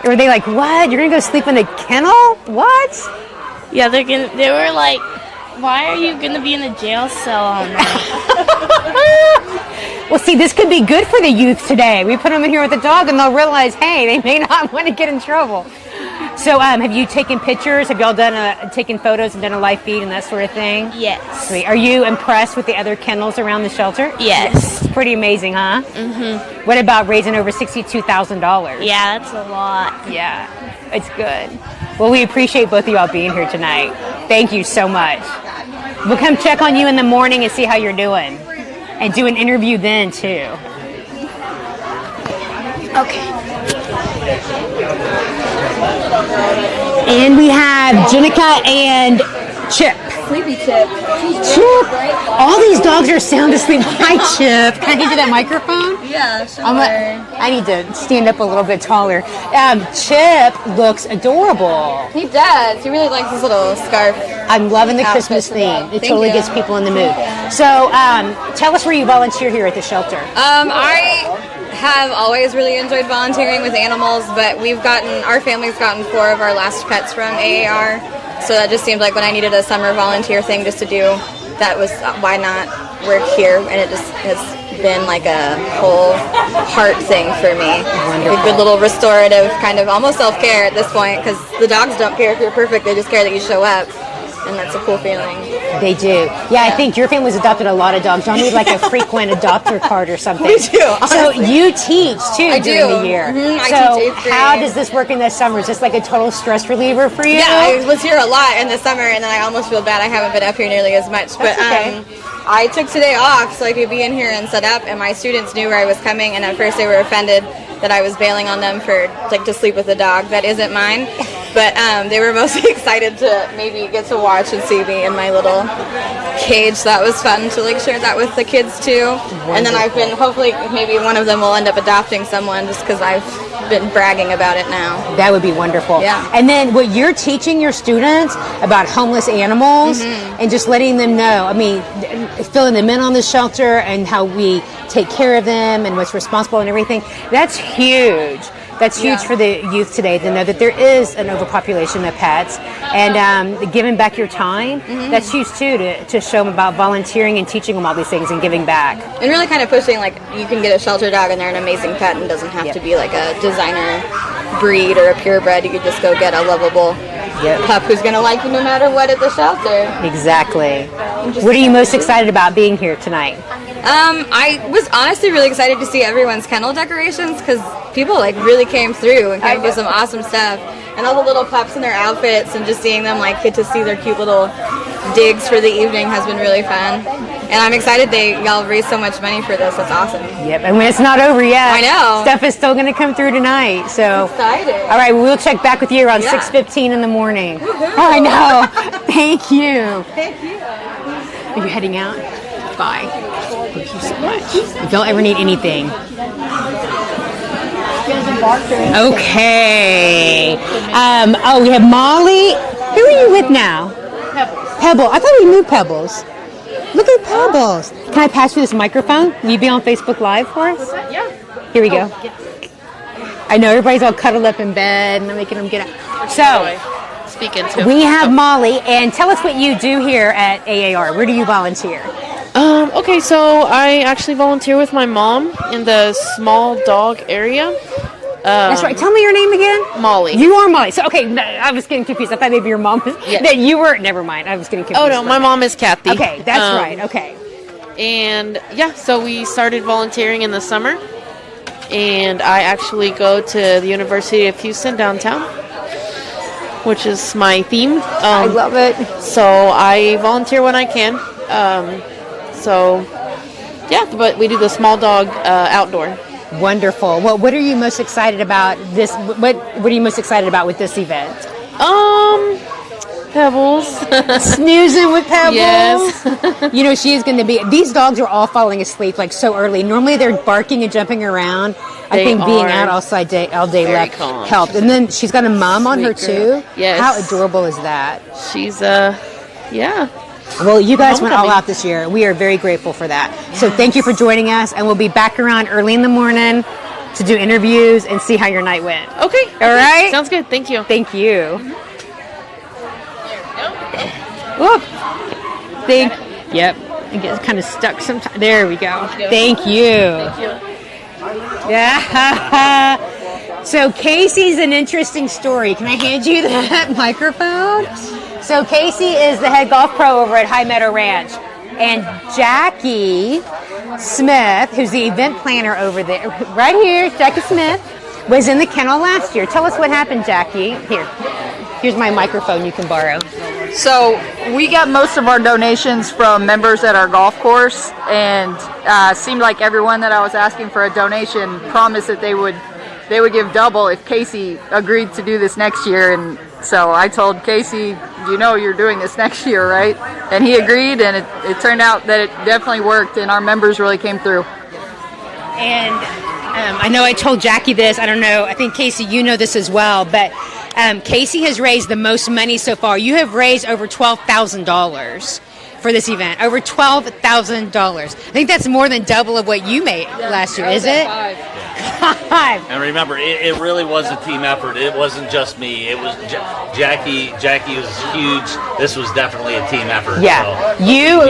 Or were they like, what? You're going to go sleep in a kennel? What? Yeah, they were like, why are you going to be in a jail cell all night? Well, see, this could be good for the youth today. We put them in here with a dog and they'll realize, hey, they may not want to get in trouble. So have you taken pictures? Have y'all taken photos and done a live feed and that sort of thing? Yes. Sweet. Are you impressed with the other kennels around the shelter? Yes. It's pretty amazing, huh? Mm-hmm. What about raising over $62,000? Yeah, that's a lot. Yeah, it's good. Well, we appreciate both of y'all being here tonight. Thank you so much. We'll come check on you in the morning and see how you're doing. And do an interview then, too. Okay. And we have Jenica and Chip. Sleepy Chip. Chip. All these dogs are sound asleep. Hi, Chip. Can I give you that microphone? Yeah, sure. I need to stand up a little bit taller. Chip looks adorable. He does. He really likes his little scarf. I'm loving the Christmas theme. It totally gets people in the mood. So, tell us where you volunteer here at the shelter. I have always really enjoyed volunteering with animals, but our family's gotten 4 of our last pets from AAR, so that just seemed like when I needed a summer volunteer thing just to do, that was why not work here, and it just has been like a whole heart thing for me. Wonderful. A good little restorative kind of almost self-care at this point, because the dogs don't care if you're perfect, they just care that you show up. And that's a cool feeling. They do. Yeah, I think your family's adopted a lot of dogs. Y'all need like a frequent adopter card or something. We do, honestly. So you teach too during the year. Mm-hmm. I so teach 8th grade. How does this work in the summer? Is this like a total stress reliever for you? Yeah, I was here a lot in the summer, and then I almost feel bad I haven't been up here nearly as much. That's okay. I took today off so I could be in here and set up, and my students knew where I was coming, and at first they were offended that I was bailing on them for to sleep with a dog that isn't mine. But they were mostly excited to maybe get to watch and see me in my little cage. So that was fun to share that with the kids too. Wonderful. And then I've been, hopefully maybe one of them will end up adopting someone just because I've been bragging about it now. That would be wonderful. Yeah. And then what you're teaching your students about homeless animals and just letting them know, I mean, filling them in on the shelter and how we take care of them and what's responsible and everything, that's huge. That's huge for the youth today to know that there is an overpopulation of pets, and giving back your time, that's huge too, to show them about volunteering and teaching them all these things and giving back. And really kind of pushing, you can get a shelter dog and they're an amazing pet and doesn't have to be like a designer breed or a purebred. You could just go get a lovable pup who's going to like you no matter what at the shelter. Exactly. What are you most excited about being here tonight? I was honestly really excited to see everyone's kennel decorations because people like really came through and came to do some awesome stuff. And all the little pups in their outfits and just seeing them like get to see their cute little digs for the evening has been really fun. And I'm excited y'all raised so much money for this. That's awesome. Yep, and it's not over yet. I know. Stuff is still going to come through tonight. So I'm excited. All right, we'll check back with you around 6:15 in the morning. I know. Thank you. Thank you. Are you heading out? Bye. Thank you so much. If y'all ever need anything. Okay. We have Molly. Who are you with now? Pebble. I thought we moved Pebbles. Look at Pebbles. Can I pass you this microphone? Will you be on Facebook Live for us? Yeah. Here we go. I know everybody's all cuddled up in bed and I'm making them get up. So, speaking to. We have Molly, and tell us what you do here at AAR. Where do you volunteer? Okay, so I actually volunteer with my mom in the small dog area. That's right. Tell me your name again. Molly. You are Molly. So, okay, I was getting confused. I thought maybe your mom was... Yeah. That you were... Never mind. I was getting confused. Oh, no, my mom is Kathy. Okay, that's right. Okay. And, yeah, so we started volunteering in the summer. And I actually go to the University of Houston downtown, which is my theme. I love it. So I volunteer when I can. But we do the small dog outdoor. Wonderful. Well, what are you most excited about this? What are you most excited about with this event? Pebbles. Snoozing with Pebbles. Yes. You know, she is going to be... These dogs are all falling asleep like so early. Normally they're barking and jumping around. I think being out all day left helped. And then she's got a mom on her too. Yes. How adorable is that? She's yeah. Well, you guys went all out this year. We are very grateful for that. Yes. So thank you for joining us, and we'll be back around early in the morning to do interviews and see how your night went. Okay. All right? Sounds good. Thank you. Thank you. Whoop. Yep. It gets kind of stuck sometimes. There we go. Thank you. Yeah. So Casey's an interesting story. Can I hand you that microphone? So Casey is the head golf pro over at High Meadow Ranch. And Jackie Smith, who's the event planner over there, right here, Jackie Smith, was in the kennel last year. Tell us what happened, Jackie. Here's my microphone you can borrow. So we got most of our donations from members at our golf course, and seemed like everyone that I was asking for a donation promised that they would give double if Casey agreed to do this next year. And so I told Casey, you know you're doing this next year, right? And he agreed, and it turned out that it definitely worked, and our members really came through. And I know I told Jackie this. I don't know. I think, Casey, you know this as well. But Casey has raised the most money so far. You have raised over $12,000 for this event. Over $12,000. I think that's more than double of what you made last year, is it? And remember, it really was a team effort. It wasn't just me. It was Jackie. Jackie was huge. This was definitely a team effort. Yeah, so you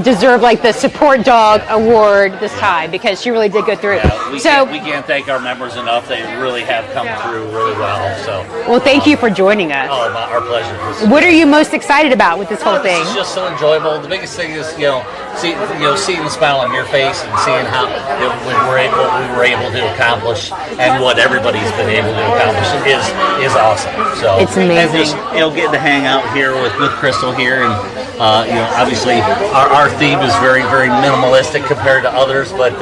deserve the support dog award this time because she really did go through it. Yeah, we can't thank our members enough. They really have come through really well. So well, thank you for joining us. Oh, our pleasure. What are you most excited about with this whole thing? It's just so enjoyable. The biggest thing is seeing the smile on your face and seeing how we were able to accomplish and what everybody's been able to accomplish is awesome. So it's amazing. And just getting to hang out here with Crystal here, and obviously our theme is very, very minimalistic compared to others, but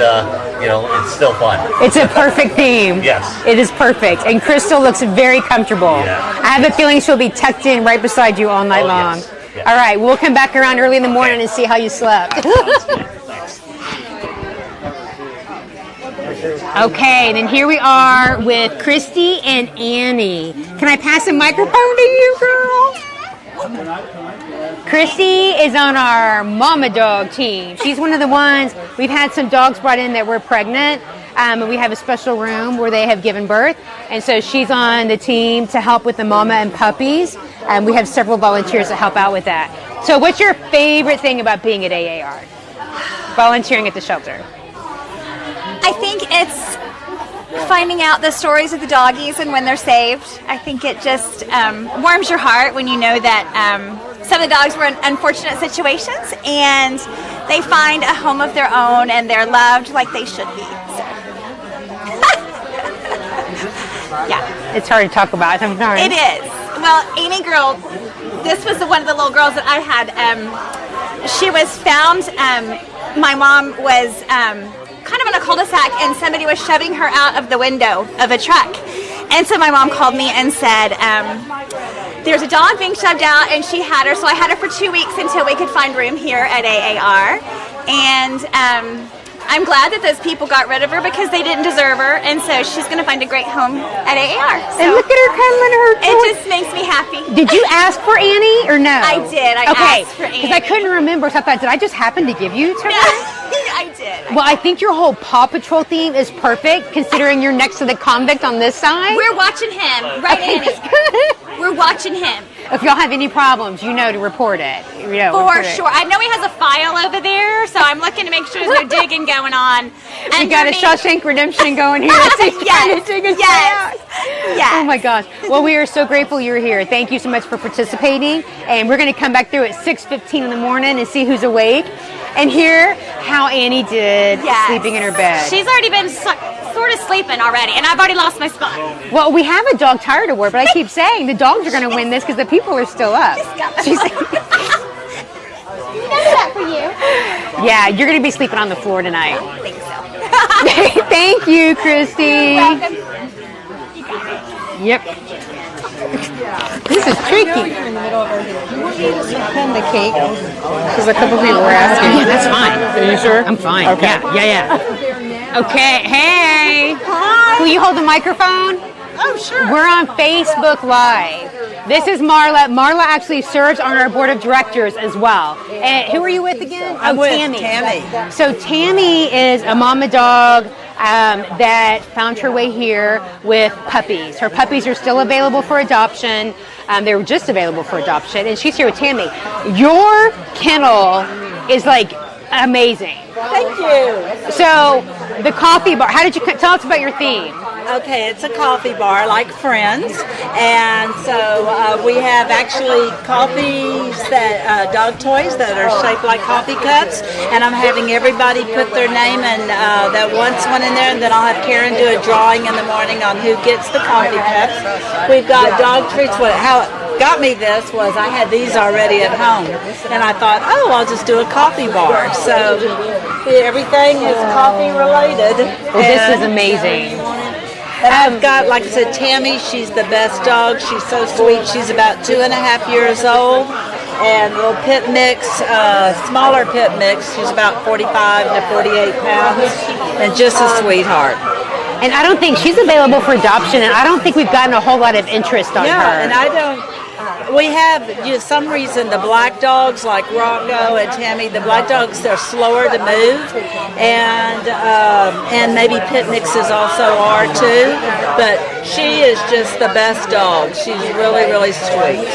it's still fun. It's a perfect theme. Yes, it is perfect, and Crystal looks very comfortable. Yeah. I have a feeling she'll be tucked in right beside you all night long. Yes. Yeah. All right, we'll come back around early in the morning and see how you slept. Okay, then here we are with Christy and Annie. Can I pass a microphone to you, girl? Christy is on our mama dog team. She's one of the ones, we've had some dogs brought in that were pregnant, and we have a special room where they have given birth, and so she's on the team to help with the mama and puppies, and we have several volunteers that help out with that. So what's your favorite thing about being at AAR? Volunteering at the shelter. I think it's finding out the stories of the doggies and when they're saved. I think it just warms your heart when you know that some of the dogs were in unfortunate situations and they find a home of their own and they're loved like they should be. So. Yeah. It's hard to talk about sometimes. It is. Well, Amy girl, this was one of the little girls that I had. She was found, my mom was kind of in a cul-de-sac and somebody was shoving her out of the window of a truck. And so my mom called me and said, there's a dog being shoved out and she had her. So I had her for 2 weeks until we could find room here at AAR. And I'm glad that those people got rid of her because they didn't deserve her. And so she's going to find a great home at AAR. So and look at her cuddling her toy. It just makes me happy. Did you ask for Annie or no? I did. I asked for Annie. Because I couldn't remember. So I thought, did I just happen to give you to her? I did. Well, I think your whole Paw Patrol theme is perfect considering you're next to the convict on this side. We're watching him. Right, okay, Annie? We're watching him. If y'all have any problems, you know to report it. For sure. I know he has a file over there, so I'm looking to make sure there's no digging going on. We got a Shawshank Redemption going here. Yes. Oh my gosh. Well, we are so grateful you're here. Thank you so much for participating. And we're going to come back through at 6:15 in the morning and see who's awake and hear how Annie did sleeping in her bed. She's already been sort of sleeping already, and I've already lost my spot. Well, we have a dog tired award, but I keep saying the dogs are going to win this because the people are still up. That for you. Yeah, you're going to be sleeping on the floor tonight. I don't think so. Thank you, Christy. You're welcome. You got it. Yep. This is tricky. You're in the middle of everything. You want me to suspend the cake? Because a couple people were asking. Yeah, that's fine. Are you sure? I'm fine. Okay. Yeah. Okay. Hey. Hi. Will you hold the microphone? Oh, sure. We're on Facebook Live. This is Marla. Marla actually serves on our board of directors as well. And who are you with again? I'm with Tammy. So Tammy is a mama dog that found her way here with puppies. Her puppies are still available for adoption. They were just available for adoption, and she's here with Tammy. Your kennel is like amazing. Thank you. So the coffee bar. How did you tell us about your theme? Okay, it's a coffee bar like Friends, and so we have actually coffees that dog toys that are shaped like coffee cups, and I'm having everybody put their name and that wants one in there, and then I'll have Karen do a drawing in the morning on who gets the coffee cups. We've got dog treats. How it got me this was I had these already at home, and I thought, oh, I'll just do a coffee bar. So everything is coffee related. Well, this is amazing. And I've got, like I said, Tammy. She's the best dog. She's so sweet. She's about 2.5 years old. And little pit mix, smaller pit mix. She's about 45 to 48 pounds. And just a sweetheart. And I don't think she's available for adoption, and I don't think we've gotten a whole lot of interest on her. Yeah, and I don't. We have, some reason, the black dogs like Rocco and Tammy, the black dogs, they're slower to move, and maybe pit mixes also are too, but she is just the best dog. She's really, really sweet.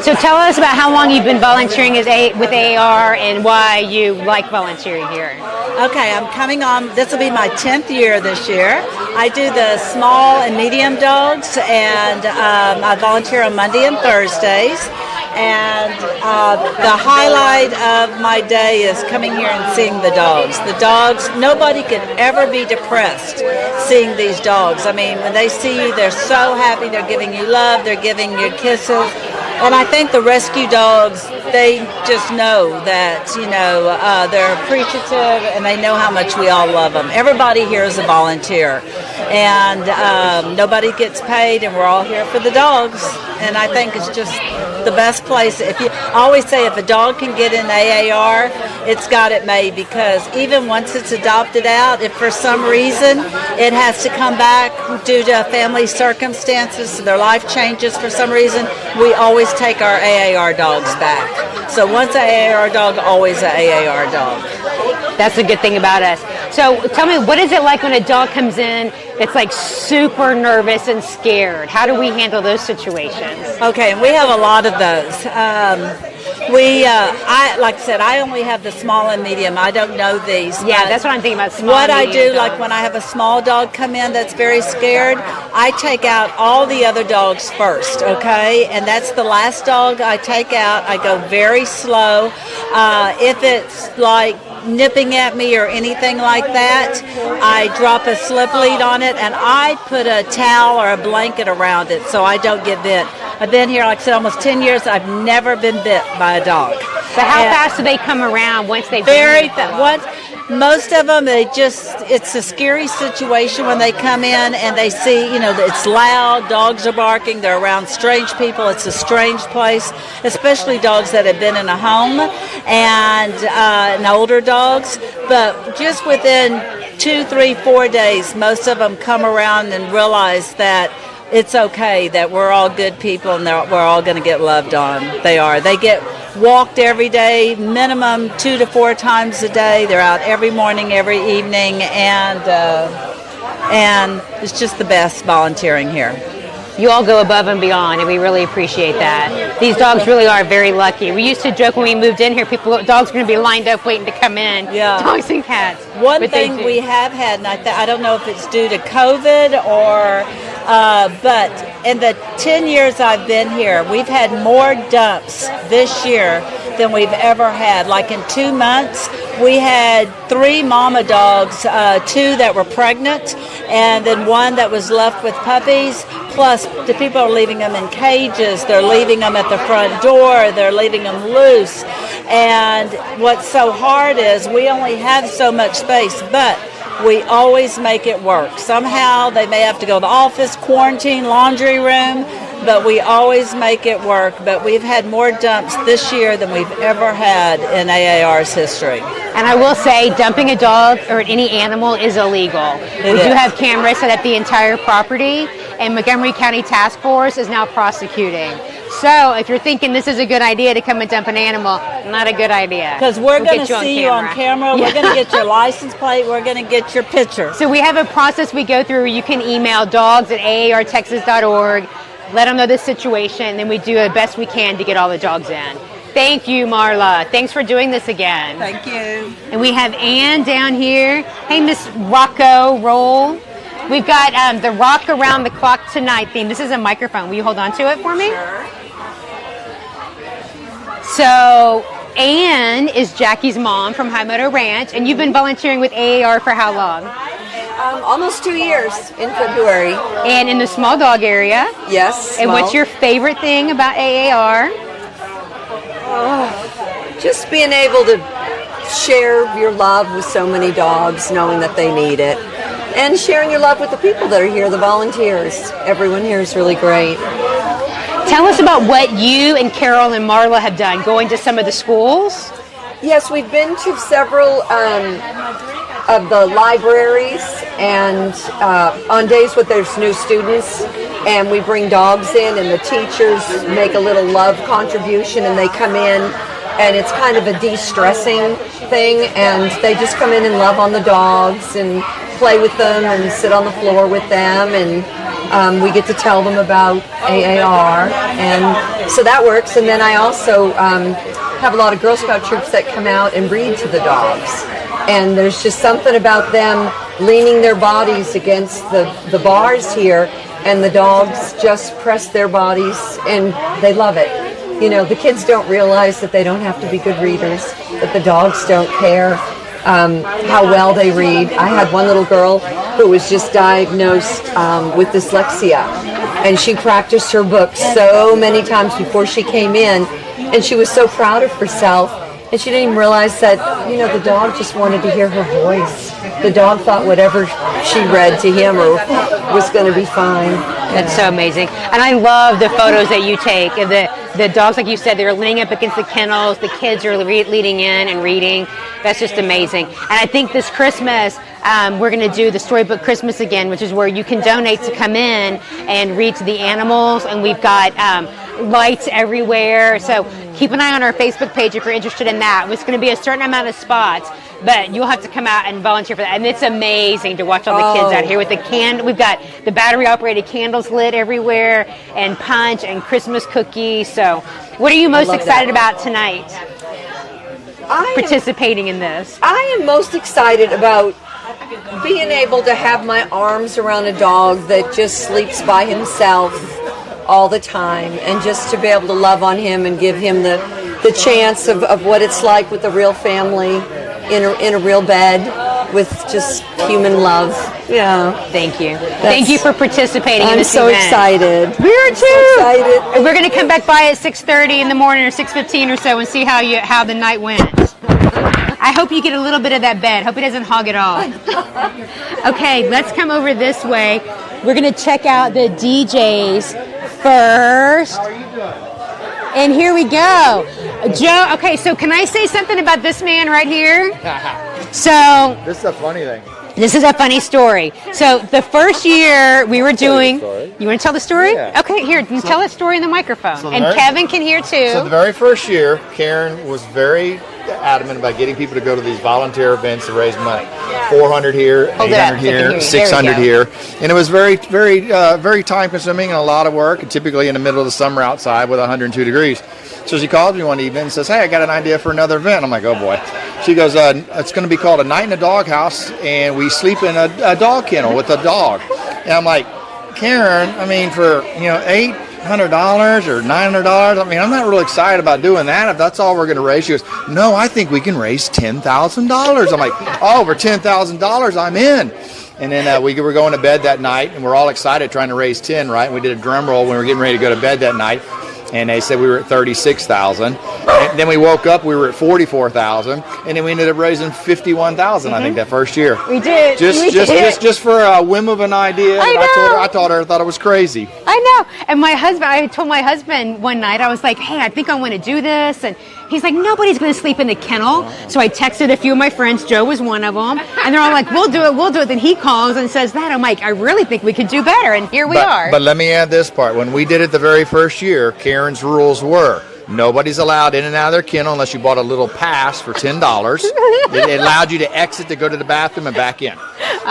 So tell us about how long you've been volunteering with AAR and why you like volunteering here. Okay, I'm coming on, this will be my 10th year this year. I do the small and medium dogs, and I volunteer on Monday and Thursdays. And the highlight of my day is coming here and seeing the dogs. The dogs, nobody could ever be depressed seeing these dogs. I mean, when they see you, they're so happy. They're giving you love. They're giving you kisses. And I think the rescue dogs, they just know that, they're appreciative and they know how much we all love them. Everybody here is a volunteer. And nobody gets paid, and we're all here for the dogs. And I think it's just the best place. I always say if a dog can get in AAR, it's got it made, because even once it's adopted out, if for some reason it has to come back due to family circumstances, so their life changes for some reason, we always take our AAR dogs back. So once an AAR dog, always an AAR dog. That's a good thing about us. So tell me, what is it like when a dog comes in that's like super nervous and scared? How do we handle those situations? Okay, we have a lot of those. like I said, I only have the small and medium. I don't know these. Yeah, that's what I'm thinking about. Small What and I medium do, like when I have a small dog come in that's very scared, I take out all the other dogs first, okay? And that's the last dog I take out. I go very slow. If it's like nipping at me or anything like that, I drop a slip lead on it and I put a towel or a blanket around it so I don't get bit. I've been here, like I said, almost 10 years. I've never been bit by a dog. So how fast do they come around once they've very fast? Most of them, it's a scary situation when they come in and they see, it's loud, dogs are barking, they're around strange people. It's a strange place, especially dogs that have been in a home and older dogs. But just within 2, 3, 4 days, most of them come around and realize that it's okay, that we're all good people and we're all going to get loved on. They are. They get walked every day, minimum 2 to 4 times a day. They're out every morning, every evening, and it's just the best volunteering here. You all go above and beyond, and we really appreciate that. These dogs really are very lucky. We used to joke when we moved in here, dogs are going to be lined up waiting to come in. Yeah. Dogs and cats. One thing we have had, and I don't know if it's due to COVID but in the 10 years I've been here, we've had more dumps this year than we've ever had. Like in 2 months, we had 3 mama dogs, 2 that were pregnant, and then 1 that was left with puppies. Plus, the people are leaving them in cages. They're leaving them at the front door. They're leaving them loose. And what's so hard is we only have so much space, but we always make it work. Somehow they may have to go to the office, quarantine, laundry room, but we always make it work. But we've had more dumps this year than we've ever had in AAR's history. And I will say, dumping a dog or any animal is illegal. We do have cameras set at the entire property, and Montgomery County Task Force is now prosecuting. So if you're thinking this is a good idea to come and dump an animal, not a good idea. Because we're going to see you on camera. We're going to get your license plate. We're going to get your picture. So we have a process we go through. You can email dogs@aartexas.org. Let them know the situation, and then we do the best we can to get all the dogs in. Thank you, Marla. Thanks for doing this again. Thank you. And we have Ann down here. Hey, Miss Rocco Roll. We've got the Rock Around the Clock Tonight theme. This is a microphone. Will you hold on to it for me? Sure. So Ann is Jackie's mom from High Meadow Ranch, and you've been volunteering with AAR for how long? Almost 2 years in February. And in the small dog area? Yes. And what's your favorite thing about AAR? Just being able to share your love with so many dogs, knowing that they need it. And sharing your love with the people that are here, the volunteers. Everyone here is really great. Tell us about what you and Carol and Marla have done, going to some of the schools. Yes, we've been to several of the libraries and on days when there's new students, and we bring dogs in and the teachers make a little love contribution and they come in, and it's kind of a de-stressing thing, and they just come in and love on the dogs and play with them and sit on the floor with them, and we get to tell them about AAR, and so that works. And then I also have a lot of Girl Scout troops that come out and read to the dogs, and there's just something about them leaning their bodies against the bars here, and the dogs just press their bodies and they love it. You know, the kids don't realize that they don't have to be good readers, that the dogs don't care how well they read. I had one little girl who was just diagnosed with dyslexia, and she practiced her book so many times before she came in, and she was so proud of herself, and she didn't even realize that, you know, the dog just wanted to hear her voice. The dog thought whatever she read to him or was going to be fine. That's so amazing. And I love the photos that you take. The dogs, like you said, they're leaning up against the kennels. The kids are leaning in and reading. That's just amazing. And I think this Christmas, we're going to do the Storybook Christmas again, which is where you can donate to come in and read to the animals. And we've got lights everywhere. So keep an eye on our Facebook page if you're interested in that. It's going to be a certain amount of spots, but you'll have to come out and volunteer for that. And it's amazing to watch all the kids out here with the we've got the battery operated candles lit everywhere, and punch and Christmas cookies. So what are you most excited about tonight? Participating in this. I am most excited about being able to have my arms around a dog that just sleeps by himself all the time, and just to be able to love on him and give him the chance of what it's like with a real family in a real bed with just human love. Yeah. Thank you. Thank you for participating in this event. I'm so excited. We are too. So excited. We're going to come back by at 6:30 in the morning or 6:15 or so and see how the night went. I hope you get a little bit of that bed. Hope it doesn't hog it all. Okay, let's come over this way. We're going to check out the DJs first. And here we go. Joe, okay, so can I say something about this man right here? So This is a funny thing. this is a funny story. So the first year we were doing, you want to tell the story? Yeah. Okay, here, tell the story in the microphone. So And Kevin can hear too. So the very first year, Karen was very adamant about getting people to go to these volunteer events to raise money. 400 here, Hold it up, 800 so they can hear here, you. 600 There we here. And it was very, very, very time consuming and a lot of work, and typically in the middle of the summer outside with 102 degrees. So she called me one evening and says, hey, I got an idea for another event. I'm like, oh boy. She goes, it's going to be called A Night in a Doghouse, and we sleep in a dog kennel with a dog. And I'm like, Karen, I mean, for, $800 or $900, I mean, I'm not really excited about doing that if that's all we're going to raise. She goes, no, I think we can raise $10,000. I'm like, oh, for $10,000, I'm in. And then we were going to bed that night, and we're all excited trying to raise 10, right? And we did a drum roll when we were getting ready to go to bed that night. And they said we were at 36,000. And then we woke up, we were at 44,000, and then we ended up raising 51,000. I think that first year. We did. Just for a whim of an idea. I thought it was crazy. I know. And I told my husband one night, I was like, hey, I think I want to do this. And he's like, nobody's going to sleep in the kennel. So I texted a few of my friends. Joe was one of them. And they're all like, we'll do it. Then he calls and says that. I'm like, I really think we could do better. And here we are. But let me add this part. When we did it the very first year, Karen's rules were, nobody's allowed in and out of their kennel unless you bought a little pass for $10. It allowed you to exit to go to the bathroom and back in.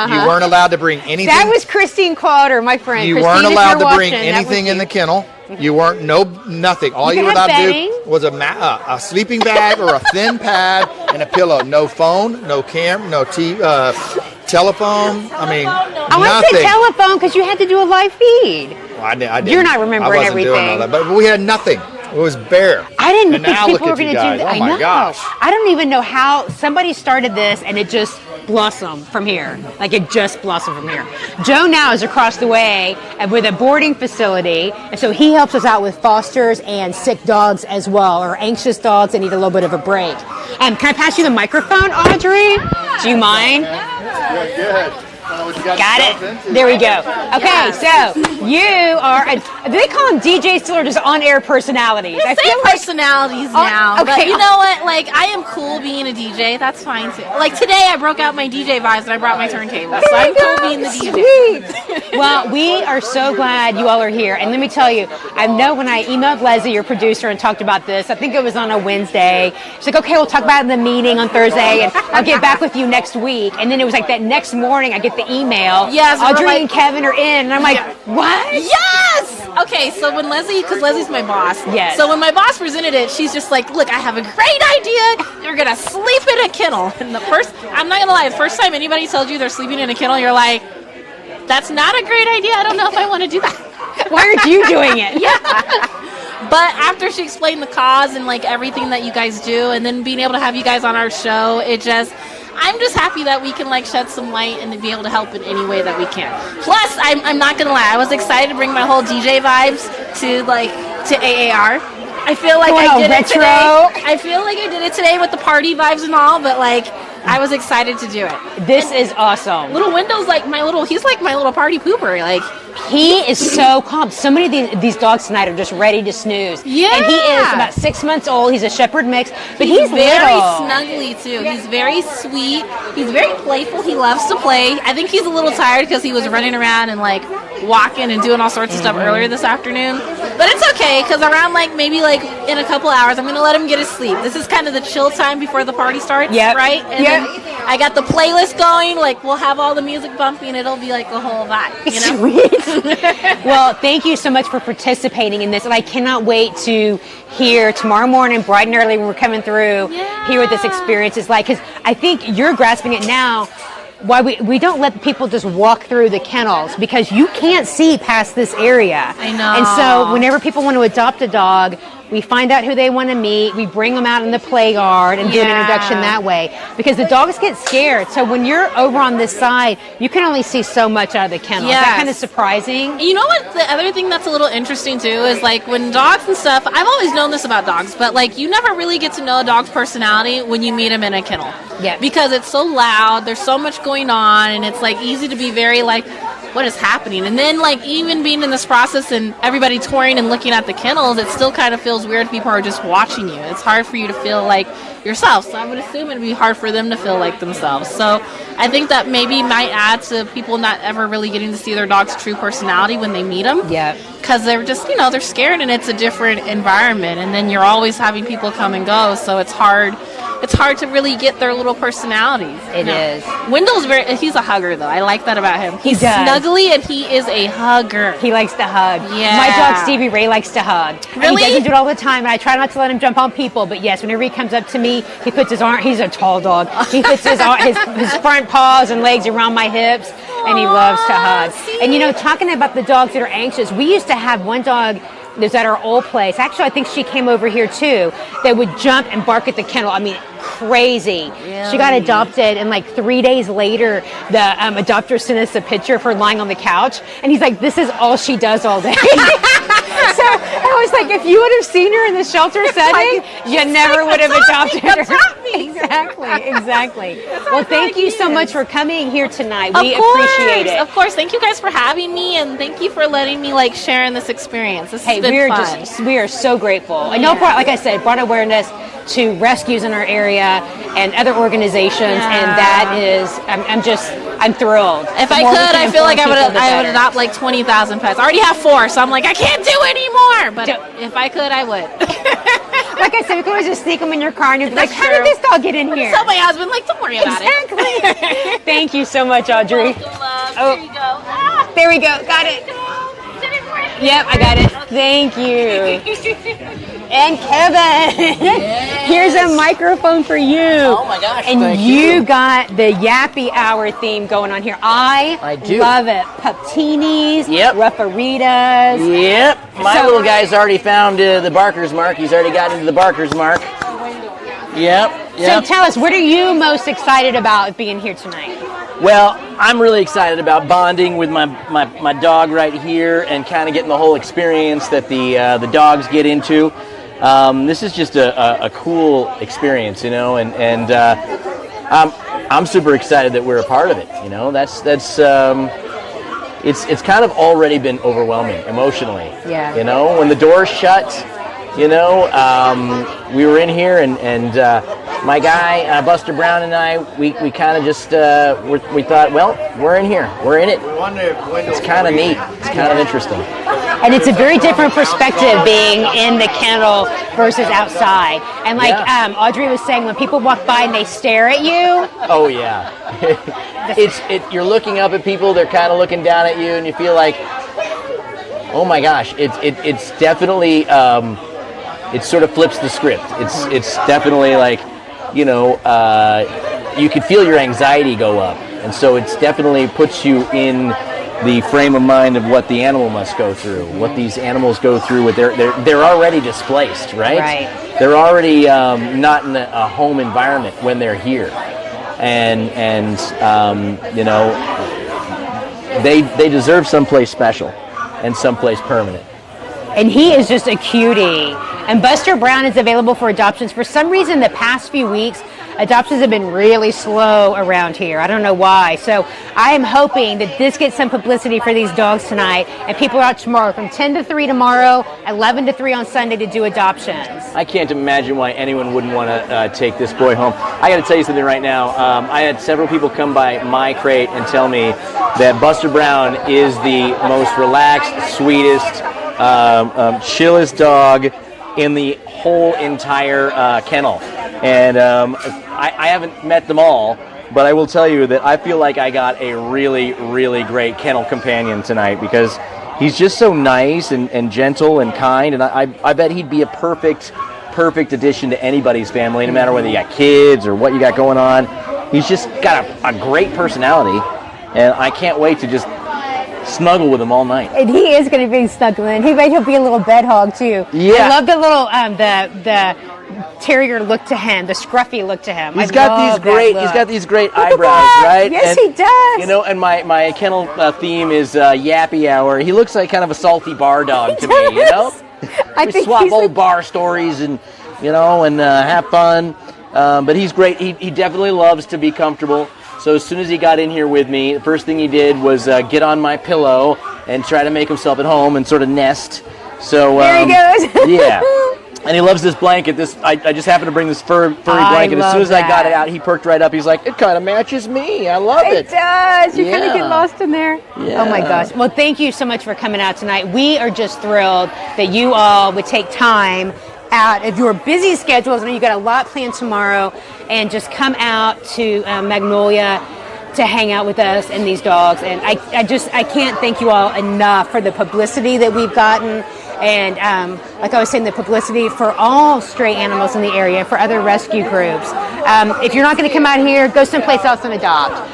You weren't allowed to bring anything. That was Christine Quater, my friend. You Christine, weren't allowed to watching, bring anything in the kennel. You weren't, nothing. All you were allowed to do was a sleeping bag or a thin pad and a pillow. No phone, no camera, no telephone. I mean, I want to say telephone because you had to do a live feed. Well, I didn't. You're not remembering everything. Doing all that, but we had nothing. It was bare. I didn't and think now people look were at going to you do guys. that. Oh my gosh. I don't even know how somebody started this and it just blossomed from here. Like it just blossomed from here. Joe now is across the way with a boarding facility, and so he helps us out with fosters and sick dogs as well, or anxious dogs that need a little bit of a break. Can I pass you the microphone, Audrey? Do you mind? Yeah, good. Got it. There we go. Okay, so you are. Do they call them DJs still or just on-air personalities? I feel personalities now. Okay. But you know what? Like, I am cool being a DJ. That's fine too. Like today, I broke out my DJ vibes and I brought my turntable. So I'm cool being the DJ. Well, we are so glad you all are here. And let me tell you, I know when I emailed Leslie, your producer, and talked about this, I think it was on a Wednesday. She's like, okay, we'll talk about it in the meeting on Thursday, and I'll get back with you next week. And then it was like that next morning, I get the email. Yes, Audrey and Kevin are in. And I'm like, what? Yes! Okay, so when because Leslie's my boss. Yes. So when my boss presented it, she's just like, look, I have a great idea. You're going to sleep in a kennel. And I'm not going to lie, the first time anybody tells you they're sleeping in a kennel, you're like, that's not a great idea. I don't know if I want to do that. Why aren't you doing it? Yeah. But after she explained the cause and like everything that you guys do, and then being able to have you guys on our show, I'm just happy that we can like shed some light and to be able to help in any way that we can. Plus, I'm not gonna lie, I was excited to bring my whole DJ vibes to AAR. I feel like I did it today. I feel like I did it today with the party vibes and all, but like I was excited to do it. This is awesome. Little Window's he's like my little party pooper. Like he is so calm. So many of these dogs tonight are just ready to snooze. Yeah. And he is about 6 months old. He's a shepherd mix, but he's very little. snuggly too. He's very sweet. He's very playful. He loves to play. I think he's a little tired because he was running around and like walking and doing all sorts of stuff earlier this afternoon. But it's okay, because around maybe in a couple hours, I'm going to let him get his sleep. This is kind of the chill time before the party starts, right? And then I got the playlist going. We'll have all the music bumping. It'll be the whole vibe, Sweet. Well, thank you so much for participating in this, and I cannot wait to hear tomorrow morning, bright and early when we're coming through, hear what this experience is like, because I think you're grasping it now. Why we don't let people just walk through the kennels, because you can't see past this area. I know. And so whenever people want to adopt a dog, we find out who they want to meet, we bring them out in the play yard and do an introduction that way, because the dogs get scared. So when you're over on this side, you can only see so much out of the kennel. Is that kind of surprising? You know what? The other thing that's a little interesting too is when dogs and stuff, I've always known this about dogs, but you never really get to know a dog's personality when you meet them in a kennel. Yeah. Because it's so loud, there's so much going on, and it's easy to be very what is happening? And then even being in this process and everybody touring and looking at the kennels, it still kind of feels weird if people are just watching you. It's hard for you to feel like yourself. So I would assume it'd be hard for them to feel like themselves. So I think that maybe might add to people not ever really getting to see their dog's true personality when they meet them. Yeah. Because they're just, they're scared and it's a different environment. And then you're always having people come and go. So it's hard. It's hard to really get their little personalities. It is. Wendell's he's a hugger though. I like that about him. He's snuggly and he is a hugger. He likes to hug. Yeah. My dog Stevie Ray likes to hug. Really? And he doesn't do it all the time, and I try not to let him jump on people, but yes, whenever he comes up to me, he puts his arm, he's a tall dog, he puts his front paws and legs around my hips, and he loves to hug. And talking about the dogs that are anxious, we used to have one dog that was at our old place. Actually, I think she came over here too, that would jump and bark at the kennel. I mean, crazy. Really? She got adopted, and 3 days later, the adopter sent us a picture of her lying on the couch, and he's like, this is all she does all day. So I was like, if you would have seen her in the shelter setting, you never would have adopted her. Exactly. Well, thank you so much for coming here tonight. We appreciate it. Of course. Thank you guys for having me, and thank you for letting me share in this experience. This has been fun. We are so grateful. I know, like I said, brought awareness to rescues in our area and other organizations, and that is, I'm thrilled. If I could, I feel like I would adopt 20,000 pets. I already have 4, so I'm I can't do anymore. But if I could, I would. Like I said, we could always just sneak them in your car, and you'd be like, how did this dog get in here? Tell my husband, don't worry about it. Thank you so much, Audrey. There you go. There we go. Got it. Yep, I got it. Thank you. And Kevin, here's a microphone for you. Oh my gosh! And you got the Yappy Hour theme going on here. I do love it. Puptinis, Ruffaritas. Yep. My little guy's already found the Barker's Mark. He's already got into the Barker's Mark. Yep. So tell us, what are you most excited about being here tonight? Well, I'm really excited about bonding with my dog right here and kind of getting the whole experience that the dogs get into. This is just a cool experience, and I'm super excited that we're a part of it. It's kind of already been overwhelming emotionally. Yeah. When the doors shut, we were in here and my guy Buster Brown and I, we kind of just we thought, well, we're in here, we're in it. It's kind of neat. It's kind of interesting. And it's a very different perspective being in the kennel versus outside. And Audrey was saying, when people walk by and they stare at you. Oh yeah. You're looking up at people, they're kind of looking down at you, and you feel like, oh my gosh, it's definitely it sort of flips the script. It's definitely you could feel your anxiety go up, and so it's definitely puts you in the frame of mind of what the animal must go through, what these animals go through with they're already displaced, right? Right. They're already not in a home environment when they're here, and they deserve someplace special and someplace permanent. And he is just a cutie. And Buster Brown is available for adoptions. For some reason, the past few weeks, adoptions have been really slow around here. I don't know why. So I am hoping that this gets some publicity for these dogs tonight, and people are out tomorrow from 10 to 3 tomorrow, 11 to 3 on Sunday to do adoptions. I can't imagine why anyone wouldn't want to take this boy home. I got to tell you something right now. I had several people come by my crate and tell me that Buster Brown is the most relaxed, sweetest, chillest dog in the whole entire kennel. And I haven't met them all, but I will tell you that I feel like I got a really, really great kennel companion tonight because he's just so nice and gentle and kind, and I bet he'd be a perfect addition to anybody's family, no matter whether you got kids or what you got going on. He's just got a great personality, and I can't wait to just snuggle with him all night. And he is going to be snuggling. He'll be a little bed hog too. Yeah. I love the little the terrier look to him, the scruffy look to him. He's got these great eyebrows, right? Yes, and, he does. You know, and my kennel theme is Yappy Hour. He looks like kind of a salty bar dog to me, you know? We swap old bar stories and have fun. But he's great. He definitely loves to be comfortable. So as soon as he got in here with me, the first thing he did was get on my pillow and try to make himself at home and sort of nest. So there he goes. Yeah. And he loves this blanket. I just happened to bring this furry blanket. As soon as I got it out, he perked right up. He's like, it kind of matches me. I love it. It does. You kind of get lost in there. Yeah. Oh my gosh. Well, thank you so much for coming out tonight. We are just thrilled that you all would take time out of your busy schedules. I know you got a lot planned tomorrow, and just come out to Magnolia to hang out with us and these dogs. And I can't thank you all enough for the publicity that we've gotten. And like I was saying, the publicity for all stray animals in the area, for other rescue groups. If you're not going to come out here, go someplace else and adopt.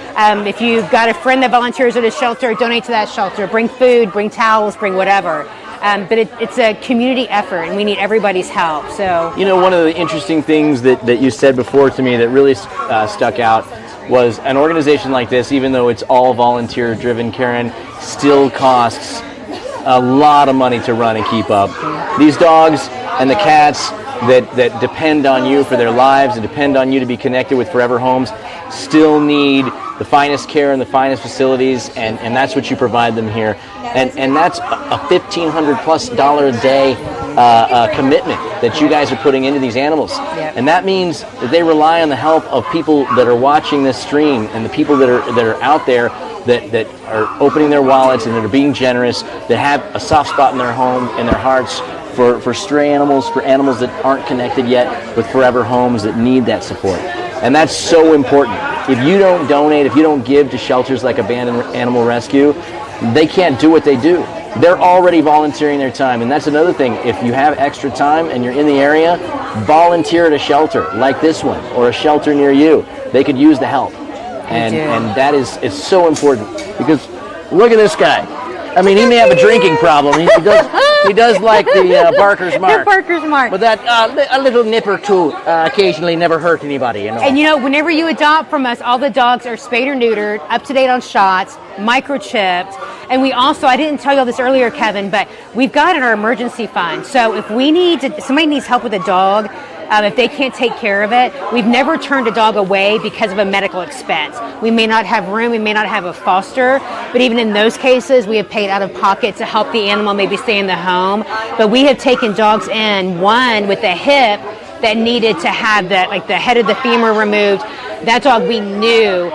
If you've got a friend that volunteers at a shelter, donate to that shelter. Bring food, bring towels, bring whatever. But it's a community effort, and we need everybody's help. So, one of the interesting things that you said before to me that really stuck out was an organization like this, even though it's all volunteer-driven, Karen, still costs a lot of money to run and keep up. These dogs and the cats that depend on you for their lives and depend on you to be connected with Forever Homes still need the finest care and the finest facilities, and that's what you provide them here. And that's a $1,500+ a day commitment that you guys are putting into these animals. Yep. And that means that they rely on the help of people that are watching this stream and the people that are out there that are opening their wallets and that are being generous, that have a soft spot in their home, in their hearts for stray animals, for animals that aren't connected yet with Forever Homes that need that support. And that's so important. If you don't donate, if you don't give to shelters like Abandoned Animal Rescue, they can't do what they do. They're already volunteering their time. And that's another thing. If you have extra time and you're in the area, volunteer at a shelter like this one or a shelter near you. They could use the help. And that is, it's so important, because look at this guy. I mean, he may have a drinking problem. He does like the Barker's Mark. The Barker's Mark. But that a little nip or two occasionally never hurt anybody, And whenever you adopt from us, all the dogs are spayed or neutered, up to date on shots, microchipped. And we also, I didn't tell you all this earlier, Kevin, but we've got our emergency fund. So if somebody needs help with a dog, if they can't take care of it, we've never turned a dog away because of a medical expense. We may not have room, we may not have a foster, but even in those cases, we have paid out of pocket to help the animal maybe stay in the home. But we have taken dogs in, one with a hip that needed to have the head of the femur removed. That dog, we knew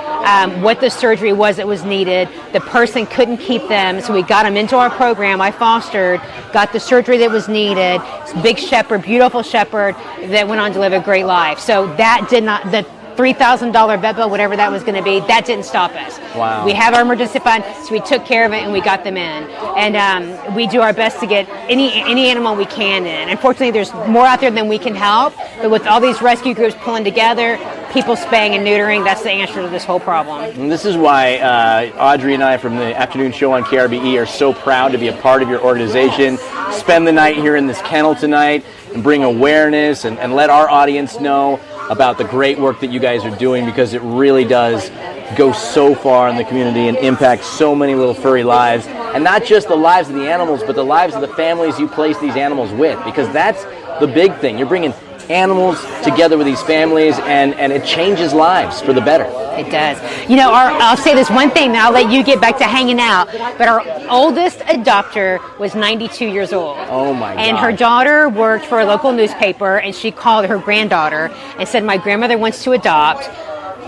what the surgery was that was needed. The person couldn't keep them, so we got them into our program. I fostered, got the surgery that was needed. Big shepherd, beautiful shepherd that went on to live a great life. So that did not, the $3,000 vet bill, whatever that was going to be, that didn't stop us. Wow. We have our emergency fund, so we took care of it and we got them in. And we do our best to get any animal we can in. Unfortunately, there's more out there than we can help, but with all these rescue groups pulling together, people spaying and neutering, that's the answer to this whole problem. And this is why Audrey and I from the afternoon show on KRBE are so proud to be a part of your organization, spend the night here in this kennel tonight, and bring awareness and let our audience know about the great work that you guys are doing, because it really does go so far in the community and impact so many little furry lives. And not just the lives of the animals, but the lives of the families you place these animals with, because that's the big thing. You're bringing animals together with these families, and it changes lives for the better. It does. I'll say this one thing, then I'll let you get back to hanging out, but our oldest adopter was 92 years old. Oh my God. And her daughter worked for a local newspaper, and she called her granddaughter and said, my grandmother wants to adopt,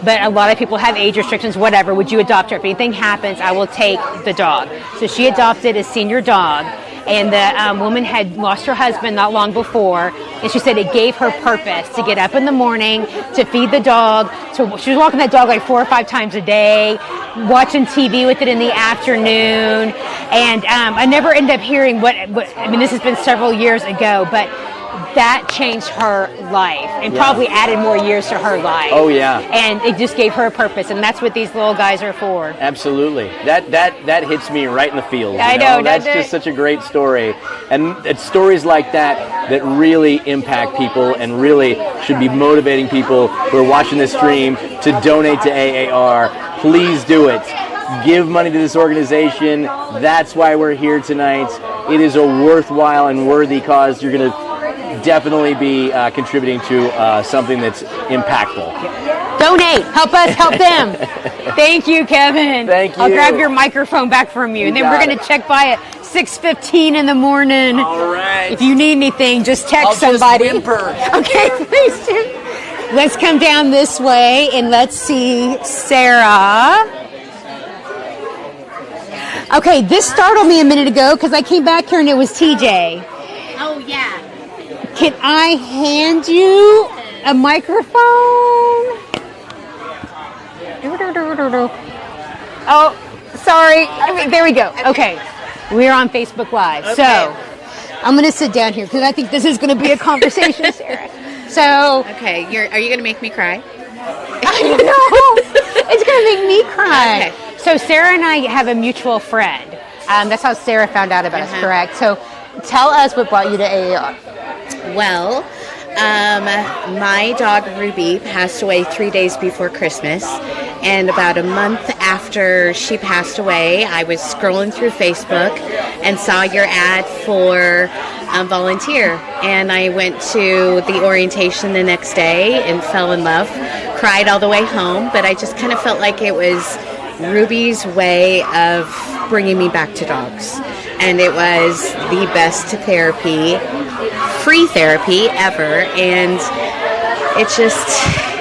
but a lot of people have age restrictions, whatever. Would you adopt her? If anything happens, I will take the dog. So she adopted a senior dog. And the woman had lost her husband not long before, and she said it gave her purpose to get up in the morning, to feed the dog. She was walking that dog like 4 or 5 times a day, watching TV with it in the afternoon. And I never ended up hearing what I mean, this has been several years ago, but that changed her life and probably added more years to her life. Oh yeah. And it just gave her a purpose, and that's what these little guys are for. Absolutely. That hits me right in the feels. I know. That's just such a great story. And it's stories like that that really impact people and really should be motivating people who are watching this stream to donate to AAR. Please do it. Give money to this organization. That's why we're here tonight. It is a worthwhile and worthy cause. You're going to definitely be contributing to something that's impactful. Donate. Help us help them. Thank you, Kevin. Thank you. I'll grab your microphone back from you, and then we're going to check by at 6:15 in the morning. All right. If you need anything, just text somebody. Just whimper. Okay, please do. Let's come down this way and let's see Sarah. Okay, this startled me a minute ago because I came back here and it was TJ. Oh, yeah. Can I hand you a microphone? Oh, sorry. There we go. Okay. We're on Facebook Live. Okay. So I'm going to sit down here because I think this is going to be a conversation, Sarah. So. Okay. Are you going to make me cry? I know. It's going to make me cry. Okay. So Sarah and I have a mutual friend. That's how Sarah found out about us, correct? So tell us what brought you to AAR. Well, my dog Ruby passed away 3 days before Christmas, and about a month after she passed away, I was scrolling through Facebook and saw your ad for volunteer, and I went to the orientation the next day and fell in love, cried all the way home, but I just kind of felt like it was Ruby's way of bringing me back to dogs, and it was the best therapy, free therapy ever, and it just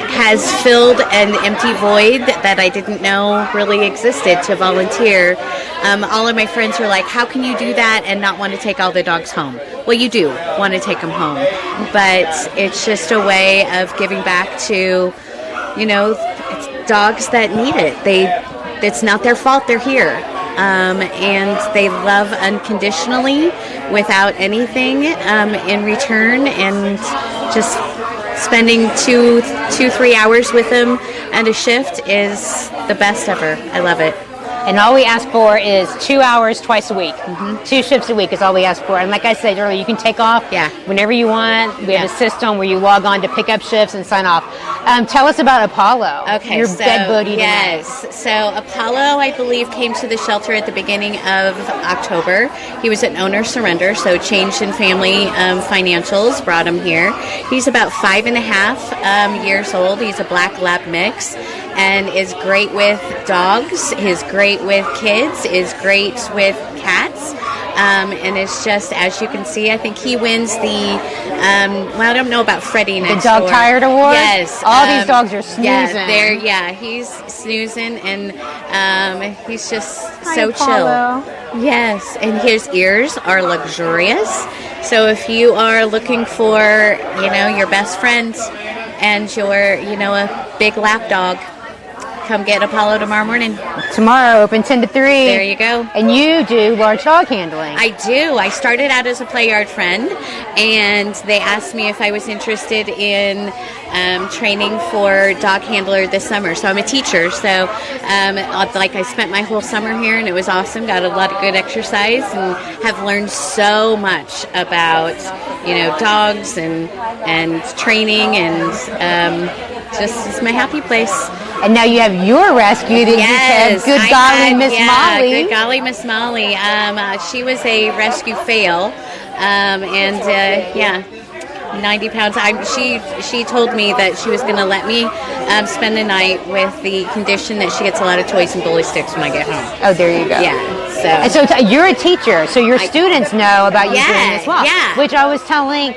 has filled an empty void that I didn't know really existed to volunteer. All of my friends were like, how can you do that and not want to take all the dogs home? Well, you do want to take them home, but it's just a way of giving back to, dogs that need it. It's not their fault they're here. And they love unconditionally without anything in return, and just spending 2-3 hours with them and a shift is the best ever. I love it. And all we ask for is 2 hours twice a week. 2 shifts a week is all we ask for. And like I said earlier, you can take off whenever you want. We have a system where you log on to pick up shifts and sign off. Tell us about Apollo. Okay, your bed buddy tonight. Yes. So Apollo, I believe, came to the shelter at the beginning of October. He was an owner surrender, so change in family financials brought him here. He's about 5.5 years old. He's a black lab mix and is great with dogs. He's great with kids, is great with cats, and it's just, as you can see, I think he wins the, I don't know about Freddie next door. The Dog Tired Award? Yes. All these dogs are snoozing. He's snoozing, and he's just Hi, so Apollo. chill. Yes, and his ears are luxurious. So if you are looking for, your best friend and your, a big lap dog, come get Apollo tomorrow morning. Tomorrow, open 10 to 3. There you go. And you do large dog handling. I do. I started out as a play yard friend, and they asked me if I was interested in training for dog handler this summer. So I'm a teacher. So I spent my whole summer here, and it was awesome. Got a lot of good exercise, and have learned so much about dogs and training, and just it's my happy place. And now you have your rescue that you said, Good Golly Miss Molly. Good Golly Miss Molly. She was a rescue fail, 90 pounds. She told me that she was going to let me spend the night with the condition that she gets a lot of toys and bully sticks when I get home. Oh, there you go. Yeah. And so you're a teacher, so your students know about you doing this well. Yeah. Which I was telling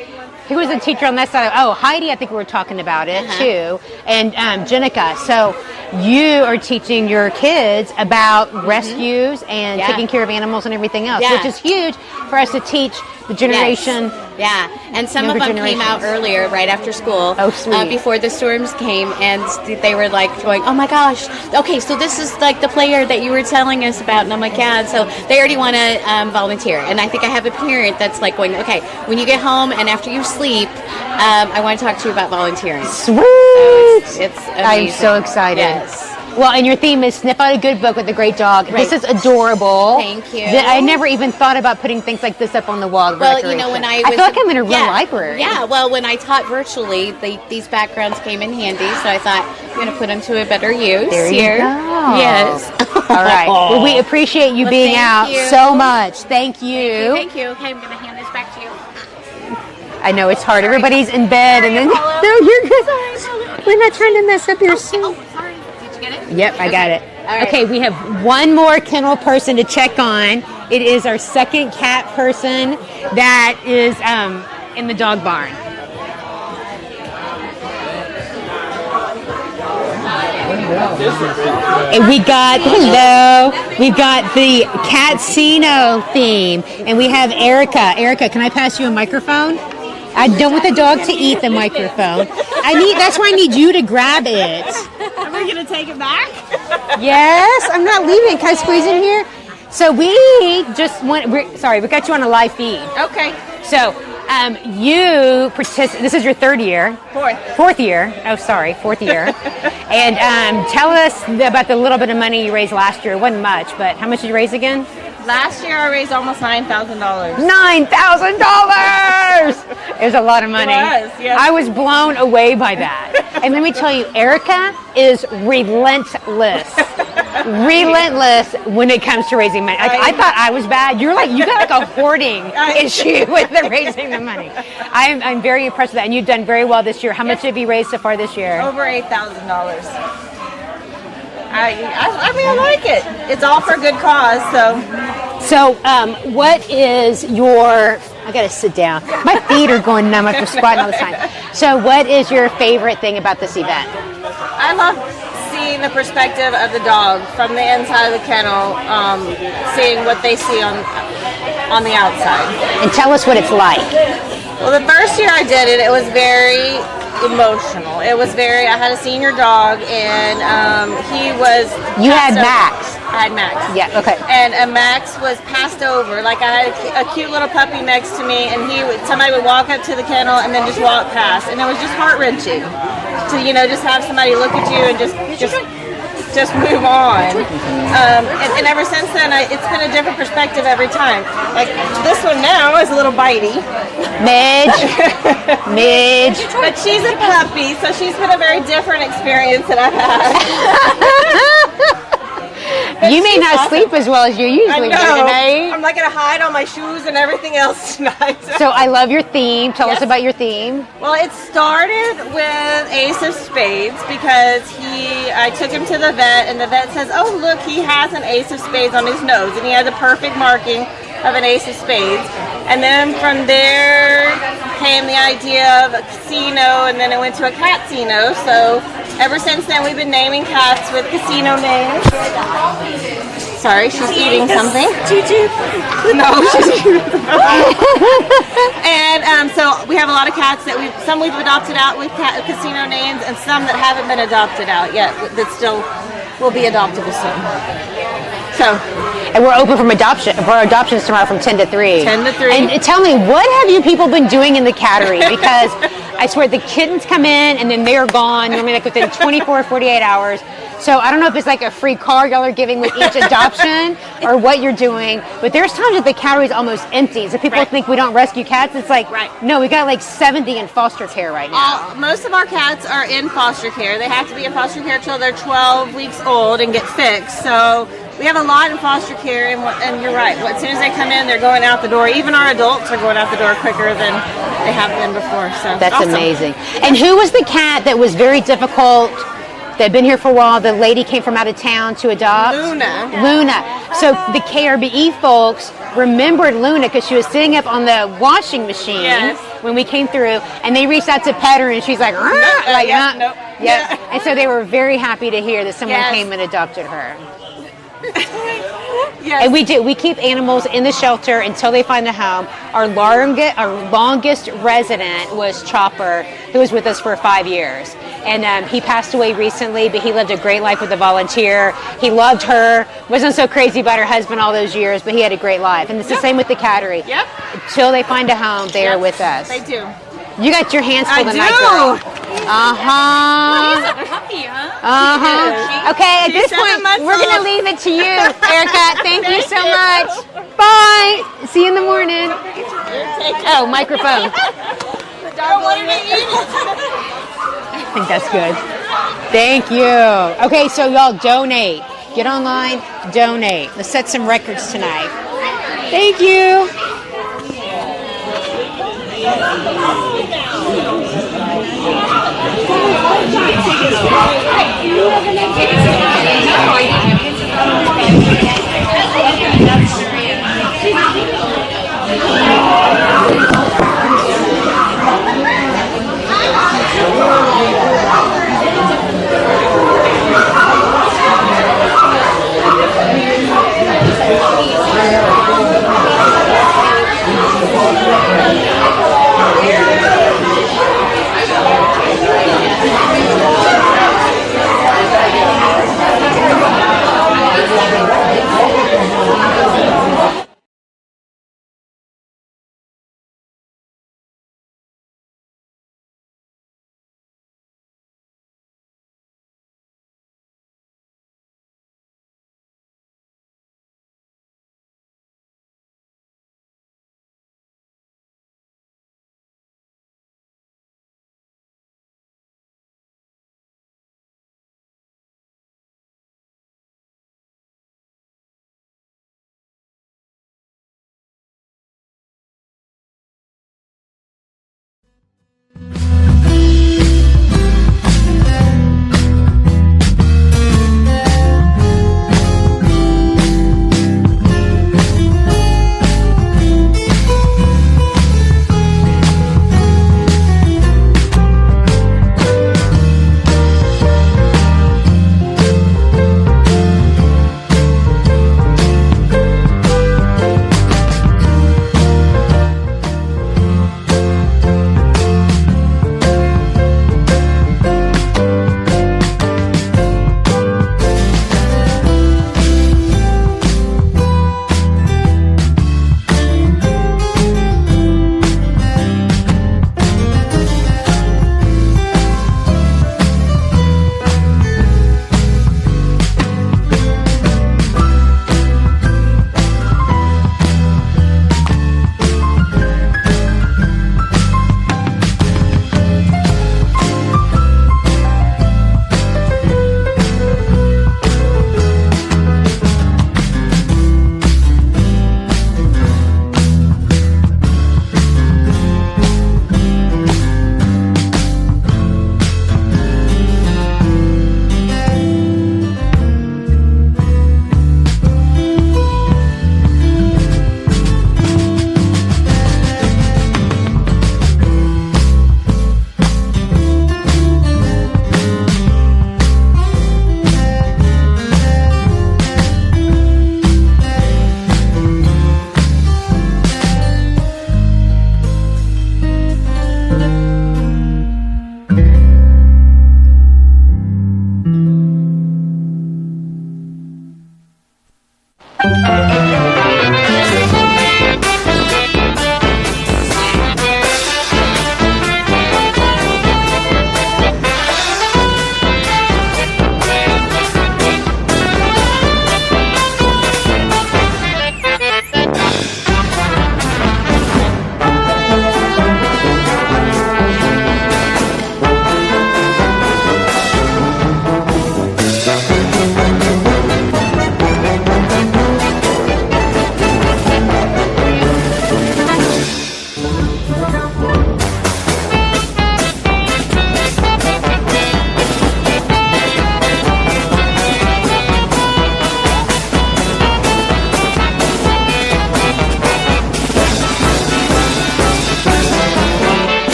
who was the teacher on that side? Oh, Heidi, I think we were talking about it too, and Jenica. So you are teaching your kids about rescues and taking care of animals and everything else, which is huge for us to teach the generation. Yeah, and some of them came out earlier, right after school. Oh, sweet. Before the storms came, and they were like going, "Oh my gosh, okay, so this is like the player that you were telling us about," and I'm like, "Yeah." And so they already want to volunteer, and I think I have a parent that's like going, "Okay, when you get home and after you sleep, I want to talk to you about volunteering." Sweet. So it's I'm so excited. Yes. Well, and your theme is sniff out a good book with a great dog. Right. This is adorable. Thank you. I never even thought about putting things like this up on the wall. Well, you know, when I feel like I'm in a real library. Yeah, well, when I taught virtually, these backgrounds came in handy, so I thought I'm going to put them to a better use. There you here. go. Yes. All right. Well, we appreciate you being thank out you. so much. Thank you. Thank you. Okay, I'm going to hand this back to you. I know it's hard. Everybody's in bed, and then no, you're good. We're not trying to mess up your soup. Sorry. Did you get it? Yep, I got it. All right. Okay, we have one more kennel person to check on. It is our second cat person that is in the dog barn. And we've got the Catsino theme, and we have Erica. Erica, can I pass you a microphone? I don't want the dog to eat the microphone. That's why I need you to grab it. Are we going to take it back? Yes, I'm not leaving. Can I squeeze in here? So we got you on a live feed. Okay. So you this is your third year. Fourth year. Oh, sorry, fourth year. And tell us about the little bit of money you raised last year. It wasn't much, but how much did you raise again? Last year I raised almost $9,000. $9,000! It was a lot of money. It was, yes. I was blown away by that. And let me tell you, Erica is relentless. Relentless when it comes to raising money. I thought I was bad. You got like a hoarding issue with the raising the money. I'm very impressed with that. And you've done very well this year. How much have you raised so far this year? Over $8,000. I mean, I like it. It's all for a good cause, so. So, what is your? I gotta sit down. My feet are going numb after squatting all the time. So, what is your favorite thing about this event? I love seeing the perspective of the dog from the inside of the kennel, seeing what they see on the outside. And tell us what it's like. Well, the first year I did it, it was very emotional. It was very. I had a senior dog, and he was. You had Max. I had Max. Yeah. Okay. And Max was passed over. Like I had a cute little puppy next to me, and somebody would walk up to the kennel and then just walk past, and it was just heart wrenching to just have somebody look at you and just move on. And ever since then, it's been a different perspective every time. Like this one now is a little bitey. Midge. But she's a puppy, so she's been a very different experience that I've had. You may not sleep as well as you usually do tonight. I'm like going to hide all my shoes and everything else tonight. So I love your theme. Tell us about your theme. Well, it started with Ace of Spades because I took him to the vet, and the vet says, "Oh, look, he has an Ace of Spades on his nose," and he has a perfect marking of an Ace of Spades. And then from there came the idea of a casino, and then it went to a catsino. So ever since then, we've been naming cats with casino names. Sorry, she's eating something. No, she's eating. And so we have a lot of cats that some we've adopted out with casino names, and some that haven't been adopted out yet that still will be adoptable soon. And we're open for adoptions tomorrow from 10 to 3. 10 to 3. And tell me, what have you people been doing in the cattery? Because I swear the kittens come in and then they're gone, normally like within 24, 48 hours. So I don't know if it's like a free car y'all are giving with each adoption or what you're doing, but there's times that the cattery is almost empty. So people think we don't rescue cats. It's like, no, we got like 70 in foster care right now. Most of our cats are in foster care. They have to be in foster care till they're 12 weeks old and get fixed. So we have a lot in foster care, and you're right. As soon as they come in, they're going out the door. Even our adults are going out the door quicker than they have been before. So that's awesome. amazing. And who was the cat that was very difficult? They've been here for a while. The lady came from out of town to adopt. Luna. So the KRBE folks remembered Luna because she was sitting up on the washing machine when we came through, and they reached out to pet her, and she's like, yeah. And so they were very happy to hear that someone came and adopted her. And we do. We keep animals in the shelter until they find a home. Our longest resident was Chopper, who was with us for 5 years. And he passed away recently, but he lived a great life with a volunteer. He loved her, wasn't so crazy about her husband all those years, but he had a great life. And it's the same with the cattery. Yep. Until they find a home, they are with us. They do. You got your hands full tonight, do. girl. He's a puppy, huh? Okay, at this point, we're going to leave it to you, Erica. Thank you so much. Bye. See you in the morning. Oh, microphone. I think that's good. Thank you. Okay, so y'all donate. Get online, donate. Let's set some records tonight. Thank you.